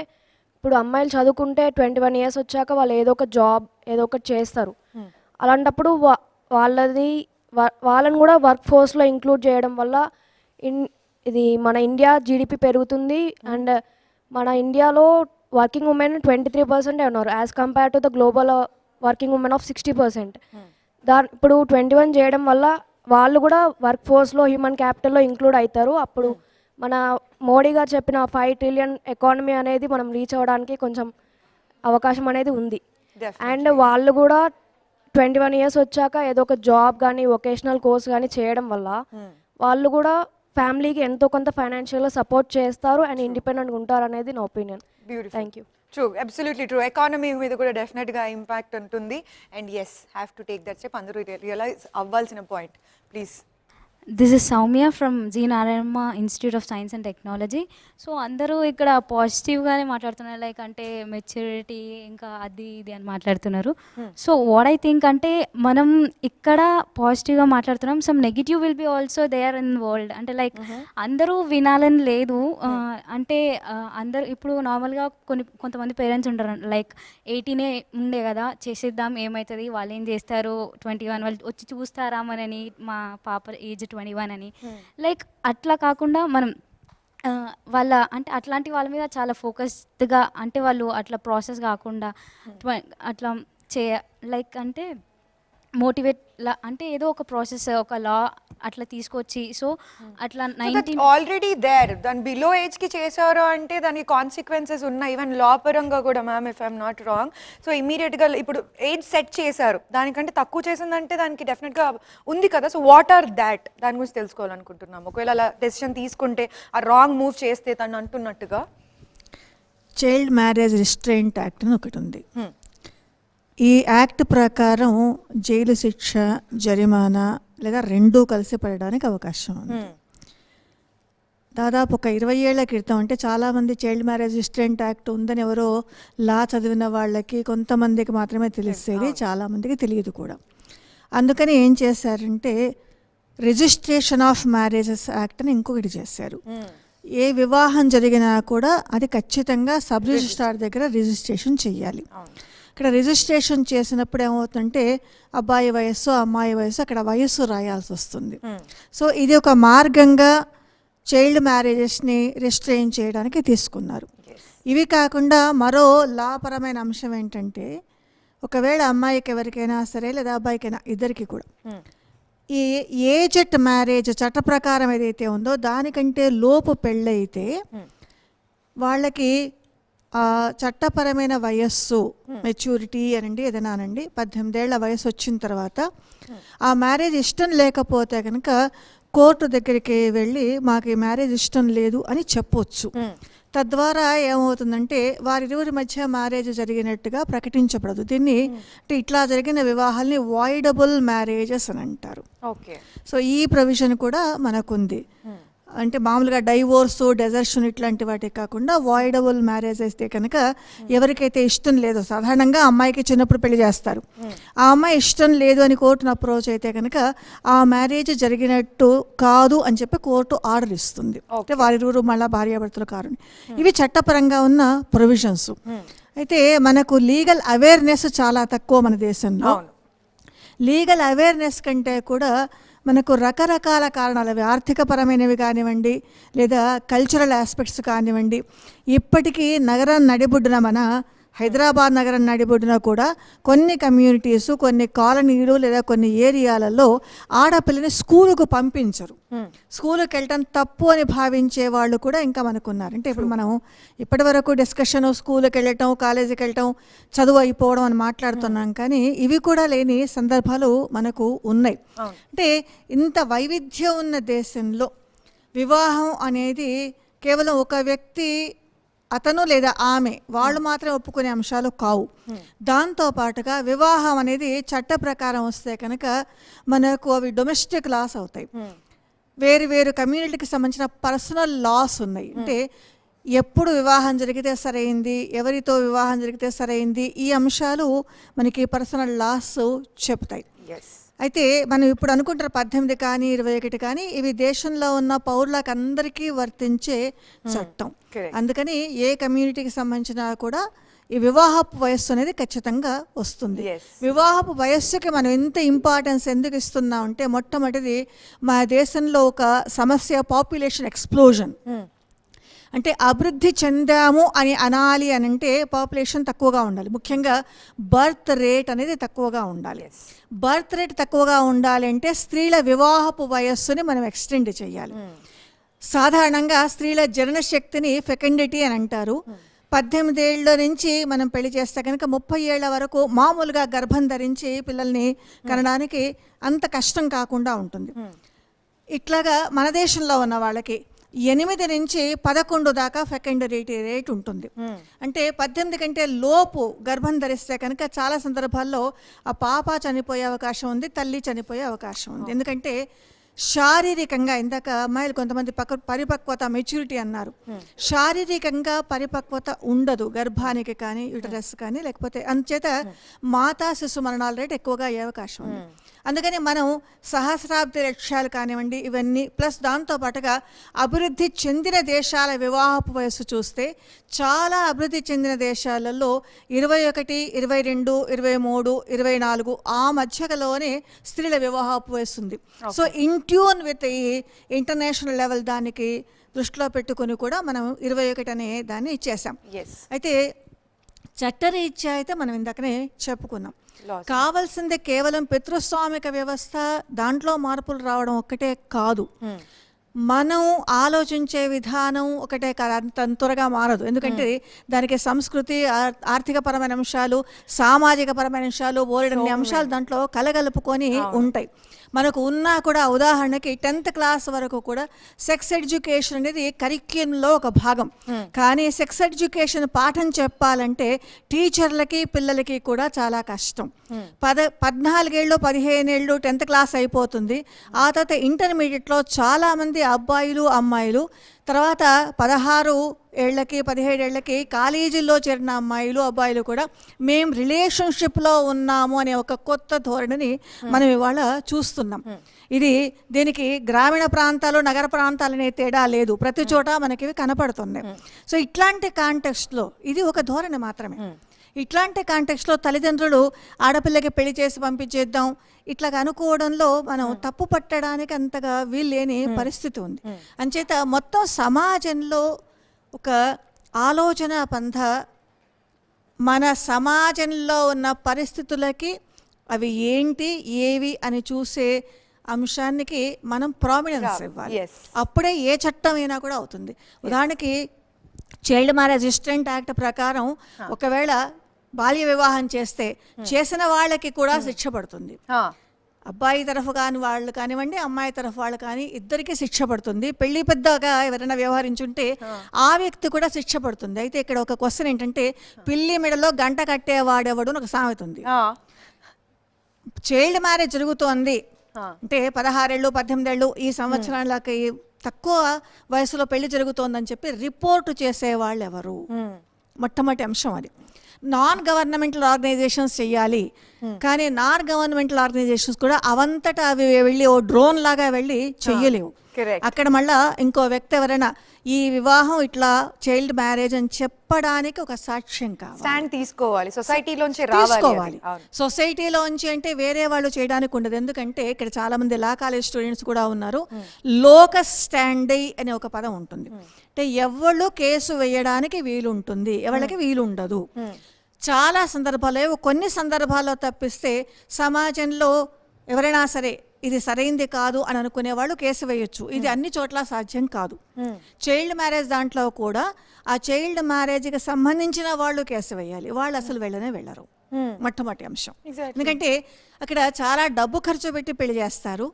ఇప్పుడు అమ్మాయిలు చదువుకుంటే 21 years వచ్చాక వాళ్ళు ఏదో ఒక జాబ్ ఏదో ఒకటి చేస్తారు. అలాంటప్పుడు వాళ్ళని కూడా వర్క్ ఫోర్స్లో ఇంక్లూడ్ చేయడం వల్ల ఇది మన ఇండియా జీడిపి పెరుగుతుంది. అండ్ మన ఇండియాలో వర్కింగ్ ఉమెన్ 23% ఉన్నారు as compare to the global working women of 60%. ఇప్పుడు 21 చేయడం వల్ల వాళ్ళు కూడా వర్క్ ఫోర్స్లో హ్యూమన్ క్యాపిటల్లో ఇంక్లూడ్ అవుతారు. అప్పుడు మన మోడీ గారు చెప్పిన 5 trillion ఎకానమీ అనేది మనం రీచ్ అవ్వడానికి కొంచెం అవకాశం అనేది ఉంది. అండ్ వాళ్ళు కూడా 21 ఇయర్స్ వచ్చాక ఏదో ఒక జాబ్ కానీ వొకేషనల్ కోర్స్ కానీ చేయడం వల్ల వాళ్ళు కూడా ఫ్యామిలీకి ఎంతో కొంత ఫైనాన్షియల్గా సపోర్ట్ చేస్తారు అండ్ ఇండిపెండెంట్గా ఉంటారు అనేది నా opinion. Thank you. True, absolutely true. Economy మీద కూడా డెఫినెట్గా ఇంపాక్ట్ ఉంటుంది. And yes, have to take that step. అందరూ రియలైజ్ అవ్వాల్సిన point. Please. This is Soumya from G Narayanamma institute of science and technology. సో అందరూ ఇక్కడ పాజిటివ్గానే మాట్లాడుతున్నారు, లైక్ అంటే మెచ్యూరిటీ ఇంకా అది ఇది అని మాట్లాడుతున్నారు. సో వాట్ ఐ థింక్ అంటే మనం ఇక్కడ పాజిటివ్గా మాట్లాడుతున్నాం, some negative will be also there in world. అంటే లైక్ అందరూ వినాలని లేదు. అంటే అందరూ ఇప్పుడు నార్మల్గా కొంతమంది పేరెంట్స్ ఉంటారు, లైక్ 18 ఉండే కదా చేసేద్దాం ఏమవుతుంది, వాళ్ళు ఏం చేస్తారు, 21 వాళ్ళు వచ్చి చూస్తారా మనని, మా పాప ఏజ్ 21 అని. లైక్ అట్లా కాకుండా మనం వాళ్ళ అంటే అట్లాంటి వాళ్ళ మీద చాలా ఫోకస్డ్గా, అంటే వాళ్ళు అట్లా ప్రాసెస్ కాకుండా అట్లా లైక్ అంటే మోటివేట్ అంటే ఏదో ఒక ప్రాసెస్, ఒక లా అట్లా తీసుకొచ్చి, సో అట్లా 19 ఆల్రెడీ దేర్, దాని బిలో ఏజ్కి చేశారు అంటే దానికి కాన్సిక్వెన్సెస్ ఉన్నాయి. ఈవెన్ లా పరంగా కూడా ma'am, if I'm not wrong. So ఇమీడియట్గా ఇప్పుడు ఏజ్ సెట్ చేశారు, దానికంటే తక్కువ చేసిందంటే దానికి డెఫినెట్గా ఉంది కదా. సో వాట్ ఆర్ దాట్, దాని గురించి తెలుసుకోవాలనుకుంటున్నాం. ఒకవేళ అలా డెసిషన్ తీసుకుంటే ఆ రాంగ్ మూవ్ చేస్తే తను అంటున్నట్టుగా చైల్డ్ మ్యారేజ్ రిస్ట్రెయింట్ యాక్ట్ అని ఒకటి ఉంది. ఈ యాక్ట్ ప్రకారం జైలు శిక్ష, జరిమానా లేదా రెండూ కలిసి పడడానికి అవకాశం ఉంది. దాదాపు ఒక 20 ఏళ్ల క్రితం, అంటే చాలామంది చైల్డ్ మ్యారేజ్ రిస్ట్రెయింట్ యాక్ట్ ఉందని ఎవరో లా చదివిన వాళ్ళకి కొంతమందికి మాత్రమే తెలిసేది, చాలామందికి తెలియదు కూడా. అందుకని ఏం చేశారంటే రిజిస్ట్రేషన్ ఆఫ్ మ్యారేజెస్ యాక్ట్ అని ఇంకొకటి చేశారు. ఏ వివాహం జరిగినా కూడా అది ఖచ్చితంగా సబ్ రిజిస్ట్రార్ దగ్గర రిజిస్ట్రేషన్ చెయ్యాలి. ఇక్కడ రిజిస్ట్రేషన్ చేసినప్పుడు ఏమవుతుందంటే అబ్బాయి వయస్సు, అమ్మాయి వయస్సు, అక్కడ వయస్సు రాయాల్సి వస్తుంది. సో ఇది ఒక మార్గంగా చైల్డ్ మ్యారేజెస్ని రిస్ట్రెయిన్ చేయడానికి తీసుకున్నారు. ఇవి కాకుండా మరో లాపరమైన అంశం ఏంటంటే, ఒకవేళ అమ్మాయికి ఎవరికైనా సరే లేదా అబ్బాయికైనా ఇద్దరికి కూడా ఈ ఏజెడ్ మ్యారేజ్ చట్ట ప్రకారం ఏదైతే ఉందో దానికంటే లోపు పెళ్ళైతే వాళ్ళకి చట్టపరమైన వయస్సు, మెచ్యూరిటీ అనండి ఏదైనా అనండి, 18 ఏళ్ల వయసు వచ్చిన తర్వాత ఆ మ్యారేజ్ ఇష్టం లేకపోతే కనుక కోర్టు దగ్గరికి వెళ్ళి మాకు ఈ మ్యారేజ్ ఇష్టం లేదు అని చెప్పొచ్చు. తద్వారా ఏమవుతుందంటే వారిరువురి మధ్య మ్యారేజ్ జరిగినట్టుగా ప్రకటించబడదు. దీన్ని అంటే ఇట్లా జరిగిన వివాహాల్ని వాయిడబుల్ మ్యారేజెస్ అని అంటారు. సో ఈ ప్రొవిజన్ కూడా మనకుంది. అంటే మామూలుగా డైవోర్సు, డెజర్షన్ ఇట్లాంటి వాటికి కాకుండా వాయిడబుల్ మ్యారేజ్ అయితే కనుక ఎవరికైతే ఇష్టం లేదో, సాధారణంగా అమ్మాయికి చిన్నప్పుడు పెళ్లి చేస్తారు, ఆ అమ్మాయి ఇష్టం లేదు అని కోర్టును అప్రోచ్ అయితే కనుక ఆ మ్యారేజ్ జరిగినట్టు కాదు అని చెప్పి కోర్టు ఆర్డర్ ఇస్తుంది. అంటే వారిరువురు మళ్ళీ భార్యాభర్తలు కారని. ఇవి చట్టపరంగా ఉన్న ప్రొవిజన్స్. అయితే మనకు లీగల్ అవేర్నెస్ చాలా తక్కువ మన దేశంలో. లీగల్ అవేర్నెస్ కంటే కూడా మనకు రకరకాల కారణాలు, అవి ఆర్థికపరమైనవి కానివ్వండి లేదా కల్చరల్ ఆస్పెక్ట్స్ కానివ్వండి. ఇప్పటికీ నగరం నడిబొడ్డున, మన హైదరాబాద్ నగరం నడిబొడ్డున కూడా కొన్ని కమ్యూనిటీసు, కొన్ని కాలనీలు లేదా కొన్ని ఏరియాలలో ఆడపిల్లని స్కూలుకు పంపించరు. స్కూలుకి వెళ్ళటం తప్పు అని భావించే వాళ్ళు కూడా ఇంకా మనకున్నారు. అంటే ఇప్పుడు మనం ఇప్పటి వరకు డిస్కషన్ స్కూల్కి వెళ్ళటం, కాలేజీకి వెళ్ళటం, చదువు అయిపోవడం అని మాట్లాడుతున్నాం, కానీ ఇవి కూడా లేని సందర్భాలు మనకు ఉన్నాయి. అంటే ఇంత వైవిధ్యం ఉన్న దేశంలో వివాహం అనేది కేవలం ఒక వ్యక్తి, అతను లేదా ఆమె వాళ్ళు మాత్రం ఒప్పుకునే అంశాలు కావు. దాంతోపాటుగా వివాహం అనేది చట్ట ప్రకారం వస్తే కనుక మనకు అవి డొమెస్టిక్ లాస్ అవుతాయి. వేరు వేరు కమ్యూనిటీకి సంబంధించిన పర్సనల్ లాస్ ఉన్నాయి. అంటే ఎప్పుడు వివాహం జరిగితే సరైంది, ఎవరితో వివాహం జరిగితే సరైంది, ఈ అంశాలు మనకి పర్సనల్ లాస్ చెప్తాయి. అయితే మనం ఇప్పుడు అనుకుంటారు 18 కానీ 21 కానీ ఇవి దేశంలో ఉన్న పౌరులకు అందరికీ వర్తించే చట్టం. అందుకని ఏ కమ్యూనిటీకి సంబంధించినా కూడా ఈ వివాహపు వయస్సు అనేది ఖచ్చితంగా వస్తుంది. వివాహపు వయస్సుకి మనం ఎంత ఇంపార్టెన్స్ ఎందుకు ఇస్తున్నాం అంటే, మొట్టమొదటిది మన దేశంలో ఒక సమస్య పాపులేషన్ ఎక్స్ప్లోజన్. అంటే అభివృద్ధి చెందాము అని అనాలి అని అంటే పాపులేషన్ తక్కువగా ఉండాలి. ముఖ్యంగా బర్త్ రేట్ అనేది తక్కువగా ఉండాలి. బర్త్ రేట్ తక్కువగా ఉండాలి అంటే స్త్రీల వివాహపు వయస్సుని మనం ఎక్స్టెండ్ చేయాలి. సాధారణంగా స్త్రీల జనన శక్తిని ఫెకండిటీ అని అంటారు. 18 ఏళ్ళ నుంచి మనం పెళ్లి చేస్తే కనుక 30 ఏళ్ల వరకు మామూలుగా గర్భం ధరించి పిల్లల్ని కనడానికి అంత కష్టం కాకుండా ఉంటుంది. ఇట్లాగా మన దేశంలో ఉన్న వాళ్ళకి 8 నుంచి 11 దాకా ఫెకండరీ రేట్ ఉంటుంది. అంటే 18 కంటే లోపు గర్భం ధరిస్తే కనుక చాలా సందర్భాల్లో ఆ పాప చనిపోయే అవకాశం ఉంది, తల్లి చనిపోయే అవకాశం ఉంది. ఎందుకంటే శారీరకంగా, ఇందాక అమ్మాయిలు కొంతమంది పరిపక్వత, మెచ్యూరిటీ అన్నారు, శారీరకంగా పరిపక్వత ఉండదు గర్భానికి కానీ యూటరస్ కానీ, లేకపోతే అందుచేత మాతా శిశు మరణాల రేట్ ఎక్కువగా అయ్యే అవకాశం ఉంది. అందుకని మనం సహస్రాబ్ది లక్ష్యాలు కానివ్వండి ఇవన్నీ ప్లస్ దాంతో పాటుగా అభివృద్ధి చెందిన దేశాల వివాహపు వయస్సు చూస్తే చాలా అభివృద్ధి చెందిన దేశాలలో 21, 22, 23, 24 ఆ మధ్యలోనే స్త్రీల వివాహపు వయస్సు ఉంది. సో ఇన్ ట్యూన్ విత్ ఈ ఇంటర్నేషనల్ లెవెల్ దానికి దృష్టిలో పెట్టుకుని కూడా మనం 21 అనే దాన్ని ఇచ్చేసాం. అయితే చట్టరీత్యా అయితే మనం ఇందాకనే చెప్పుకున్నాం, కావాల్సిందే కేవలం పితృస్వామిక వ్యవస్థ, దాంట్లో మార్పులు రావడం ఒక్కటే కాదు, మనం ఆలోచించే విధానం ఒకటే కాదు, అంత త్వరగా మారదు. ఎందుకంటే దానికి సంస్కృతి, ఆర్థికపరమైన అంశాలు, సామాజిక పరమైన అంశాలు, బోలెడన్ని అంశాలు దాంట్లో కలగలుపుకొని ఉంటాయి. మనకు ఉన్నా కూడా ఉదాహరణకి 10th క్లాస్ వరకు కూడా సెక్స్ ఎడ్యుకేషన్ అనేది కరిక్యులంలో ఒక భాగం. కానీ సెక్స్ ఎడ్యుకేషన్ పాఠం చెప్పాలంటే టీచర్లకి పిల్లలకి కూడా చాలా కష్టం. 14 ఏళ్ళు 15 ఏళ్ళు 10th క్లాస్ అయిపోతుంది. ఆ తర్వాత ఇంటర్మీడియట్లో చాలామంది అబ్బాయిలు అమ్మాయిలు తర్వాత 16 ఏళ్ళకి 17 ఏళ్ళకి కాలేజీల్లో చేరిన అమ్మాయిలు అబ్బాయిలు కూడా మేము రిలేషన్షిప్లో ఉన్నాము అనే ఒక కొత్త ధోరణిని మనం ఇవాళ చూస్తున్నాం. ఇది దీనికి గ్రామీణ ప్రాంతాలు నగర ప్రాంతాలు అనే తేడా లేదు, ప్రతి చోట మనకి ఇవి కనపడుతున్నాయి. సో ఇట్లాంటి కాంటెక్స్ట్లో ఇది ఒక ధోరణి మాత్రమే. ఇట్లాంటి కాంటెక్స్లో తల్లిదండ్రులు ఆడపిల్లకి పెళ్లి చేసి పంపించేద్దాం ఇట్లాగా అనుకోవడంలో మనం తప్పు పట్టడానికి అంతగా వీల్లేని పరిస్థితి ఉంది. అంచేత మొత్తం సమాజంలో ఒక ఆలోచన పంథ మన సమాజంలో ఉన్న పరిస్థితులకి అవి ఏంటి ఏవి అని చూసే అంశానికి మనం ప్రామినెన్స్ ఇవ్వాలి. అప్పుడే ఏ చట్టం అయినా కూడా అవుతుంది. ఉదాహరణకి చైల్డ్ మ్యారేజ్ రెస్ట్రిక్షన్ యాక్ట్ ప్రకారం ఒకవేళ బాల్య వివాహం చేస్తే చేసిన వాళ్ళకి కూడా శిక్ష పడుతుంది. అబ్బాయి తరఫు కాని వాళ్ళు కానివ్వండి అమ్మాయి తరఫు వాళ్ళు కానీ ఇద్దరికి శిక్ష పడుతుంది. పెళ్లి పెద్దగా ఎవరైనా వ్యవహరించుంటే ఆ వ్యక్తి కూడా శిక్ష పడుతుంది. అయితే ఇక్కడ ఒక క్వశ్చన్ ఏంటంటే పిల్లి మెడలో గంట కట్టేవాడెవడు అని ఒక సామెత ఉంది. చైల్డ్ మ్యారేజ్ జరుగుతోంది అంటే 16 ఏళ్ళు 18 ఏళ్ళు ఈ సంవత్సరాలకి తక్కువ వయసులో పెళ్లి జరుగుతోందని చెప్పి రిపోర్టు చేసేవాళ్ళు ఎవరు? మొట్టమొదటి అంశం అది. నాన్ గవర్నమెంటల్ ఆర్గనైజేషన్స్ చెయ్యాలి, కానీ నాన్ గవర్నమెంటల్ ఆర్గనైజేషన్స్ కూడా అవంతటా అవి వెళ్ళి ఓ డ్రోన్ లాగా వెళ్ళి చెయ్యలేవు. అక్కడ మళ్ళా ఇంకో వ్యక్తి ఎవరైనా ఈ వివాహం ఇట్లా చైల్డ్ మ్యారేజ్ అని చెప్పడానికి ఒక సాక్ష్యం కావాలి, స్టాండ్ తీసుకోవాలి, సొసైటీలోంచి తీసుకోవాలి. సొసైటీలోంచి అంటే వేరే వాళ్ళు చేయడానికి ఉండదు. ఎందుకంటే ఇక్కడ చాలా మంది లా కాలేజ్ స్టూడెంట్స్ కూడా ఉన్నారు. లోకస్ స్టాండీ అనే ఒక పదం ఉంటుంది. అంటే ఎవళ్ళు కేసు వేయడానికి వీలు ఉంటుంది, ఎవరికి వీలు ఉండదు. చాలా సందర్భాల్లో కొన్ని సందర్భాల్లో తప్పిస్తే సమాజంలో ఎవరైనా సరే ఇది సరైంది కాదు అని అనుకునే వాళ్ళు కేసు వేయొచ్చు. ఇది అన్ని చోట్ల సాధ్యం కాదు. చైల్డ్ మ్యారేజ్ దాంట్లో కూడా ఆ చైల్డ్ మ్యారేజ్కి సంబంధించిన వాళ్ళు కేసు వేయాలి, వాళ్ళు అసలు వెళ్ళరు. మొట్టమొదటి అంశం. ఎందుకంటే అక్కడ చాలా డబ్బు ఖర్చు పెట్టి పెళ్లి చేస్తారు,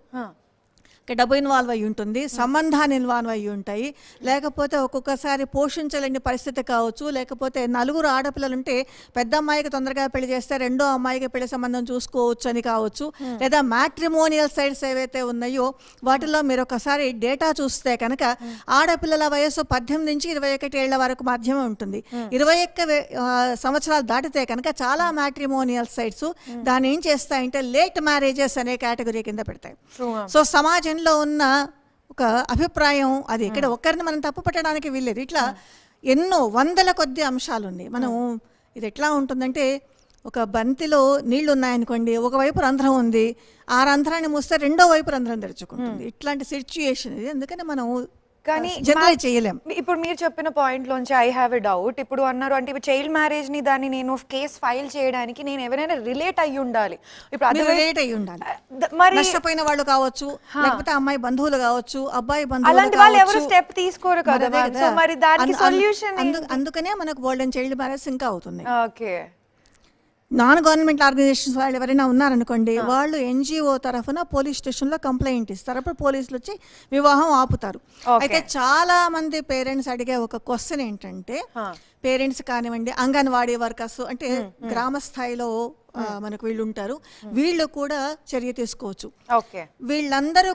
డబ్బు ఇన్వాల్వ్ అయ్యి ఉంటుంది, సంబంధాన్ని ఇన్వాల్వ్ అయ్యి ఉంటాయి, లేకపోతే ఒక్కొక్కసారి పోషించలేని పరిస్థితి కావచ్చు, లేకపోతే 4 ఆడపిల్లలు ఉంటే పెద్ద అమ్మాయికి తొందరగా పెళ్లి చేస్తే రెండో అమ్మాయికి పెళ్లి సంబంధం చూసుకోవచ్చు అని కావచ్చు, లేదా మ్యాట్రిమోనియల్ సైట్స్ ఏవైతే ఉన్నాయో వాటిలో మీరు ఒకసారి డేటా చూస్తే కనుక ఆడపిల్లల వయసు 18 నుంచి 21 ఏళ్ల వరకు మాధ్యమే ఉంటుంది. 21 సంవత్సరాలు దాటితే కనుక చాలా మ్యాట్రిమోనియల్ సైట్స్ దాన్ని ఏం చేస్తాయంటే లేట్ మ్యారేజెస్ అనే కేటగిరీ కింద పెడతాయి. సో సమాజంలో ఉన్న ఒక అభిప్రాయం అది. ఇక్కడ ఒక్కరిని మనం తప్పు పట్టడానికి వీల్లేదు. ఇట్లా ఎన్నో వందల కొద్ది అంశాలు ఉన్నాయి. మనం ఇది ఎట్లా ఉంటుందంటే ఒక బంతిలో నీళ్లు ఉన్నాయనుకోండి, ఒకవైపు రంధ్రం ఉంది, ఆ రంధ్రాన్ని మూస్తే రెండో వైపు రంధ్రం తెరుచుకుంటుంది. ఇట్లాంటి సిచ్యుయేషన్ ఇది. అందుకని మనం కానీ జనరలైజ్ చేయలేం. ఇప్పుడు మీరు చెప్పిన పాయింట్ లోంచి ఐ హ్యావ్ ఎ డౌట్. ఇప్పుడు అన్నారు అంటే ఇప్పుడు చైల్డ్ మ్యారేజ్ ని దాన్ని నేను కేసు ఫైల్ చేయడానికి నేను ఎవరైనా రిలేట్ అయ్యి ఉండాలి. ఇప్పుడు రిలేట్ అయ్యి ఉండాలి. మరి నష్టపోయిన వాళ్ళు కావచ్చు, లేకపోతే అమ్మాయి బంధువులు కావచ్చు, అబ్బాయి బంధువులు అలాంటి వాళ్ళు ఎవరు స్టెప్ తీసుకోరు కదా. సో మరి దానికి సొల్యూషన్ అందుకనే మనకు గోల్డెన్ చైల్డ్ మ్యారేజ్ ఇంకా అవుతుంది. ఓకే. నాన్ గవర్నమెంట్ ఆర్గనైజేషన్స్ వాళ్ళు ఎవరైనా ఉన్నారనుకోండి, వాళ్ళు ఎన్జిఓ తరఫున పోలీస్ స్టేషన్లో కంప్లైంట్ ఇస్తారు. అప్పుడు పోలీసులు వచ్చి వివాహం ఆపుతారు. అయితే చాలా మంది పేరెంట్స్ అడిగే ఒక క్వశ్చన్ ఏంటంటే, పేరెంట్స్ కానివ్వండి, అంగన్వాడీ వర్కర్స్ అంటే గ్రామ స్థాయిలో మనకు వీళ్ళు ఉంటారు, వీళ్ళు కూడా చర్య తీసుకోవచ్చు. వీళ్ళందరూ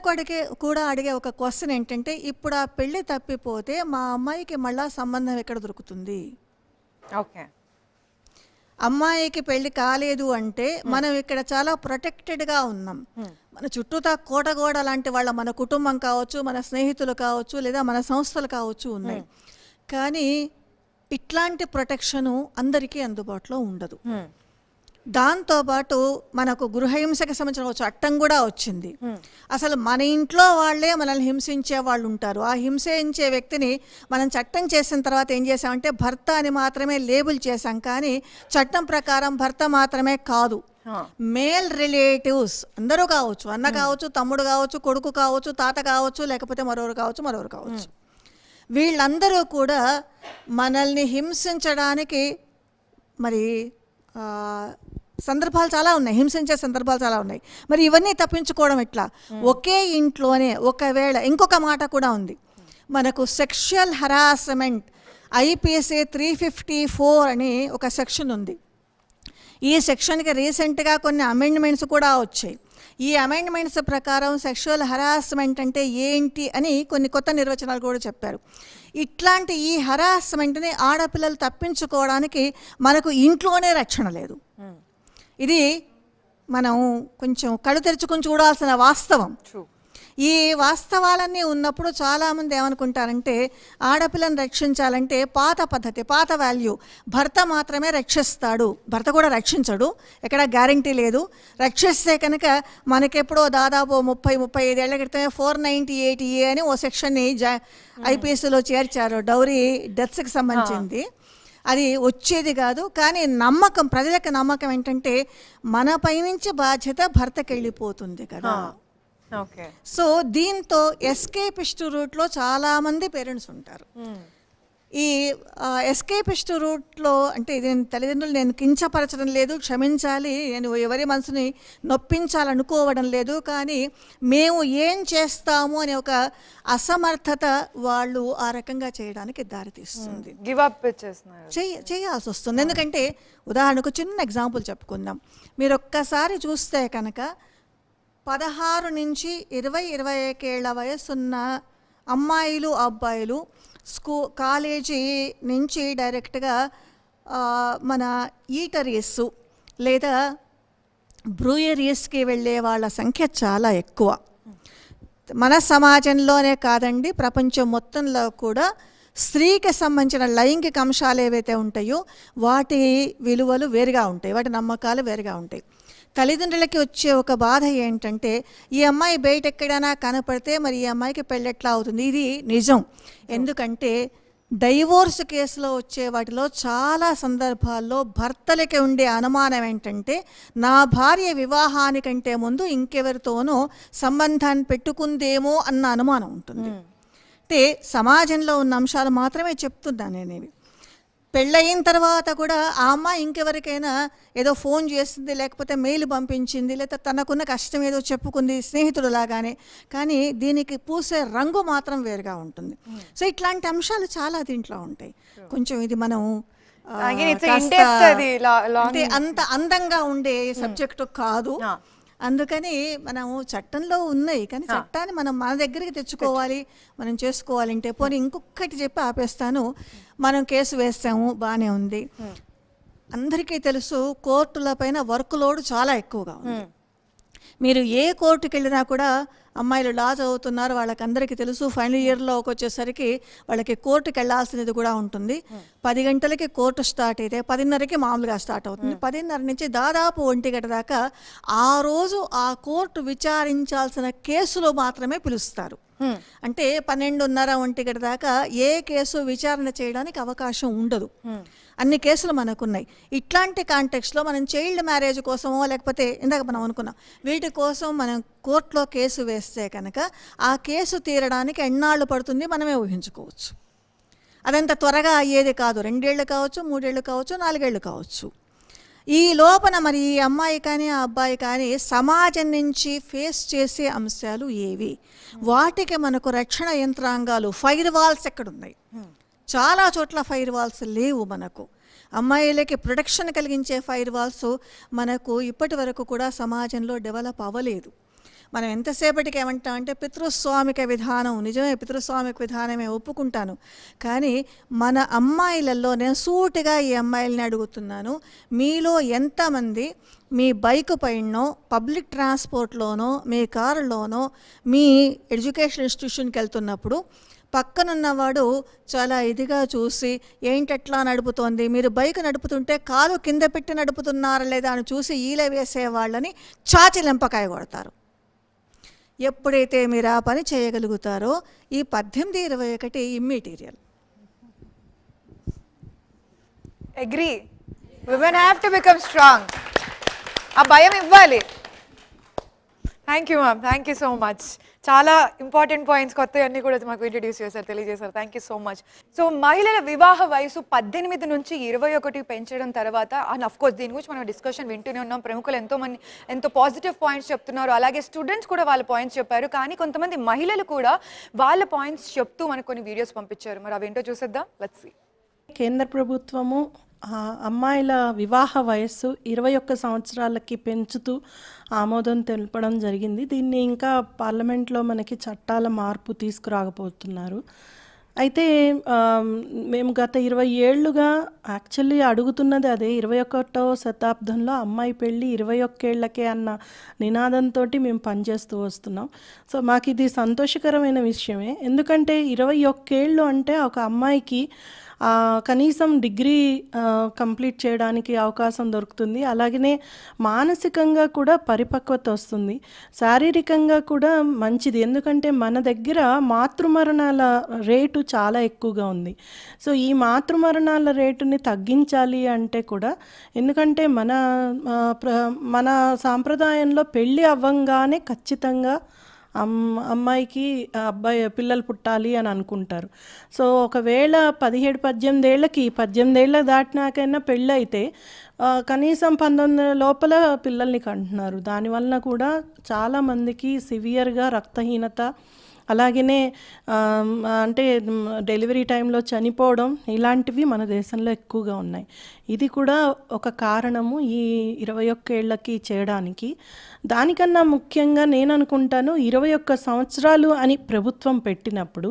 కూడా అడిగే ఒక క్వశ్చన్ ఏంటంటే, ఇప్పుడు ఆ పెళ్లి తప్పిపోతే మా అమ్మాయికి మళ్ళా సంబంధం ఎక్కడ దొరుకుతుంది? ఓకే. అమ్మాయికి పెళ్లి కాలేదు అంటే మనం ఇక్కడ చాలా ప్రొటెక్టెడ్గా ఉన్నాం. మన చుట్టూతా కోటగోడ లాంటి వాళ్ళ మన కుటుంబం కావచ్చు, మన స్నేహితులు కావచ్చు, లేదా మన సంస్థలు కావచ్చు ఉన్నాయి. కానీ ఇట్లాంటి ప్రొటెక్షను అందరికీ అందుబాటులో ఉండదు. దాంతోపాటు మనకు గృహహింసకి సంబంధించిన చట్టం కూడా వచ్చింది. అసలు మన ఇంట్లో వాళ్ళే మనల్ని హింసించే వాళ్ళు ఉంటారు. ఆ హింసించే వ్యక్తిని మనం చట్టం చేసిన తర్వాత ఏం చేసామంటే భర్త అని మాత్రమే లేబుల్ చేశాం. కానీ చట్టం ప్రకారం భర్త మాత్రమే కాదు, మేల్ రిలేటివ్స్ అందరూ కావచ్చు, అన్న కావచ్చు, తమ్ముడు కావచ్చు, కొడుకు కావచ్చు, తాత కావచ్చు, లేకపోతే మరొకరు కావచ్చు. వీళ్ళందరూ కూడా మనల్ని హింసించడానికి మరి సందర్భాలు చాలా ఉన్నాయి, హింసించే సందర్భాలు చాలా ఉన్నాయి. మరి ఇవన్నీ తప్పించుకోవడం ఎట్లా? ఒకే ఇంట్లోనే ఒకవేళ ఇంకొక మాట కూడా ఉంది మనకు, సెక్షువల్ హరాస్మెంట్ ఐపీసీ 354 అని ఒక సెక్షన్ ఉంది. ఈ సెక్షన్కి రీసెంట్గా కొన్ని అమెండ్మెంట్స్ కూడా వచ్చాయి. ఈ అమెండ్మెంట్స్ ప్రకారం సెక్షువల్ హరాస్మెంట్ అంటే ఏంటి అని కొన్ని కొత్త నిర్వచనాలు కూడా చెప్పారు. ఇట్లాంటి ఈ హరాస్మెంట్ని ఆడపిల్లలు తప్పించుకోవడానికి మనకు ఇంట్లోనే రక్షణ లేదు. ఇది మనం కొంచెం కళ్ళు తెరుచుకొని చూడాల్సిన వాస్తవం. ఈ వాస్తవాలన్నీ ఉన్నప్పుడు చాలామంది ఏమనుకుంటారంటే, ఆడపిల్లని రక్షించాలంటే పాత పద్ధతి, పాత వాల్యూ, భర్త మాత్రమే రక్షిస్తాడు, భర్త కూడా రక్షించడు, ఎక్కడ గ్యారంటీ లేదు. రక్షిస్తే కనుక మనకెప్పుడో దాదాపు 30-35 ఏళ్ల క్రితమే 498A అని ఓ సెక్షన్ని ఐపీఎస్లో చేర్చారు, డౌరీ డెత్స్కి సంబంధించింది. అది వచ్చేది కాదు. కానీ నమ్మకం, ప్రజలకు నమ్మకం ఏంటంటే మన పైనుంచి బాధ్యత భర్తకి వెళ్ళిపోతుంది కదా. సో దీంతో ఎస్కేపిస్ట్ రూట్లో చాలామంది పేరెంట్స్ ఉంటారు. ఈ ఎస్కేపిస్ట్ రూట్లో అంటే నేను తల్లిదండ్రులు నేను కించపరచడం లేదు, క్షమించాలి, నేను ఎవరి మనసుని నొప్పించాలనుకోవడం లేదు. కానీ మేము ఏం చేస్తాము అనే ఒక అసమర్థత వాళ్ళు ఆ రకంగా చేయడానికి దారితీస్తుంది, గివ్ అప్ చేయాల్సి వస్తుంది. ఎందుకంటే ఉదాహరణకు చిన్న ఎగ్జాంపుల్ చెప్పుకుందాం. మీరు ఒక్కసారి చూస్తే కనుక 16 నుంచి 20-21 ఏళ్ల వయసున్న అమ్మాయిలు అబ్బాయిలు కాలేజీ నుంచి డైరెక్ట్గా మన ఈటరీస్ లేదా బ్రూయరీస్కి వెళ్ళే వాళ్ళ సంఖ్య చాలా ఎక్కువ. మన సమాజంలోనే కాదండి, ప్రపంచం మొత్తంలో కూడా స్త్రీకి సంబంధించిన లైంగిక అంశాలు ఏవైతే ఉంటాయో వాటి విలువలు వేరుగా ఉంటాయి, వాటి నమ్మకాలు వేరుగా ఉంటాయి. తల్లిదండ్రులకి వచ్చే ఒక బాధ ఏంటంటే, ఈ అమ్మాయి బయట ఎక్కడైనా కనపడితే మరి ఈ అమ్మాయికి పెళ్ళెట్లా అవుతుంది? ఇది నిజం. ఎందుకంటే డైవోర్స్ కేసులో వచ్చే వాటిలో చాలా సందర్భాల్లో భర్తలకి ఉండే అనుమానం ఏంటంటే, నా భార్య వివాహానికంటే ముందు ఇంకెవరితోనో సంబంధాన్ని పెట్టుకుందేమో అన్న అనుమానం ఉంటుంది. అంటే సమాజంలో ఉన్న అంశాలు మాత్రమే చెప్తున్నాను నేనేవి. పెళ్ళయిన తర్వాత కూడా ఆ అమ్మాయి ఇంకెవరికైనా ఏదో ఫోన్ చేసింది, లేకపోతే మెయిల్ పంపించింది, లేకపోతే తనకున్న కష్టం ఏదో చెప్పుకుంది స్నేహితుడు లాగానే, కానీ దీనికి పూసే రంగు మాత్రం వేరుగా ఉంటుంది. సో ఇట్లాంటి అంశాలు చాలా దీంట్లో ఉంటాయి. కొంచెం ఇది మనం అంటే అంత అందంగా ఉండే సబ్జెక్టు కాదు. అందుకని మనము చట్టంలో ఉన్నాయి, కానీ చట్టాన్ని మనం మన దగ్గరికి తెచ్చుకోవాలి, మనం చేసుకోవాలంటే. పోనీ ఇంకొకటి చెప్పి ఆపేస్తాను. మనం కేసు వేస్తాము, బాగానే ఉంది. అందరికీ తెలుసు కోర్టుల పైన వర్క్ లోడ్ చాలా ఎక్కువగా ఉంది. మీరు ఏ కోర్టుకి వెళ్ళినా కూడా అమ్మాయిలు లా చదువుతున్నారు, వాళ్ళకందరికీ తెలుసు. ఫైనల్ ఇయర్లోకి వచ్చేసరికి వాళ్ళకి కోర్టుకి వెళ్ళాల్సినది కూడా ఉంటుంది. 10 గంటలకి కోర్టు స్టార్ట్ అయితే 10:30కి మామూలుగా స్టార్ట్ అవుతుంది. 10:30 నుంచి దాదాపు 1 గంట దాకా ఆ రోజు ఆ కోర్టు విచారించాల్సిన కేసులు మాత్రమే పిలుస్తారు. అంటే 12:30 1 గంట దాకా ఏ కేసు విచారణ చేయడానికి అవకాశం ఉండదు. అన్ని కేసులు మనకున్నాయి. ఇట్లాంటి కాంటెక్స్లో మనం చైల్డ్ మ్యారేజ్ కోసమో లేకపోతే ఇందాక మనం అనుకున్నాం వీటి కోసం మనం కోర్టులో కేసు వేస్తే కనుక ఆ కేసు తీరడానికి ఎన్నాళ్ళు పడుతుంది మనమే ఊహించుకోవచ్చు. అదంత త్వరగా అయ్యేది కాదు. 2 ఏళ్ళు కావచ్చు, 3 ఏళ్ళు కావచ్చు, 4 ఏళ్ళు కావచ్చు. ఈ లోపల మరి ఈ అమ్మాయి కానీ ఆ అబ్బాయి కానీ సమాజం నుంచి ఫేస్ చేసే అంశాలు ఏవి, వాటికి మనకు రక్షణ యంత్రాంగాలు ఫైర్ వాల్స్ ఎక్కడున్నాయి? చాలా చోట్ల ఫైర్ వాల్స్ లేవు. మనకు అమ్మాయిలకి ప్రొటెక్షన్ కలిగించే ఫైర్ వాల్స్ మనకు ఇప్పటి వరకు కూడా సమాజంలో డెవలప్ అవ్వలేదు. మనం ఎంతసేపటికి ఏమంటాం అంటే పితృస్వామిక విధానం, నిజమే పితృస్వామిక విధానమే ఒప్పుకుంటాను. కానీ మన అమ్మాయిలలో నేను సూటిగా ఈ అమ్మాయిలని అడుగుతున్నాను, మీలో ఎంతమంది మీ బైక్ పైనో పబ్లిక్ ట్రాన్స్పోర్ట్లోనో మీ కారులోనో మీ ఎడ్యుకేషన్ ఇన్స్టిట్యూషన్కి వెళ్తున్నప్పుడు పక్కనున్నవాడు చాలా ఇదిగా చూసి ఏంటెట్లా నడుపుతోంది, మీరు బైక్ నడుపుతుంటే కాలు కింద పెట్టి నడుపుతున్నారా లేదా అని చూసి ఈల వేసే వాళ్ళని చాచి లెంపకాయ కొడతారు. ఎప్పుడైతే మీరు ఆ పని చేయగలుగుతారో ఈ 18-21 immaterial. Agree, women have to become strong. ఆ భయం ఇవ్వాలి. Thank you ma'am, thank you so much. చాలా ఇంపార్టెంట్ పాయింట్స్ కొత్త అన్నీ కూడా మాకు ఇంట్రడ్యూస్ చేశారు, తెలియజేశారు. Thank you so much. So మహిళల వివాహ వయసు 18 నుంచి 21 పెంచడం తర్వాత, అండ్ అఫ్ కోర్స్ దీని గురించి మనం డిస్కషన్ వింటూనే ఉన్నాం. ప్రముఖులు ఎంతో పాజిటివ్ పాయింట్స్ చెప్తున్నారు, అలాగే స్టూడెంట్స్ కూడా వాళ్ళ పాయింట్స్ చెప్పారు. కానీ కొంతమంది మహిళలు కూడా వాళ్ళ పాయింట్స్ చెప్తూ మనకు కొన్ని వీడియోస్ పంపించారు. మరి అవేంటో చూసేద్దాం. Let's see. కేంద్ర ప్రభుత్వము అమ్మాయిల వివాహ వయస్సు 21 సంవత్సరాలకి పెంచుతూ ఆమోదం తెలపడం జరిగింది. దీన్ని ఇంకా పార్లమెంట్లో మనకి చట్టాల మార్పు తీసుకురాకపోతున్నారు. అయితే మేము గత 20 ఏళ్ళుగా యాక్చువల్లీ అడుగుతున్నది అదే. 21వ శతాబ్దంలో అమ్మాయి పెళ్ళి 21 ఏళ్ళకే అన్న నినాదంతో మేము పనిచేస్తూ వస్తున్నాం. సో మాకు ఇది సంతోషకరమైన విషయమే. ఎందుకంటే 21 ఏళ్ళు అంటే ఒక అమ్మాయికి కనీసం డిగ్రీ కంప్లీట్ చేయడానికి అవకాశం దొరుకుతుంది. అలాగనే మానసికంగా కూడా పరిపక్వత వస్తుంది, శారీరకంగా కూడా మంచిది. ఎందుకంటే మన దగ్గర మాతృమరణాల రేటు చాలా ఎక్కువగా ఉంది. సో ఈ మాతృమరణాల రేటుని తగ్గించాలి అంటే కూడా, ఎందుకంటే మన సాంప్రదాయంలో పెళ్ళి అవ్వంగానే ఖచ్చితంగా అమ్మాయికి అబ్బాయి పిల్లలు పుట్టాలి అని అనుకుంటారు. సో ఒకవేళ 17-18 ఏళ్ళకి 18 ఏళ్ళ దాటినాకైనా పెళ్ళి అయితే కనీసం 19 లోపల పిల్లల్ని కంటున్నారు. దానివల్ల కూడా చాలామందికి సివియర్గా రక్తహీనత, అలాగనే అంటే డెలివరీ టైంలో చనిపోవడం ఇలాంటివి మన దేశంలో ఎక్కువగా ఉన్నాయి. ఇది కూడా ఒక కారణము ఈ 21 ఏళ్ళకి చేయడానికి. దానికన్నా ముఖ్యంగా నేను అనుకుంటాను 21 సంవత్సరాలు అని ప్రభుత్వం పెట్టినప్పుడు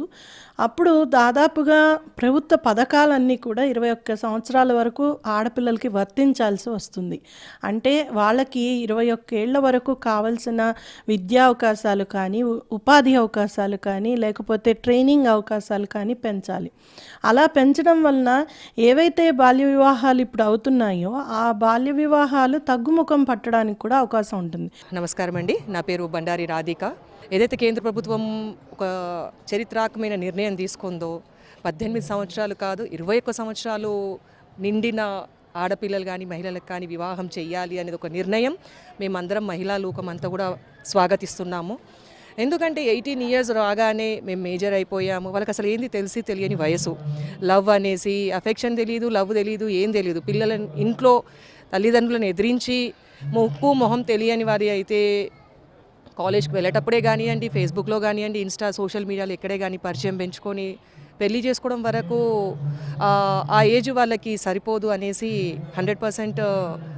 అప్పుడు దాదాపుగా ప్రభుత్వ పథకాలన్నీ కూడా 21 సంవత్సరాల వరకు ఆడపిల్లలకి వర్తించాల్సి వస్తుంది. అంటే వాళ్ళకి 21 ఏళ్ల వరకు కావాల్సిన విద్యా అవకాశాలు కానీ, ఉపాధి అవకాశాలు కానీ, లేకపోతే ట్రైనింగ్ అవకాశాలు కానీ పెంచాలి. అలా పెంచడం వలన ఏవైతే బాల్య వివాహాలు ఇప్పుడు అవుతున్నాయో ఆ బాల్య వివాహాలు తగ్గుముఖం పట్టడానికి కూడా అవకాశం ఉంటుంది. నమస్కారం అండి, నా పేరు బండారి రాధిక. ఏదైతే కేంద్ర ప్రభుత్వం ఒక చరిత్రాత్మకమైన నిర్ణయం తీసుకుందో 18 సంవత్సరాలు కాదు 21 సంవత్సరాలు నిండిన ఆడపిల్లలు కానీ మహిళలకు కానీ వివాహం చేయాలి అనేది ఒక నిర్ణయం మేమందరం మహిళా లోకం అంతా కూడా స్వాగతిస్తున్నాము. ఎందుకంటే 18 ఇయర్స్ రాగానే మేము మేజర్ అయిపోయాము. వాళ్ళకి అసలు ఏంది తెలియని వయసు. లవ్ అనేసి అఫెక్షన్ తెలియదు, లవ్ తెలియదు, ఏం తెలియదు. పిల్లలను ఇంట్లో తల్లిదండ్రులను ఎదిరించి ముక్కు మొహం తెలియని వారి అయితే కాలేజ్కి వెళ్ళేటప్పుడే కానివ్వండి, ఫేస్బుక్లో కానివ్వండి, ఇన్స్టా సోషల్ మీడియాలో ఎక్కడే కానీ పరిచయం పెంచుకొని పెళ్లి చేసుకోవడం వరకు ఆ ఏజ్ వాళ్ళకి సరిపోదు అనేసి 100%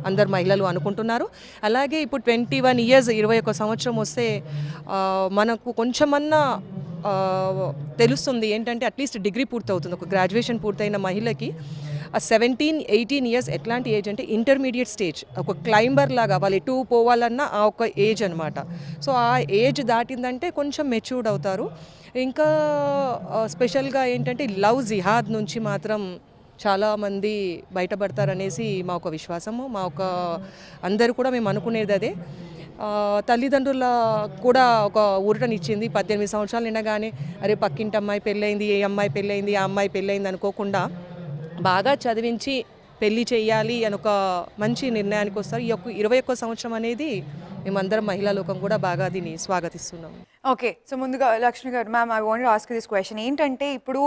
అందరు మహిళలు అనుకుంటున్నారు. అలాగే ఇప్పుడు 21 ఇయర్స్ 21 సంవత్సరం వస్తే మనకు కొంచెమన్నా తెలుస్తుంది ఏంటంటే అట్లీస్ట్ డిగ్రీ పూర్తవుతుంది. ఒక గ్రాడ్యుయేషన్ పూర్తయిన మహిళకి 17-18 ఇయర్స్ ఎట్లాంటి ఏజ్ అంటే ఇంటర్మీడియట్ స్టేజ్, ఒక క్లైంబర్ లాగా వాళ్ళు ఎటు పోవాలన్నా ఆ ఒక ఏజ్ అనమాట. సో ఆ ఏజ్ దాటిందంటే కొంచెం మెచ్యూర్డ్ అవుతారు. ఇంకా స్పెషల్గా ఏంటంటే లవ్ జిహాద్ నుంచి మాత్రం చాలామంది బయటపడతారనేసి మా ఒక విశ్వాసము, మా ఒక అందరూ కూడా మేము అనుకునేది అదే. తల్లిదండ్రుల కూడా ఒక ఊరటనిచ్చింది. 18 సంవత్సరాలు నిండగానే అరే పక్కింటి అమ్మాయి పెళ్ళైంది, ఏ అమ్మాయి పెళ్ళైంది, ఆ అమ్మాయి పెళ్ళైంది అనుకోకుండా బాగా చదివించి పెళ్లి చేయాలి అని ఒక మంచి నిర్ణయానికి వస్తారు. ఈ యొక్క 21వ సంవత్సరం అనేది మేమందరం మహిళా లోకం కూడా బాగా దీన్ని స్వాగతిస్తున్నాం. ఓకే, సో ముందుగా లక్ష్మి గారు, ma'am I want to ask this question. ఏంటంటే ఇప్పుడు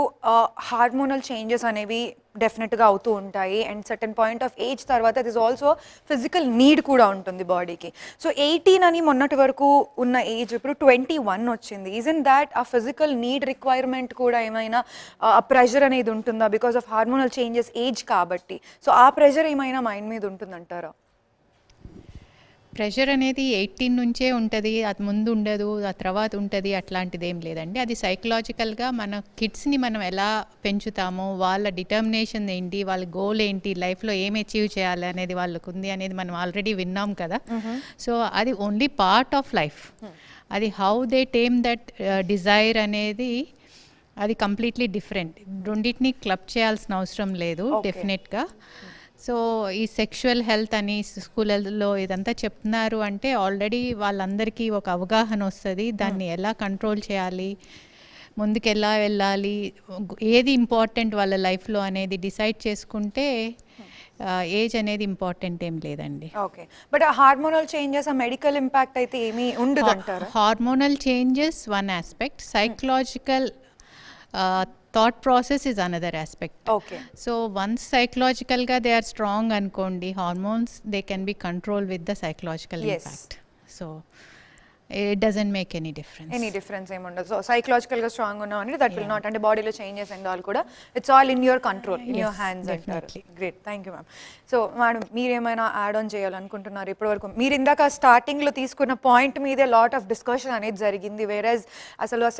హార్మోనల్ చేంజెస్ అనేవి డెఫినెట్గా అవుతూ ఉంటాయి and certain point of age తర్వాత it is also physical need కూడా ఉంటుంది బాడీకి. సో 18 అని మొన్నటి వరకు ఉన్న ఏజ్ ఇప్పుడు 21 వచ్చింది. ఈజన్ దాట్ ఆ ఫిజికల్ నీడ్ రిక్వైర్మెంట్ కూడా ఏమైనా ప్రెషర్ అనేది ఉంటుందా because of hormonal changes age కాబట్టి? సో ఆ ప్రెషర్ ఏమైనా మైండ్ మీద ఉంటుందంటారా? ప్రెషర్ అనేది 18 నుంచే ఉంటుంది, అది ముందు ఉండదు, ఆ తర్వాత ఉంటుంది, అట్లాంటిది ఏం లేదండి. అది సైకలాజికల్గా మన కిడ్స్ని మనం ఎలా పెంచుతామో, వాళ్ళ డిటర్మినేషన్ ఏంటి, వాళ్ళ గోల్ ఏంటి, లైఫ్లో ఏం అచీవ్ చేయాలి అనేది వాళ్ళకు ఉంది అనేది మనం ఆల్రెడీ విన్నాం కదా. సో అది ఓన్లీ పార్ట్ ఆఫ్ లైఫ్. అది how they tame that desire అనేది అది కంప్లీట్లీ డిఫరెంట్. రెండింటిని క్లబ్ చేయాల్సిన అవసరం లేదు డెఫినెట్గా. సో ఈ సెక్షువల్ హెల్త్ అని స్కూళ్ళల్లో ఇదంతా చెప్తున్నారు అంటే ఆల్రెడీ వాళ్ళందరికీ ఒక అవగాహన వస్తుంది, దాన్ని ఎలా కంట్రోల్ చేయాలి, ముందుకు ఎలా వెళ్ళాలి, ఏది ఇంపార్టెంట్ వాళ్ళ లైఫ్లో అనేది డిసైడ్ చేసుకుంటే ఏజ్ అనేది ఇంపార్టెంట్ ఏం లేదండి. ఓకే, బట్ ఆ హార్మోనల్ చేంజెస్ ఆ మెడికల్ ఇంపాక్ట్ అయితే ఏమీ ఉండదు అంటారా? Hormonal changes one aspect, psychological thought process is another aspect. Okay. So once psychologically they are strong ankondi, hormones they can be controlled with the psychological impact. So it doesn't make any difference. Any difference em undadu. So psychological ga strong unna ani that will not, and body lo changes and all kuda it's all in your control, in your hands. Definitely. Great, thank you ma'am. So madam meer emaina add on cheyalanuntunnaru ippadu varaku meer indaka starting lo తీసుకున్న point మీదే lot of discussion అనేది జరిగింది. వేరస్ అసలు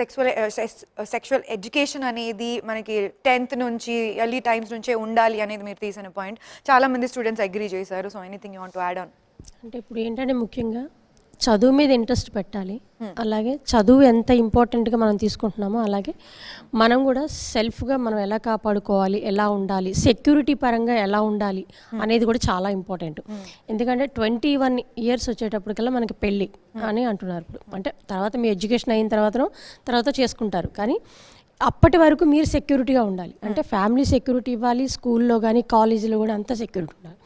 sexual education అనేది మనకి 10th నుంచి early times నుంచే ఉండాలి అనేది మీరు తీసిన పాయింట్ చాలా మంది స్టూడెంట్స్ అగ్రీ చేశారు. So anything you want to add on? అంటే ఇప్పుడు ఏంటంటే ముఖ్యంగా చదువు మీద ఇంట్రెస్ట్ పెట్టాలి. అలాగే చదువు ఎంత ఇంపార్టెంట్గా మనం తీసుకుంటున్నామో అలాగే మనం కూడా సెల్ఫ్గా మనం ఎలా కాపాడుకోవాలి, ఎలా ఉండాలి, సెక్యూరిటీ పరంగా ఎలా ఉండాలి అనేది కూడా చాలా ఇంపార్టెంట్. ఎందుకంటే 21 ఇయర్స్ వచ్చేటప్పటికల్లా మనకి పెళ్ళి అని అంటున్నారు. ఇప్పుడు అంటే తర్వాత మీ ఎడ్యుకేషన్ అయిన తర్వాత చేసుకుంటారు, కానీ అప్పటి వరకు మీరు సెక్యూరిటీగా ఉండాలి. అంటే ఫ్యామిలీ సెక్యూరిటీ ఇవ్వాలి, స్కూల్లో కానీ కాలేజీలో కూడా అంతా సెక్యూరిటీ ఉండాలి.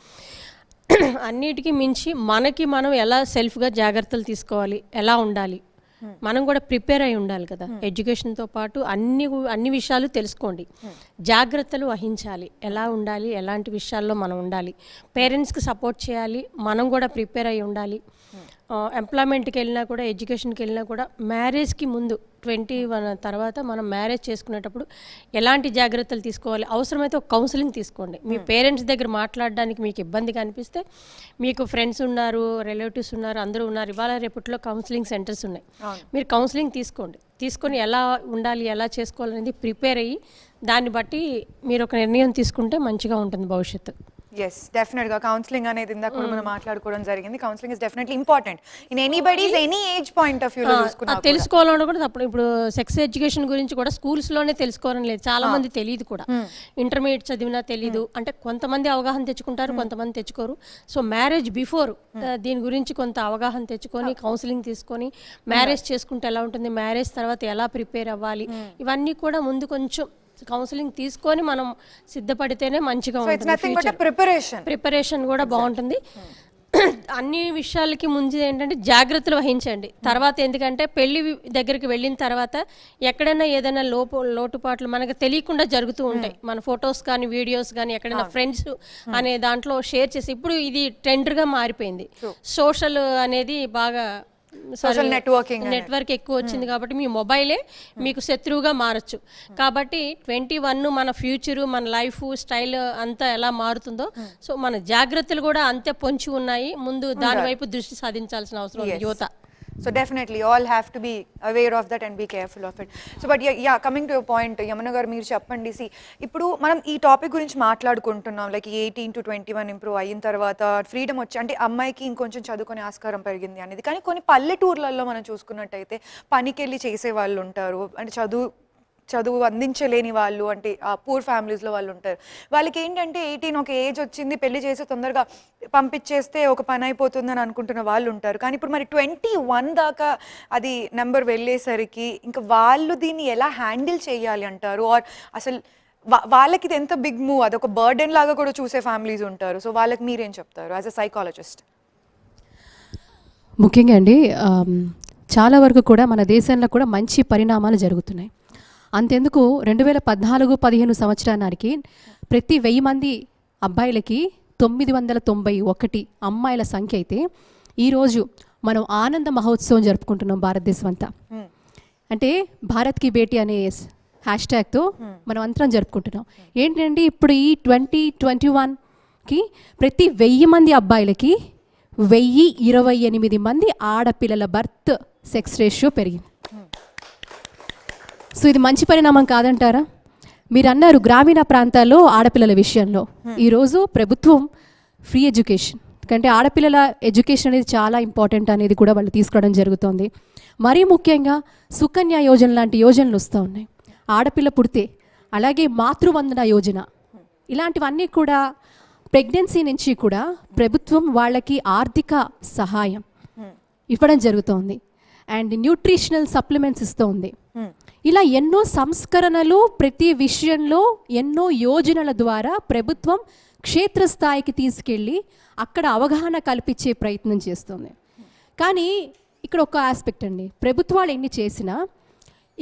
అన్నిటికీ మించి మనకి మనం ఎలా సెల్ఫ్గా జాగ్రత్తలు తీసుకోవాలి, ఎలా ఉండాలి, మనం కూడా ప్రిపేర్ అయి ఉండాలి కదా. ఎడ్యుకేషన్తో పాటు అన్ని విషయాలు తెలుసుకోండి, జాగ్రత్తలు వహించాలి, ఎలా ఉండాలి, ఎలాంటి విషయాల్లో మనం ఉండాలి, పేరెంట్స్కి సపోర్ట్ చేయాలి, మనం కూడా ప్రిపేర్ అయి ఉండాలి. ఎంప్లాయ్మెంట్కి వెళ్ళినా కూడా, ఎడ్యుకేషన్కి వెళ్ళినా కూడా మ్యారేజ్కి ముందు 21 తర్వాత మనం మ్యారేజ్ చేసుకునేటప్పుడు ఎలాంటి జాగ్రత్తలు తీసుకోవాలి, అవసరమైతే ఒక కౌన్సిలింగ్ తీసుకోండి. మీ పేరెంట్స్ దగ్గర మాట్లాడడానికి మీకు ఇబ్బందిగా అనిపిస్తే మీకు ఫ్రెండ్స్ ఉన్నారు, రిలేటివ్స్ ఉన్నారు, అందరూ ఉన్నారు, ఇవాళ రేపట్లో కౌన్సిలింగ్ సెంటర్స్ ఉన్నాయి, మీరు కౌన్సిలింగ్ తీసుకొని ఎలా ఉండాలి, ఎలా చేసుకోవాలనేది ప్రిపేర్ అయ్యి దాన్ని బట్టి మీరు ఒక నిర్ణయం తీసుకుంటే మంచిగా ఉంటుంది భవిష్యత్తు. ఎస్, డెఫినెట్గా కౌన్సిలింగ్ అనేది ఇందాక కూడా మనం మాట్లాడుకోవడం జరిగింది. Counselling is definitely important in anybody's any age point of వ్యూలో చూసుకున్నా. తెలుసుకోవాలన్నా కూడా తప్పుడు. ఇప్పుడు సెక్స్ ఎడ్యుకేషన్ గురించి కూడా స్కూల్స్లోనే తెలుసుకోవాలని లేదు, చాలా మంది తెలియదు కూడా. ఇంటర్మీడియట్ చదివినా తెలీదు. అంటే కొంతమంది అవగాహన తెచ్చుకుంటారు, కొంతమంది తెచ్చుకోరు. సో మ్యారేజ్ బిఫోర్ దీని గురించి కొంత అవగాహన తెచ్చుకొని కౌన్సిలింగ్ తీసుకొని మ్యారేజ్ చేసుకుంటే ఎలా ఉంటుంది, మ్యారేజ్ తర్వాత ఎలా ప్రిపేర్ అవ్వాలి, ఇవన్నీ కూడా ముందు కొంచెం కౌన్సిలింగ్ తీసుకొని మనం సిద్ధపడితేనే మంచిగా ఉంటుంది. ప్రిపరేషన్ కూడా బాగుంటుంది. అన్ని విషయాలకి ముందు ఏంటంటే జాగ్రత్తలు వహించండి. తర్వాత ఎందుకంటే పెళ్లి దగ్గరికి వెళ్ళిన తర్వాత ఎక్కడైనా ఏదైనా లోటుపాట్లు మనకు తెలియకుండా జరుగుతూ ఉంటాయి. మన ఫొటోస్ కానీ వీడియోస్ కానీ ఎక్కడైనా ఫ్రెండ్స్ అనే దాంట్లో షేర్ చేసి, ఇప్పుడు ఇది ట్రెండ్గా మారిపోయింది. సోషల్ అనేది బాగా నెట్వర్క్ ఎక్కువ వచ్చింది కాబట్టి మీ మొబైలే మీకు శత్రువుగా మారచ్చు. కాబట్టి 21 మన ఫ్యూచరు, మన లైఫ్ స్టైల్ అంతా ఎలా మారుతుందో, సో మన జాగ్రత్తలు కూడా అంతే పొంచి ఉన్నాయి. ముందు దాని వైపు దృష్టి సాధించాల్సిన అవసరం ఉంది యువత. So definitely all have to be aware of that and be careful of it. So but yeah, coming to your point, Yamuna garu meer cheppandi. See, ఇప్పుడు మనం ఈ టాపిక్ గురించి మాట్లాడుకుంటున్నాం, లైక్ 18 to 21 ఇంప్రూవ్ అయిన తర్వాత ఫ్రీడమ్ వచ్చి అంటే అమ్మాయికి ఇంకొంచెం చదువుకునే ఆస్కారం పెరిగింది అనేది. కానీ కొన్ని పల్లెటూర్లలో మనం చూసుకున్నట్టయితే పనికి వెళ్ళి చేసే వాళ్ళు ఉంటారు, అంటే చదువు చదువు అందించలేని వాళ్ళు, అంటే పూర్ ఫ్యామిలీస్లో వాళ్ళు ఉంటారు. వాళ్ళకి ఏంటంటే 18 ఒక ఏజ్ వచ్చింది, పెళ్లి చేసి తొందరగా పంపించేస్తే ఒక పని అయిపోతుందని అనుకుంటున్న వాళ్ళు ఉంటారు. కానీ ఇప్పుడు మరి 21 దాకా అది నెంబర్ వెళ్ళేసరికి ఇంకా వాళ్ళు దీన్ని ఎలా హ్యాండిల్ చేయాలి అంటారు? ఆర్ అసలు వాళ్ళకి ఇది ఎంత బిగ్ మూవ్, అదొక బర్డెన్ లాగా కూడా చూసే ఫ్యామిలీస్ ఉంటారు. సో వాళ్ళకి మీరేం చెప్తారు యాజ్ అ సైకాలజిస్ట్? ముఖ్యంగా అండి, చాలా వరకు కూడా మన దేశంలో కూడా మంచి పరిణామాలు జరుగుతున్నాయి. అంతెందుకు 2014-15 సంవత్సరానికి ప్రతి 1000 మంది అబ్బాయిలకి 991 అమ్మాయిల సంఖ్య అయితే ఈరోజు మనం ఆనంద మహోత్సవం జరుపుకుంటున్నాం భారతదేశం అంతా. అంటే భారత్ కి బేటీ అనే హ్యాష్ట్యాగ్తో మనం అంతరం జరుపుకుంటున్నాం. ఏంటంటే ఇప్పుడు ఈ 2021కి ప్రతి 1000 మంది అబ్బాయిలకి 1028 మంది ఆడపిల్లల బర్త్ సెక్స్ రేషియో పెరిగింది. సో ఇది మంచి పరిణామం కాదంటారా? మీరు అన్నారు గ్రామీణ ప్రాంతాల్లో ఆడపిల్లల విషయంలో ఈరోజు ప్రభుత్వం ఫ్రీ ఎడ్యుకేషన్, ఎందుకంటే ఆడపిల్లల ఎడ్యుకేషన్ అనేది చాలా ఇంపార్టెంట్ అనేది కూడా వాళ్ళు తీసుకోవడం జరుగుతుంది. మరీ ముఖ్యంగా సుకన్య యోజన లాంటి యోజనలు వస్తూ ఉన్నాయి ఆడపిల్ల పుడితే. అలాగే మాతృవందన యోజన, ఇలాంటివన్నీ కూడా ప్రెగ్నెన్సీ నుంచి కూడా ప్రభుత్వం వాళ్ళకి ఆర్థిక సహాయం ఇవ్వడం జరుగుతోంది. అండ్ న్యూట్రిషనల్ సప్లిమెంట్స్ ఇస్తూ ఉంది. ఇలా ఎన్నో సంస్కరణలు ప్రతి విషయంలో ఎన్నో యోజనల ద్వారా ప్రభుత్వం క్షేత్రస్థాయికి తీసుకెళ్ళి అక్కడ అవగాహన కల్పించే ప్రయత్నం చేస్తుంది. కానీ ఇక్కడ ఒక ఆస్పెక్ట్ అండి, ప్రభుత్వాలు ఎన్ని చేసినా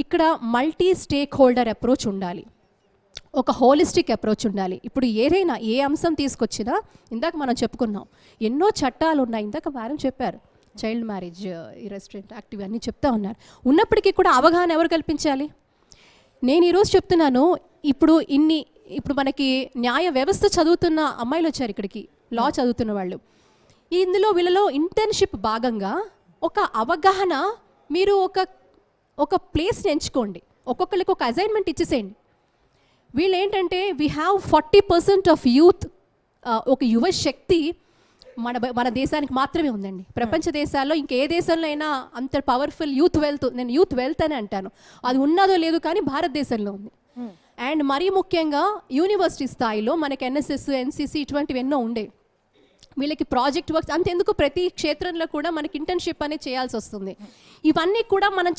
ఇక్కడ మల్టీ స్టేక్ హోల్డర్ అప్రోచ్ ఉండాలి, ఒక హోలిస్టిక్ అప్రోచ్ ఉండాలి. ఇప్పుడు ఏదైనా ఏ అంశం తీసుకొచ్చినా, ఇందాక మనం చెప్పుకున్నాం ఎన్నో చట్టాలు ఉన్నాయి, ఇందాక మేడం చెప్పారు చైల్డ్ మ్యారేజ్, ఈ రెస్టారెంట్ యాక్టివ్ అన్నీ చెప్తా ఉన్నారు. ఉన్నప్పటికీ కూడా అవగాహన ఎవరు కల్పించాలి? నేను ఈరోజు చెప్తున్నాను, ఇప్పుడు మనకి న్యాయ వ్యవస్థ చదువుతున్న అమ్మాయిలు వచ్చారు ఇక్కడికి, లా చదువుతున్న వాళ్ళు. వీళ్ళలో ఇంటర్న్షిప్ భాగంగా ఒక అవగాహన, మీరు ఒక ప్లేస్ని ఎంచుకోండి, ఒక్కొక్కరికి ఒక అసైన్మెంట్ ఇచ్చేసేయండి. వీళ్ళు ఏంటంటే వీ హ్యావ్ 40% ఆఫ్ యూత్, ఒక యువ శక్తి మన దేశానికి మాత్రమే ఉందండి. ప్రపంచ దేశాల్లో ఇంకే దేశంలో అయినా అంత పవర్ఫుల్ యూత్ వెల్త్, నేను యూత్ వెల్త్ అని అంటాను, అది ఉన్నదో లేదు కానీ భారతదేశంలో ఉంది. అండ్ మరీ ముఖ్యంగా యూనివర్సిటీ స్థాయిలో మనకి ఎన్ఎస్ఎస్, ఎన్సిసి ఇటువంటివి ఎన్నో ఉండే. వీళ్ళకి ప్రాజెక్ట్ వర్క్స్ అంతెందుకు ప్రతి క్షేత్రంలో కూడా మనకి ఇంటర్న్షిప్ అనేది చేయాల్సి వస్తుంది. ఇవన్నీ కూడా మనం